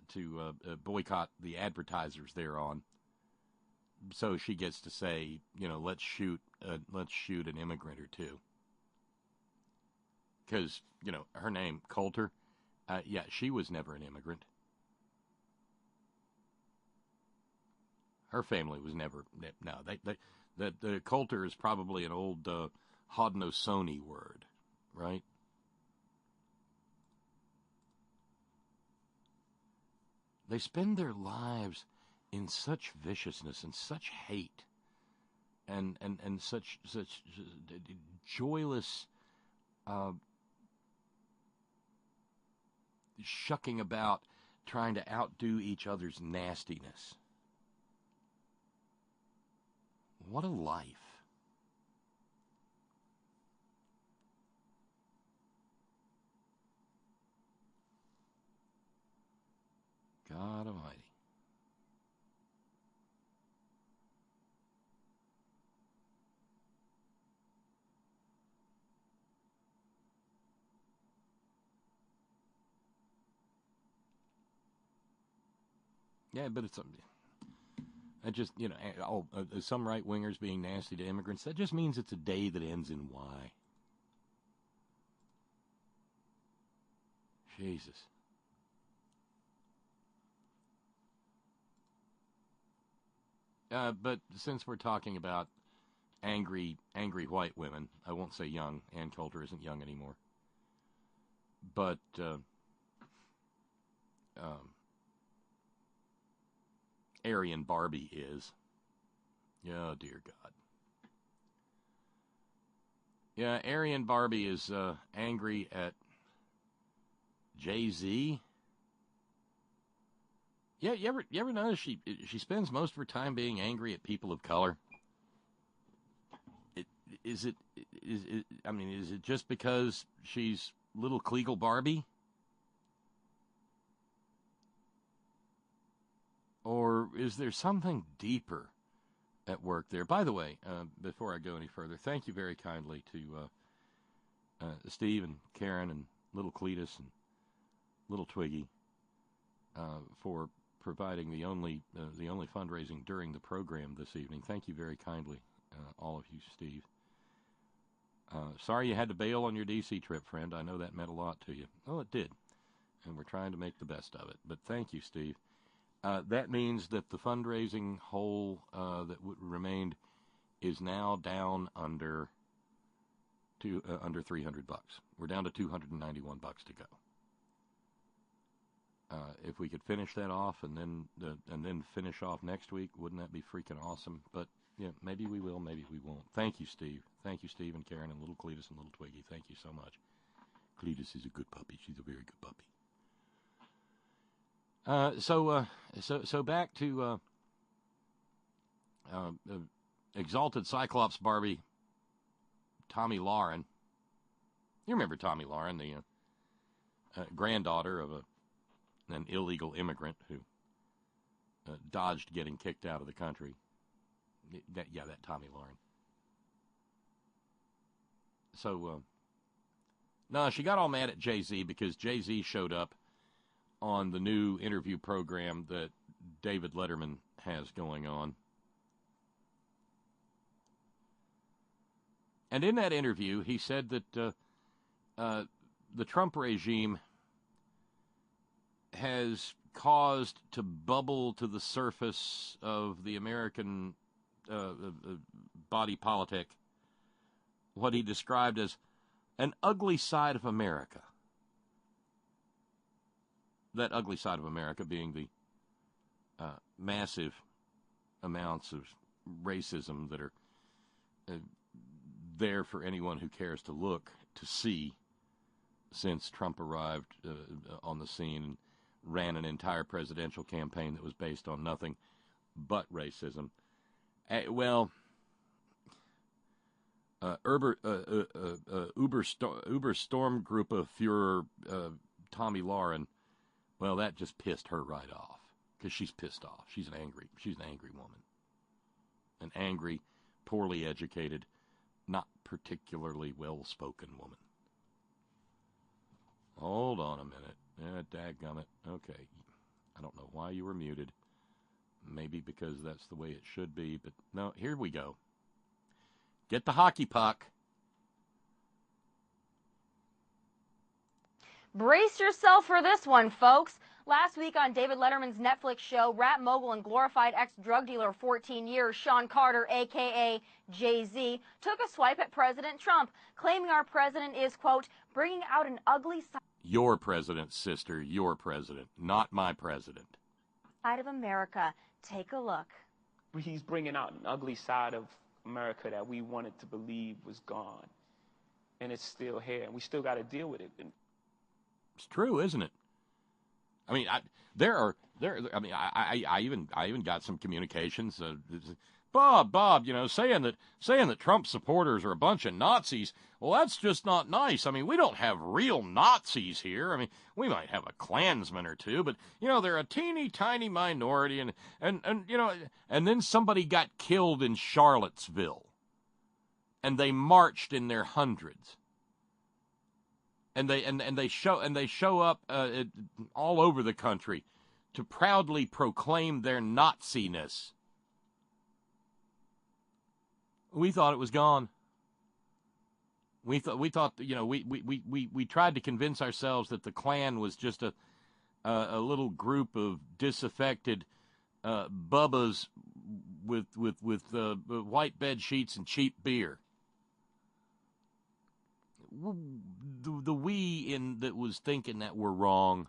to boycott the advertisers they're on. So she gets to say, let's shoot an immigrant or two. Because, her name, Coulter, she was never an immigrant. Her family was never, no, the Coulter is probably an old Haudenosaunee word, right? They spend their lives in such viciousness and such hate and such joyless shucking about trying to outdo each other's nastiness. What a life. God Almighty. Yeah, but it's That just, some right-wingers being nasty to immigrants, that just means it's a day that ends in Y. Jesus. But since we're talking about angry white women, I won't say young. Ann Coulter isn't young anymore. But Aryan Barbie is. Oh, dear God. Yeah, Aryan Barbie is angry at JayZ. Yeah, you ever notice she spends most of her time being angry at people of color? Is it just because she's little Kleagle Barbie? Or is there something deeper at work there? By the way, before I go any further, thank you very kindly to Steve and Karen and little Cletus and little Twiggy for providing the only fundraising during the program this evening. Thank you very kindly, all of you, Steve. Sorry you had to bail on your D.C. trip, friend. I know that meant a lot to you. Oh, it did. And we're trying to make the best of it. But thank you, Steve. That means that the fundraising hole that remained is now down under $300. We're down to $291 to go. If we could finish that off and then finish off next week, wouldn't that be freaking awesome? But yeah, maybe we will, maybe we won't. Thank you, Steve. Thank you, Steve and Karen and little Cletus and little Twiggy. Thank you so much. Cletus is a good puppy. She's a very good puppy. So back to exalted Cyclops Barbie, Tomi Lahren. You remember Tomi Lahren, the granddaughter of an illegal immigrant who dodged getting kicked out of the country. That Tomi Lahren. So, no, she got all mad at JayZ because JayZ showed up on the new interview program that David Letterman has going on. And in that interview, he said that the Trump regime has caused to bubble to the surface of the American body politic what he described as an ugly side of America. That ugly side of America being the massive amounts of racism that are there for anyone who cares to look to see since Trump arrived on the scene and ran an entire presidential campaign that was based on nothing but racism. Uberstormgruppe Führer Tomi Lahren, well, that just pissed her right off because she's pissed off. She's an angry woman, an angry, poorly educated, not particularly well-spoken woman. Hold on a minute. Dadgummit. Okay. I don't know why you were muted. Maybe because that's the way it should be, but no, here we go. Get the hockey puck. Brace yourself for this one, folks. Last week on David Letterman's Netflix show, rap mogul and glorified ex-drug dealer of 14 years, Sean Carter, a.k.a. JayZ, took a swipe at President Trump, claiming our president is, quote, bringing out an ugly Your president, sister, your president, not my president. Side of America. Take a look. He's bringing out an ugly side of America that we wanted to believe was gone. And it's still here, and we still got to deal with it. It's true, isn't it? I mean, I even got some communications. Bob, saying that Trump supporters are a bunch of Nazis. Well, that's just not nice. I mean, we don't have real Nazis here. I mean, we might have a Klansman or two, but they're a teeny tiny minority, and then somebody got killed in Charlottesville, and they marched in their hundreds. And they show up all over the country to proudly proclaim their Nazi-ness. We thought it was gone. We thought, you know, we tried to convince ourselves that the Klan was just a little group of disaffected bubbas with white bed sheets and cheap beer. The we in that was thinking that were wrong.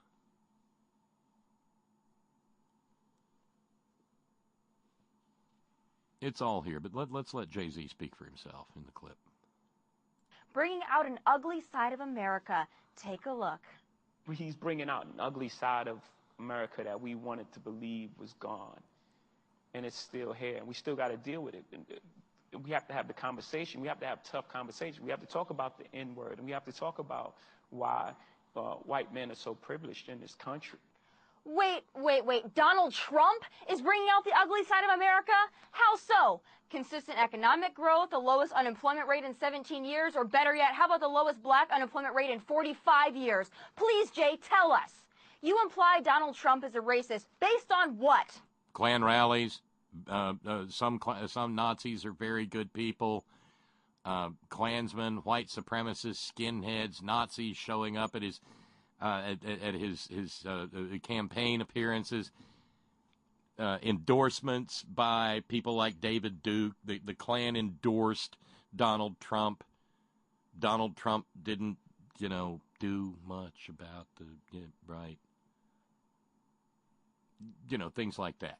It's all here, but let's let JayZ speak for himself in the clip. Bringing out an ugly side of America. Take a look. He's bringing out an ugly side of America that we wanted to believe was gone. And it's still here, and we still got to deal with it. And we have to have the conversation. We have to have tough conversation. We have to talk about the N-word, and we have to talk about why white men are so privileged in this country. Wait. Donald Trump is bringing out the ugly side of America? How so? Consistent economic growth, the lowest unemployment rate in 17 years, or better yet, how about the lowest black unemployment rate in 45 years? Please, Jay, tell us. You imply Donald Trump is a racist. Based on what? Klan rallies. Some Nazis are very good people. Klansmen, white supremacists, skinheads, Nazis showing up at his campaign appearances, endorsements by people like David Duke. The Klan endorsed Donald Trump. Donald Trump didn't, do much about right. Things like that.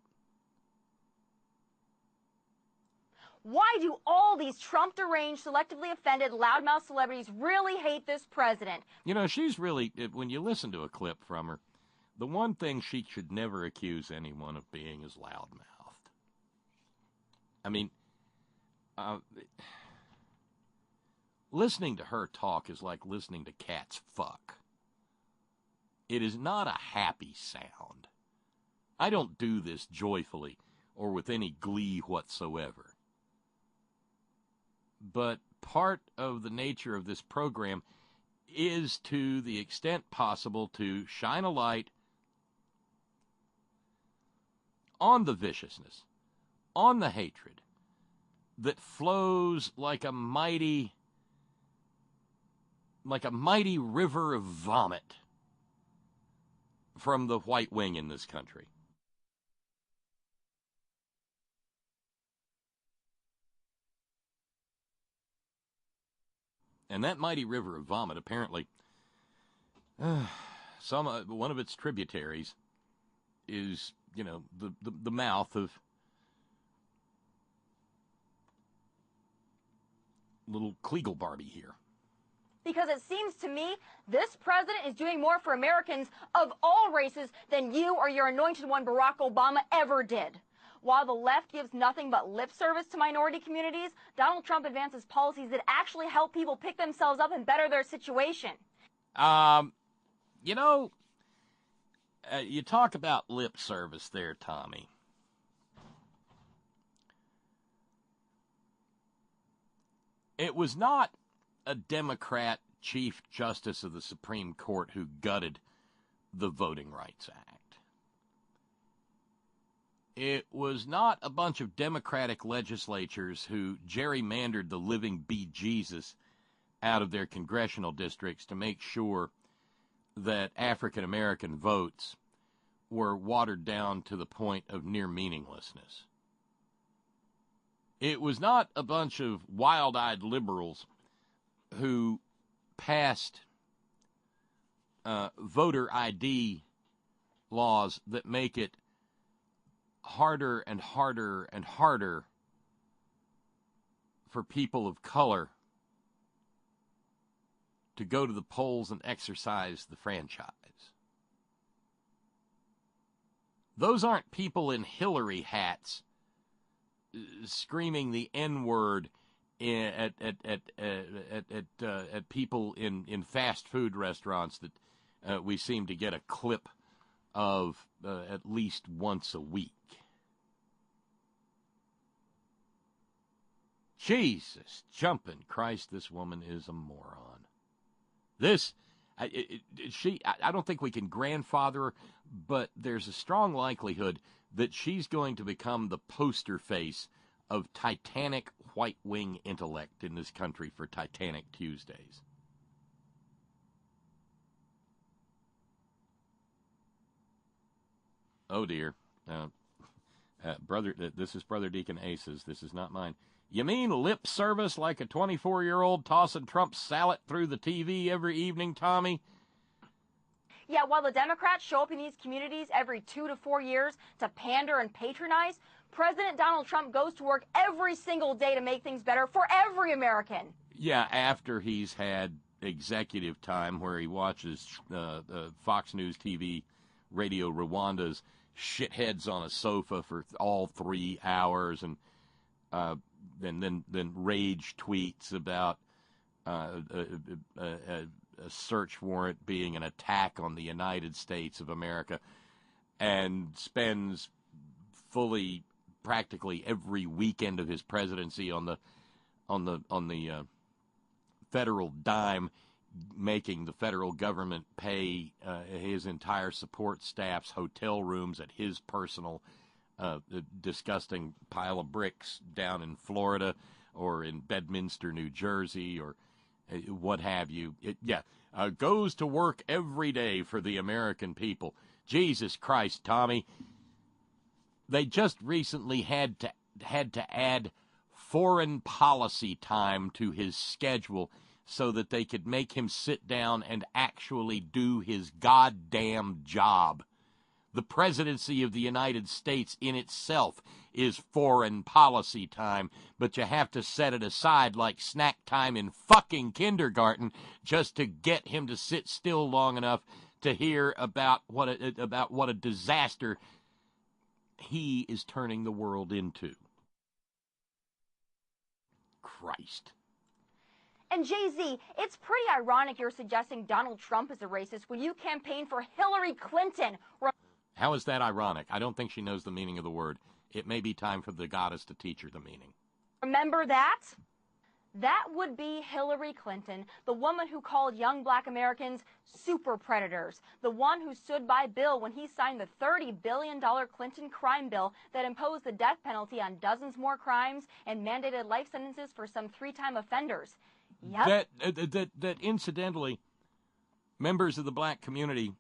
Why do all these Trump-deranged, selectively offended, loudmouth celebrities really hate this president? She's really, when you listen to a clip from her, the one thing she should never accuse anyone of being is loudmouthed. I mean, listening to her talk is like listening to cats fuck. It is not a happy sound. I don't do this joyfully or with any glee whatsoever. But part of the nature of this program is, to the extent possible, to shine a light on the viciousness, on the hatred that flows like a mighty river of vomit from the white wing in this country. And that mighty river of vomit, apparently, one of its tributaries is, the mouth of little Kleagle Barbie here. Because it seems to me this president is doing more for Americans of all races than you or your anointed one Barack Obama ever did. While the left gives nothing but lip service to minority communities, Donald Trump advances policies that actually help people pick themselves up and better their situation. You talk about lip service there, Tomi. It was not a Democrat Chief Justice of the Supreme Court who gutted the Voting Rights Act. It was not a bunch of Democratic legislatures who gerrymandered the living bejesus out of their congressional districts to make sure that African American votes were watered down to the point of near meaninglessness. It was not a bunch of wild-eyed liberals who passed voter ID laws that make it harder and harder and harder for people of color to go to the polls and exercise the franchise. Those aren't people in Hillary hats screaming the N-word at people in fast food restaurants that we seem to get a clip of at least once a week. Jesus jumping Christ, this woman is a moron. I don't think we can grandfather her, but there's a strong likelihood that she's going to become the poster face of Titanic white wing intellect in this country for Titanic Tuesdays. Oh, dear. Brother, this is Brother Deacon Ace's. This is not mine. You mean lip service like a 24-year-old tossing Trump salad through the TV every evening, Tommy? Yeah, while the Democrats show up in these communities every 2 to 4 years to pander and patronize, President Donald Trump goes to work every single day to make things better for every American. Yeah, after he's had executive time where he watches Fox News TV, Radio Rwanda's shitheads on a sofa for all 3 hours, and then rage tweets about a search warrant being an attack on the United States of America, and spends practically every weekend of his presidency on the federal dime, making the federal government pay his entire support staff's hotel rooms at his personal disgusting pile of bricks down in Florida or in Bedminster, New Jersey, or what have you. Goes to work every day for the American people. Jesus Christ, Tommy. They just recently had to add foreign policy time to his schedule so that they could make him sit down and actually do his goddamn job. The presidency of the United States in itself is foreign policy time, but you have to set it aside like snack time in fucking kindergarten just to get him to sit still long enough to hear about what a disaster he is turning the world into. Christ. And JayZ, it's pretty ironic you're suggesting Donald Trump is a racist when you campaign for Hillary Clinton. How is that ironic? I don't think she knows the meaning of the word. It may be time for the goddess to teach her the meaning. Remember that? That would be Hillary Clinton, the woman who called young black Americans super predators, the one who stood by Bill when he signed the $30 billion Clinton crime bill that imposed the death penalty on dozens more crimes and mandated life sentences for some 3-time offenders. Yep. That incidentally, members of the black community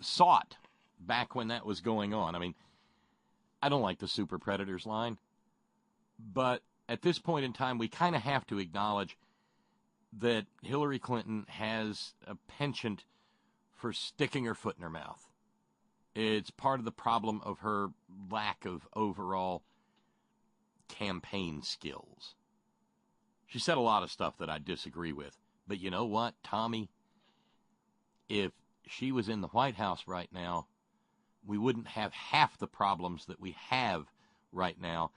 sought back when that was going on. I mean, I don't like the super predators line, but at this point in time, we kind of have to acknowledge that Hillary Clinton has a penchant for sticking her foot in her mouth. It's part of the problem of her lack of overall campaign skills. She said a lot of stuff that I disagree with. But you know what, Tommy? If she was in the White House right now, we wouldn't have half the problems that we have right now.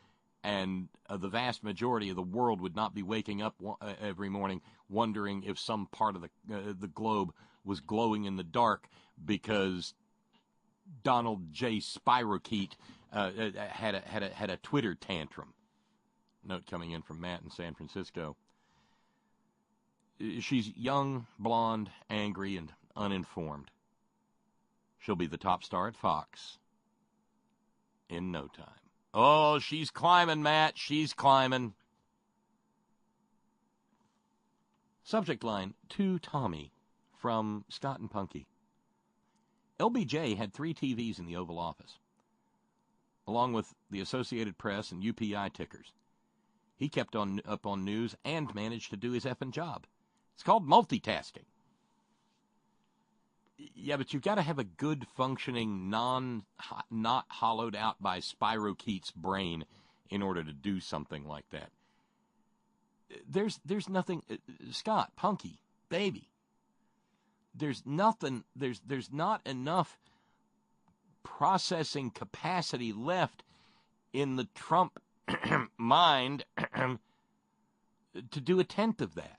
And the vast majority of the world would not be waking up every morning wondering if some part of the globe was glowing in the dark because Donald J. Spiroquete had a Twitter tantrum. Note coming in from Matt in San Francisco. She's young, blonde, angry, and uninformed. She'll be the top star at Fox in no time. Oh, she's climbing, Matt. She's climbing. Subject line, to Tomi from Scott and Punky. LBJ had 3 TVs in the Oval Office, along with the Associated Press and UPI tickers. He kept up on news and managed to do his effing job. It's called multitasking. Yeah, but you've got to have a good functioning, not hollowed out by Spiroquete's brain in order to do something like that. There's nothing, Scott, Punky, baby. There's not enough processing capacity left in the Trump mind to do a tenth of that.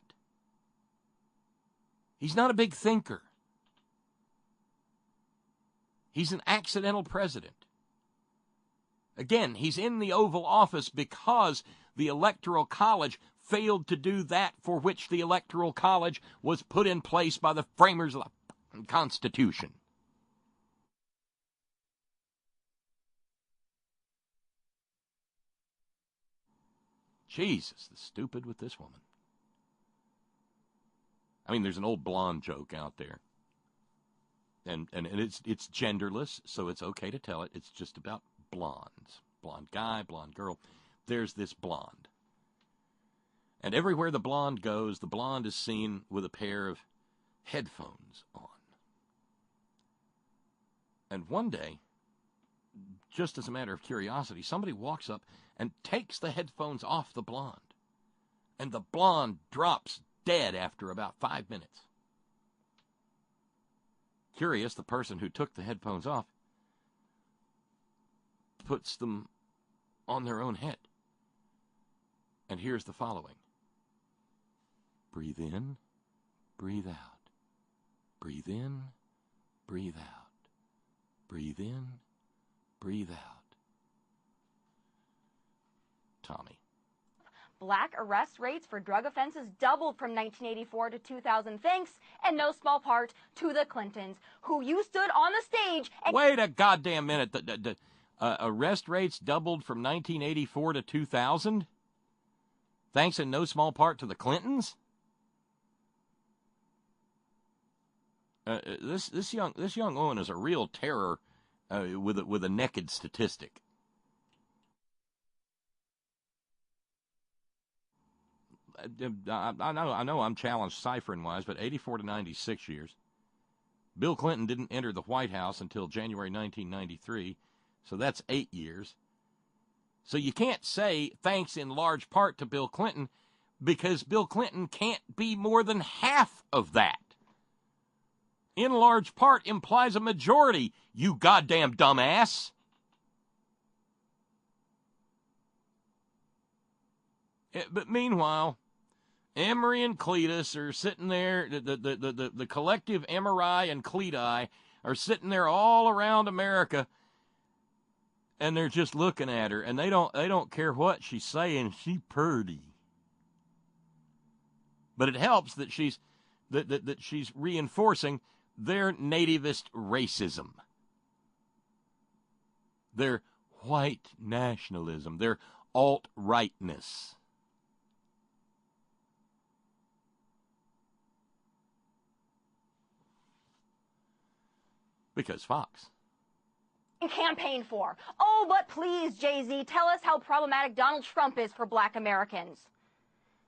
He's not a big thinker. He's an accidental president. Again, he's in the Oval Office because the Electoral College failed to do that for which the Electoral College was put in place by the framers of the Constitution. Jesus, the stupid with this woman. I mean, there's an old blonde joke out there. And it's genderless, so it's okay to tell it. It's just about blondes. Blonde guy, blonde girl. There's this blonde. And everywhere the blonde goes, the blonde is seen with a pair of headphones on. And one day, just as a matter of curiosity, somebody walks up and takes the headphones off the blonde. And the blonde drops dead after about 5 minutes. Curious, the person who took the headphones off puts them on their own head. And here's the following. Breathe in, breathe out. Breathe in, breathe out. Breathe in, breathe out. Tommy. Black arrest rates for drug offenses doubled from 1984 to 2000, thanks, in no small part, to the Clintons, who you stood on the stage and... Wait a goddamn minute. The arrest rates doubled from 1984 to 2000? Thanks in no small part to the Clintons? This young woman is a real terror with a naked statistic. I know I'm challenged ciphering-wise, but 84 to 96 years. Bill Clinton didn't enter the White House until January 1993, so that's 8 years. So you can't say thanks in large part to Bill Clinton, because Bill Clinton can't be more than half of that. In large part implies a majority, you goddamn dumbass. But meanwhile, Emery and Cletus are sitting there, the collective Emery and Cleti are sitting there all around America, and they're just looking at her, and they don't care what she's saying. She purty. But it helps that she's reinforcing their nativist racism, their white nationalism, their alt-rightness. Because Fox. Campaign for. Oh, but please, JayZ, tell us how problematic Donald Trump is for black Americans.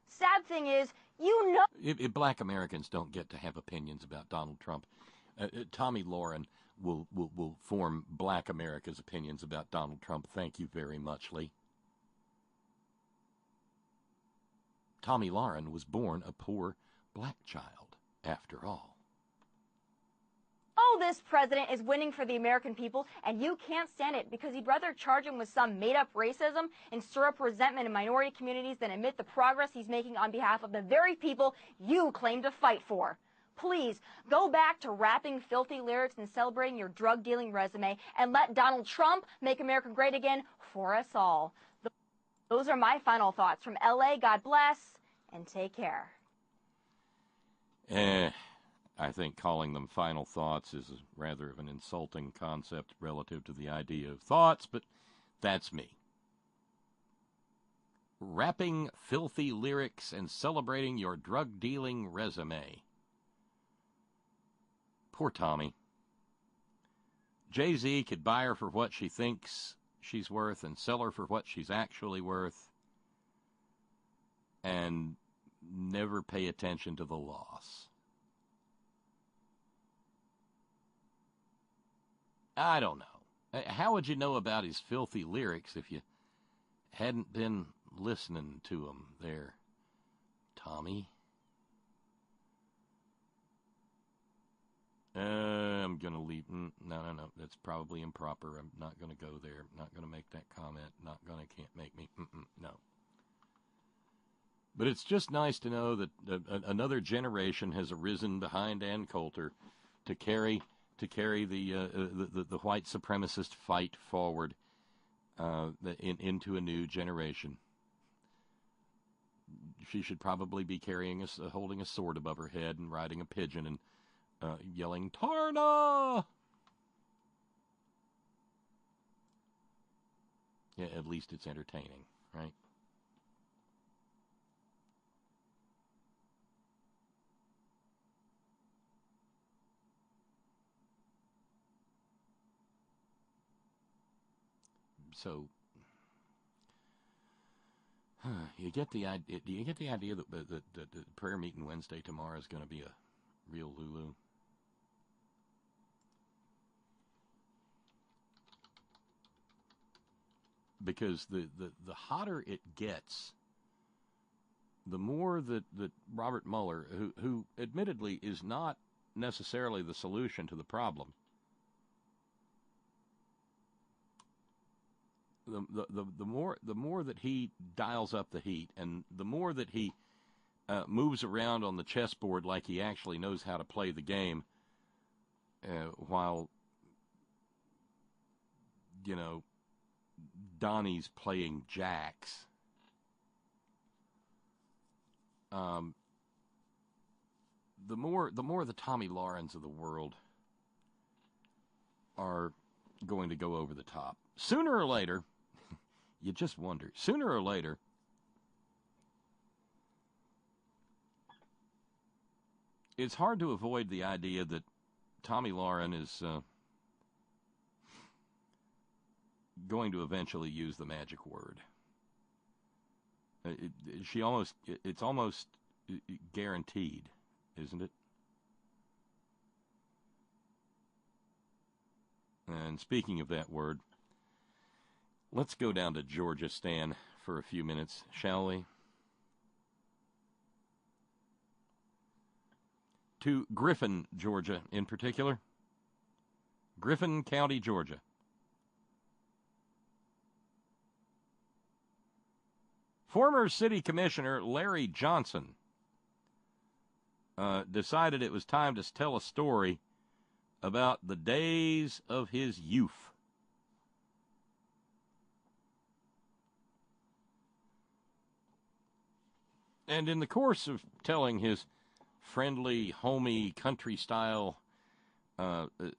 Sad thing is, you know... If black Americans don't get to have opinions about Donald Trump, Tomi Lahren will form black America's opinions about Donald Trump. Thank you very much, Lee. Tomi Lahren was born a poor black child, after all. Oh, this president is winning for the American people, and you can't stand it because he'd rather charge him with some made-up racism and stir up resentment in minority communities than admit the progress he's making on behalf of the very people you claim to fight for. Please, go back to rapping filthy lyrics and celebrating your drug-dealing resume, and let Donald Trump make America great again for us all. Those are my final thoughts. From L.A., God bless, and take care. I think calling them final thoughts is rather of an insulting concept relative to the idea of thoughts, but that's me. Rapping filthy lyrics and celebrating your drug-dealing resume. Poor Tommy. JayZ could buy her for what she thinks she's worth and sell her for what she's actually worth and never pay attention to the loss. I don't know. How would you know about his filthy lyrics if you hadn't been listening to him there, Tommy? I'm going to leave. No. That's probably improper. I'm not going to go there. I'm not going to make that comment. Can't make me. No. But it's just nice to know that another generation has arisen behind Ann Coulter to carry the white supremacist fight forward into a new generation. She should probably be holding a sword above her head and riding a pigeon and yelling, "Tarna!" Yeah, at least it's entertaining, right? So you get the idea? Do you get the idea that the prayer meeting Wednesday tomorrow is going to be a real Lulu? Because the hotter it gets, the more that Robert Mueller, who admittedly is not necessarily the solution to the problem, the more that he dials up the heat, and the more that he moves around on the chessboard like he actually knows how to play the game, while, you know, Donnie's playing jacks. The more the Tomi Lahrens of the world are going to go over the top. Sooner or later, you just wonder, sooner or later, it's hard to avoid the idea that Tomi Lahren is going to eventually use the magic word. It's almost guaranteed, isn't it? And speaking of that word, let's go down to Georgia, Stan, for a few minutes, shall we? To Griffin, Georgia, in particular. Griffin County, Georgia. Former city commissioner Larry Johnson decided it was time to tell a story about the days of his youth. And in the course of telling his friendly, homey, country-style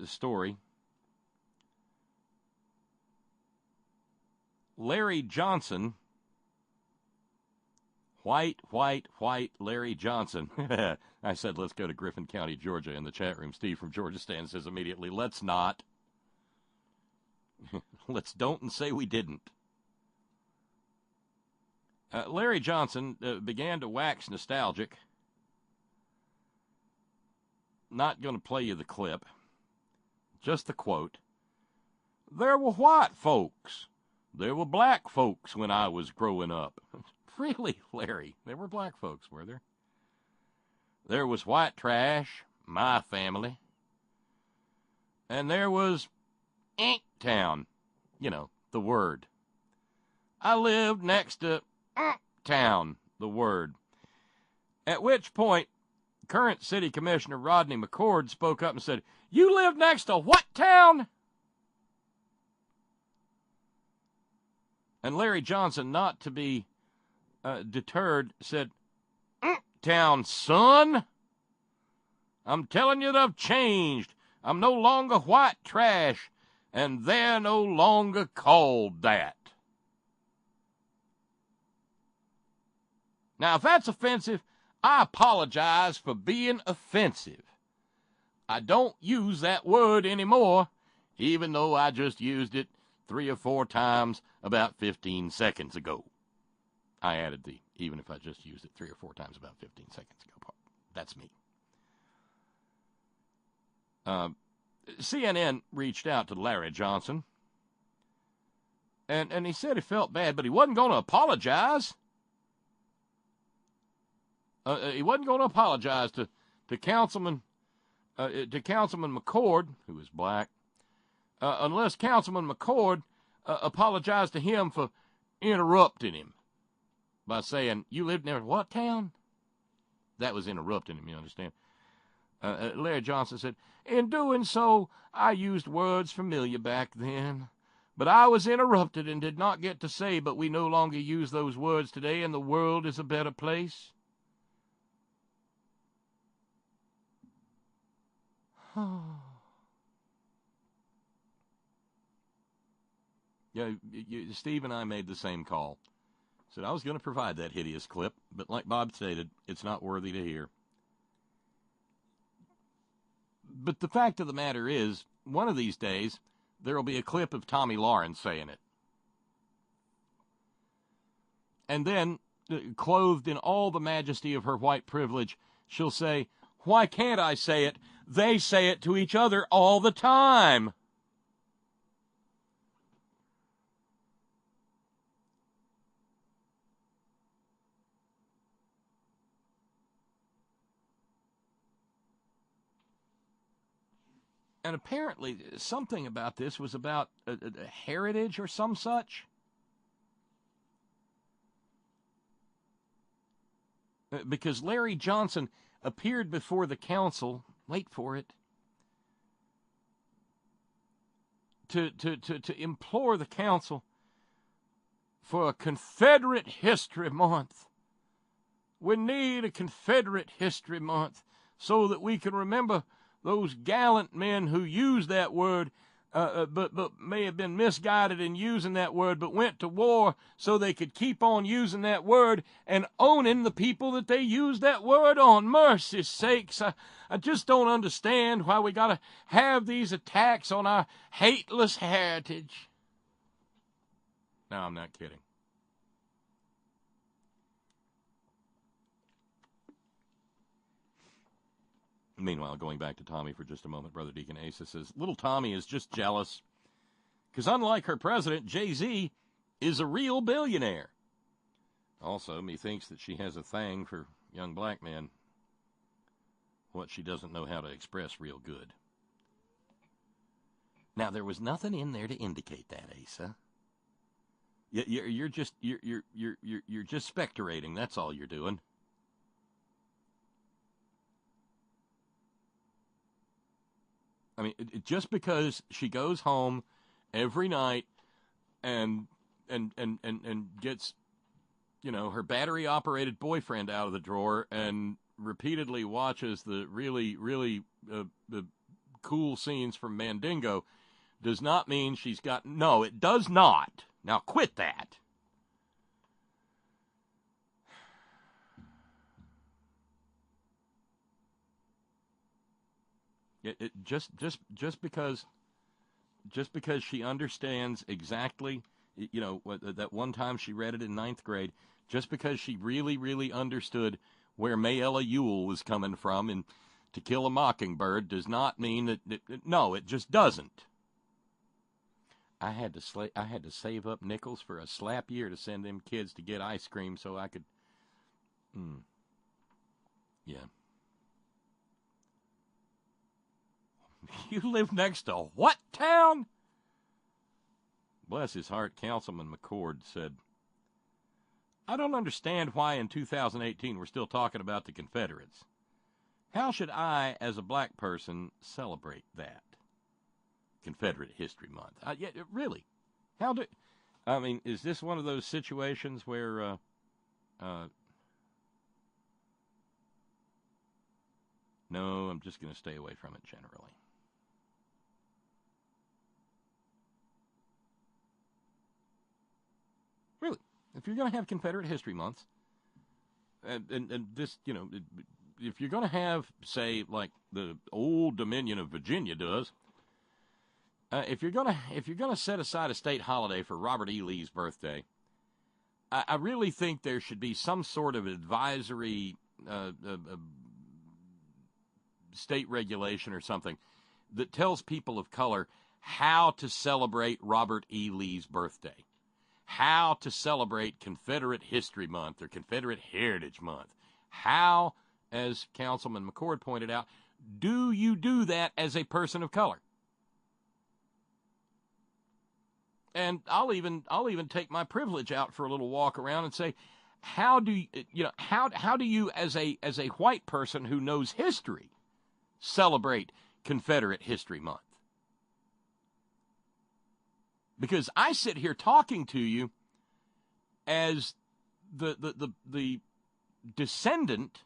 story, Larry Johnson, white Larry Johnson. I said, let's go to Griffin County, Georgia, in the chat room. Steve from Georgia Stan says immediately, let's not. Let's don't and say we didn't. Larry Johnson began to wax nostalgic. Not going to play you the clip. Just the quote. There were white folks. There were black folks when I was growing up. Really, Larry? There were black folks, were there? There was white trash, my family. And there was Inktown. You know, the word. I lived next to Town, the word. At which point, current city commissioner Rodney McCord spoke up and said, you live next to what town? And Larry Johnson, not to be deterred, said, Town, son. I'm telling you that I've changed. I'm no longer white trash, and they're no longer called that. Now, if that's offensive, I apologize for being offensive. I don't use that word anymore, even though I just used it 3 or 4 times about 15 seconds ago. I added the, even if I just used it 3 or 4 times about 15 seconds ago part. That's me. CNN reached out to Larry Johnson, and he said he felt bad, but he wasn't going to apologize. He wasn't going to apologize to Councilman McCord, who is black, unless Councilman McCord apologized to him for interrupting him by saying, you lived near what town? That was interrupting him, you understand? Larry Johnson said, in doing so, I used words familiar back then, but I was interrupted and did not get to say, but we no longer use those words today, and the world is a better place. Yeah, Steve and I made the same call. Said I was going to provide that hideous clip, but like Bob stated, it's not worthy to hear. But the fact of the matter is, one of these days, there will be a clip of Tomi Lahren saying it. And then, clothed in all the majesty of her white privilege, she'll say, "Why can't I say it? They say it to each other all the time." And apparently something about this was about a heritage or some such. Because Larry Johnson appeared before the council, wait for it, to implore the council for a Confederate History Month. We need a Confederate History Month so that we can remember those gallant men who used that word, but may have been misguided in using that word, but went to war so they could keep on using that word and owning the people that they used that word on. Mercy's sakes, I just don't understand why we got to have these attacks on our hateless heritage. No, I'm not kidding. Meanwhile, going back to Tomi for just a moment, Brother Deacon Asa says, little Tomi is just jealous because unlike her president, JayZ is a real billionaire. Also, methinks that she has a thing for young black men, what she doesn't know how to express real good. Now, there was nothing in there to indicate that, Asa. You're just speculating. That's all you're doing. I mean, just because she goes home every night and gets, her battery-operated boyfriend out of the drawer and repeatedly watches the really, really the cool scenes from Mandingo does not mean she's got... No, it does not. Now quit that. Just because she understands exactly, that one time she read it in 9th grade, just because she really, really understood where Mayella Ewell was coming from and To Kill a Mockingbird does not mean that no, it just doesn't. I had to save up nickels for a slap year to send them kids to get ice cream so I could. Yeah. You live next to what town? Bless his heart, Councilman McCord said, I don't understand why in 2018 we're still talking about the Confederates. How should I, as a black person, celebrate that? Confederate History Month. Yeah, really. Is this one of those situations where, no, I'm just going to stay away from it generally. Really, if you're going to have Confederate History Month, and this, if you're going to have, say, like the Old Dominion of Virginia does, if you're going to set aside a state holiday for Robert E. Lee's birthday, I really think there should be some sort of advisory state regulation or something that tells people of color how to celebrate Robert E. Lee's birthday, how to celebrate Confederate History Month or Confederate Heritage Month. How, as Councilman McCord pointed out, do you do that as a person of color? And I'll even take my privilege out for a little walk around and say, how do you as a white person who knows history celebrate Confederate History Month? Because I sit here talking to you as the descendant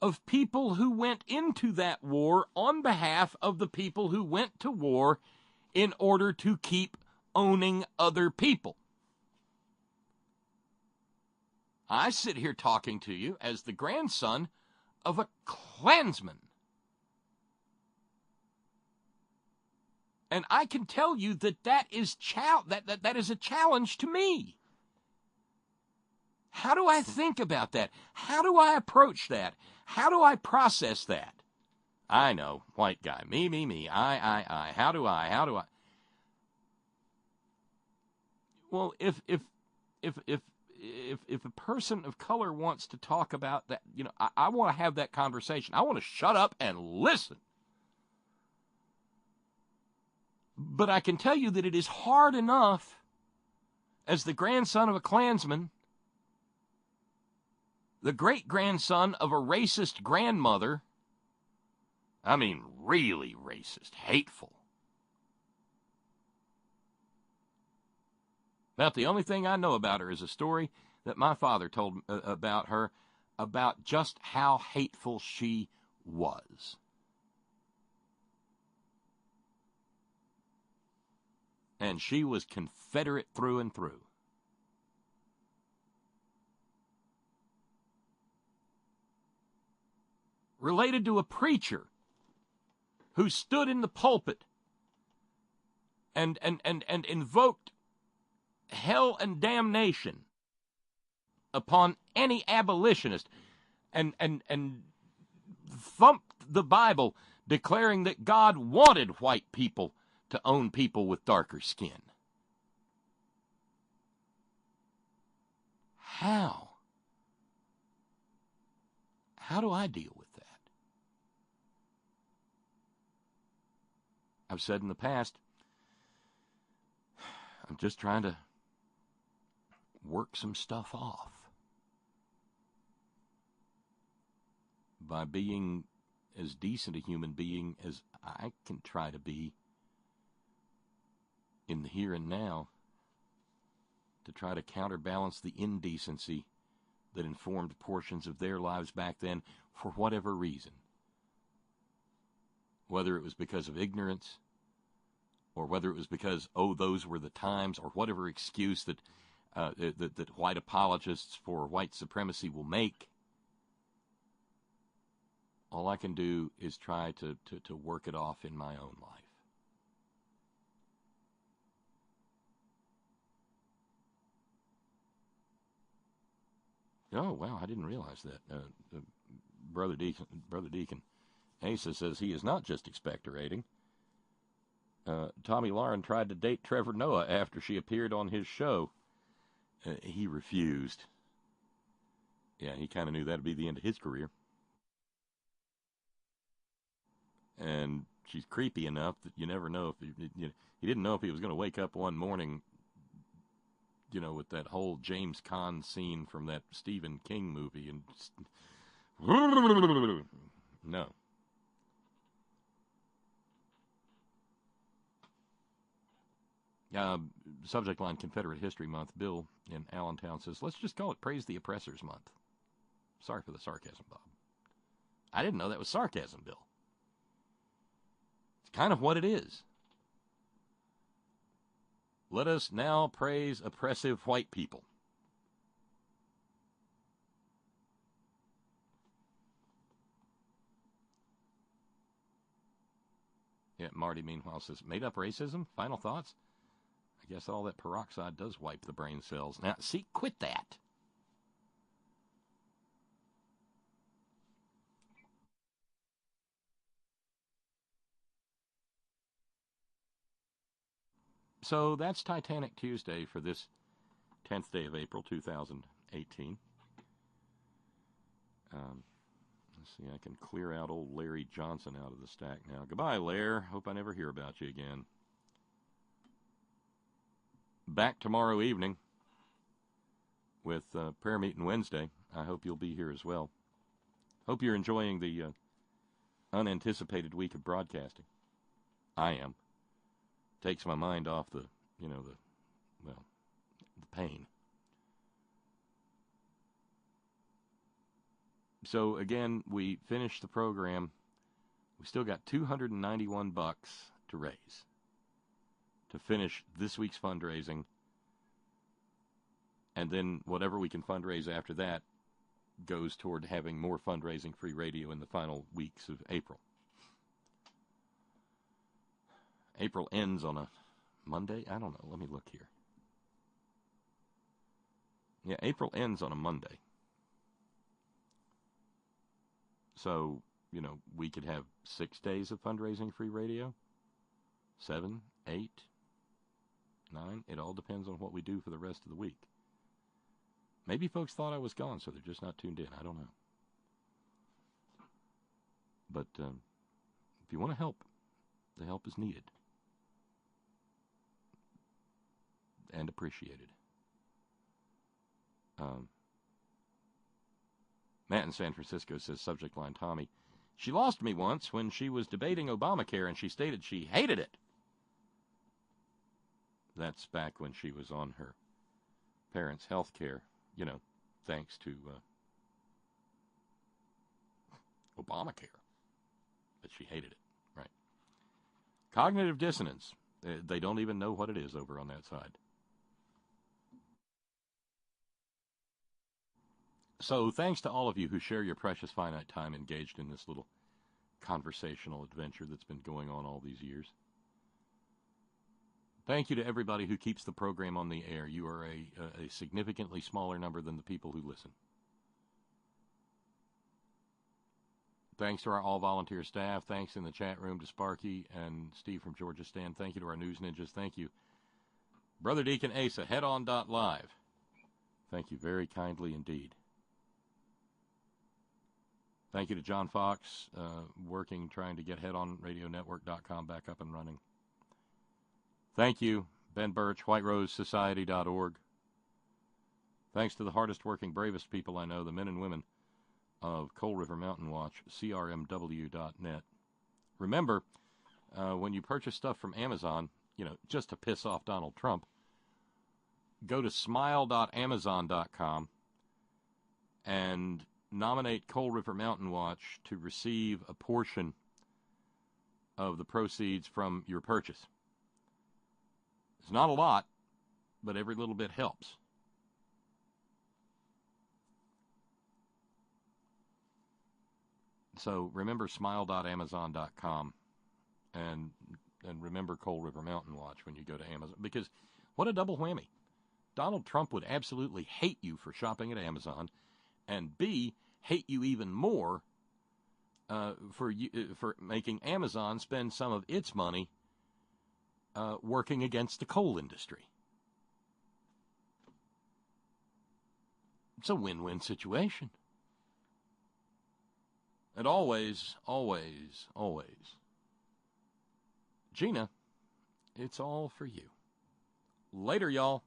of people who went into that war on behalf of the people who went to war in order to keep owning other people. I sit here talking to you as the grandson of a Klansman. And I can tell you that is a challenge to me. How do I think about that? How do I approach that? How do I process that? I know, white guy, me, I. How do I? Well, if a person of color wants to talk about that, I want to have that conversation. I want to shut up and listen. But I can tell you that it is hard enough as the grandson of a Klansman, the great-grandson of a racist grandmother, I mean really racist, hateful. About the only thing I know about her is a story that my father told about her, about just how hateful she was. And she was Confederate through and through. Related to a preacher who stood in the pulpit and invoked hell and damnation upon any abolitionist and thumped the Bible, declaring that God wanted white people to own people with darker skin. How do I deal with that? I've said in the past, I'm just trying to work some stuff off by being as decent a human being as I can try to be in the here and now, to try to counterbalance the indecency that informed portions of their lives back then for whatever reason. Whether it was because of ignorance, or whether it was because, those were the times, or whatever excuse that white apologists for white supremacy will make. All I can do is try to work it off in my own life. Oh, wow, I didn't realize that. Brother Deacon Asa says he is not just expectorating. Tomi Lahren tried to date Trevor Noah after she appeared on his show. He refused. Yeah, he kind of knew that would be the end of his career. And she's creepy enough that you never know if he didn't know if he was going to wake up one morning, with that whole James Caan scene from that Stephen King movie, and no. Subject line, Confederate History Month. Bill in Allentown says, let's just call it Praise the Oppressors Month. Sorry for the sarcasm, Bob. I didn't know that was sarcasm, Bill. It's kind of what it is. Let us now praise oppressive white people. Yeah, Marty, meanwhile, says, made-up racism? Final thoughts? I guess all that peroxide does wipe the brain cells. Now, see, quit that. So that's Titanic Tuesday for this 10th day of April, 2018. Let's see, I can clear out old Larry Johnson out of the stack now. Goodbye, Lair. Hope I never hear about you again. Back tomorrow evening with prayer meeting Wednesday. I hope you'll be here as well. Hope you're enjoying the unanticipated week of broadcasting. I am. Takes my mind off the pain. So again, we finished the program. We still got $291 to raise to finish this week's fundraising. And then whatever we can fundraise after that goes toward having more fundraising free radio in the final weeks of April. April ends on a Monday? I don't know. Let me look here. Yeah, April ends on a Monday. So, we could have 6 days of fundraising free radio. 7, 8, 9. It all depends on what we do for the rest of the week. Maybe folks thought I was gone, so they're just not tuned in. I don't know. But if you want to help, the help is needed. And appreciated. Matt in San Francisco says, subject line, Tommy, she lost me once when she was debating Obamacare and she stated she hated it. That's back when she was on her parents' health care, thanks to Obamacare. But she hated it, right? Cognitive dissonance. They don't even know what it is over on that side. So thanks to all of you who share your precious finite time engaged in this little conversational adventure that's been going on all these years. Thank you to everybody who keeps the program on the air. You are a significantly smaller number than the people who listen. Thanks to our all-volunteer staff. Thanks in the chat room to Sparky and Steve from Georgia Stan. Thank you to our news ninjas. Thank you, Brother Deacon Asa, headon.live. Thank you very kindly indeed. Thank you to John Fox, trying to get headonradionetwork.com back up and running. Thank you, Ben Birch, whiterosesociety.org. Thanks to the hardest working, bravest people I know, the men and women of Coal River Mountain Watch, crmw.net. Remember, when you purchase stuff from Amazon, just to piss off Donald Trump, go to smile.amazon.com and nominate Coal River Mountain Watch to receive a portion of the proceeds from your purchase. It's not a lot, but every little bit helps. So remember smile.amazon.com and remember Coal River Mountain Watch when you go to Amazon. Because what a double whammy. Donald Trump would absolutely hate you for shopping at Amazon, and B, hate you even more for making Amazon spend some of its money working against the coal industry. It's a win-win situation. And always, always, always, Gina, it's all for you. Later, y'all.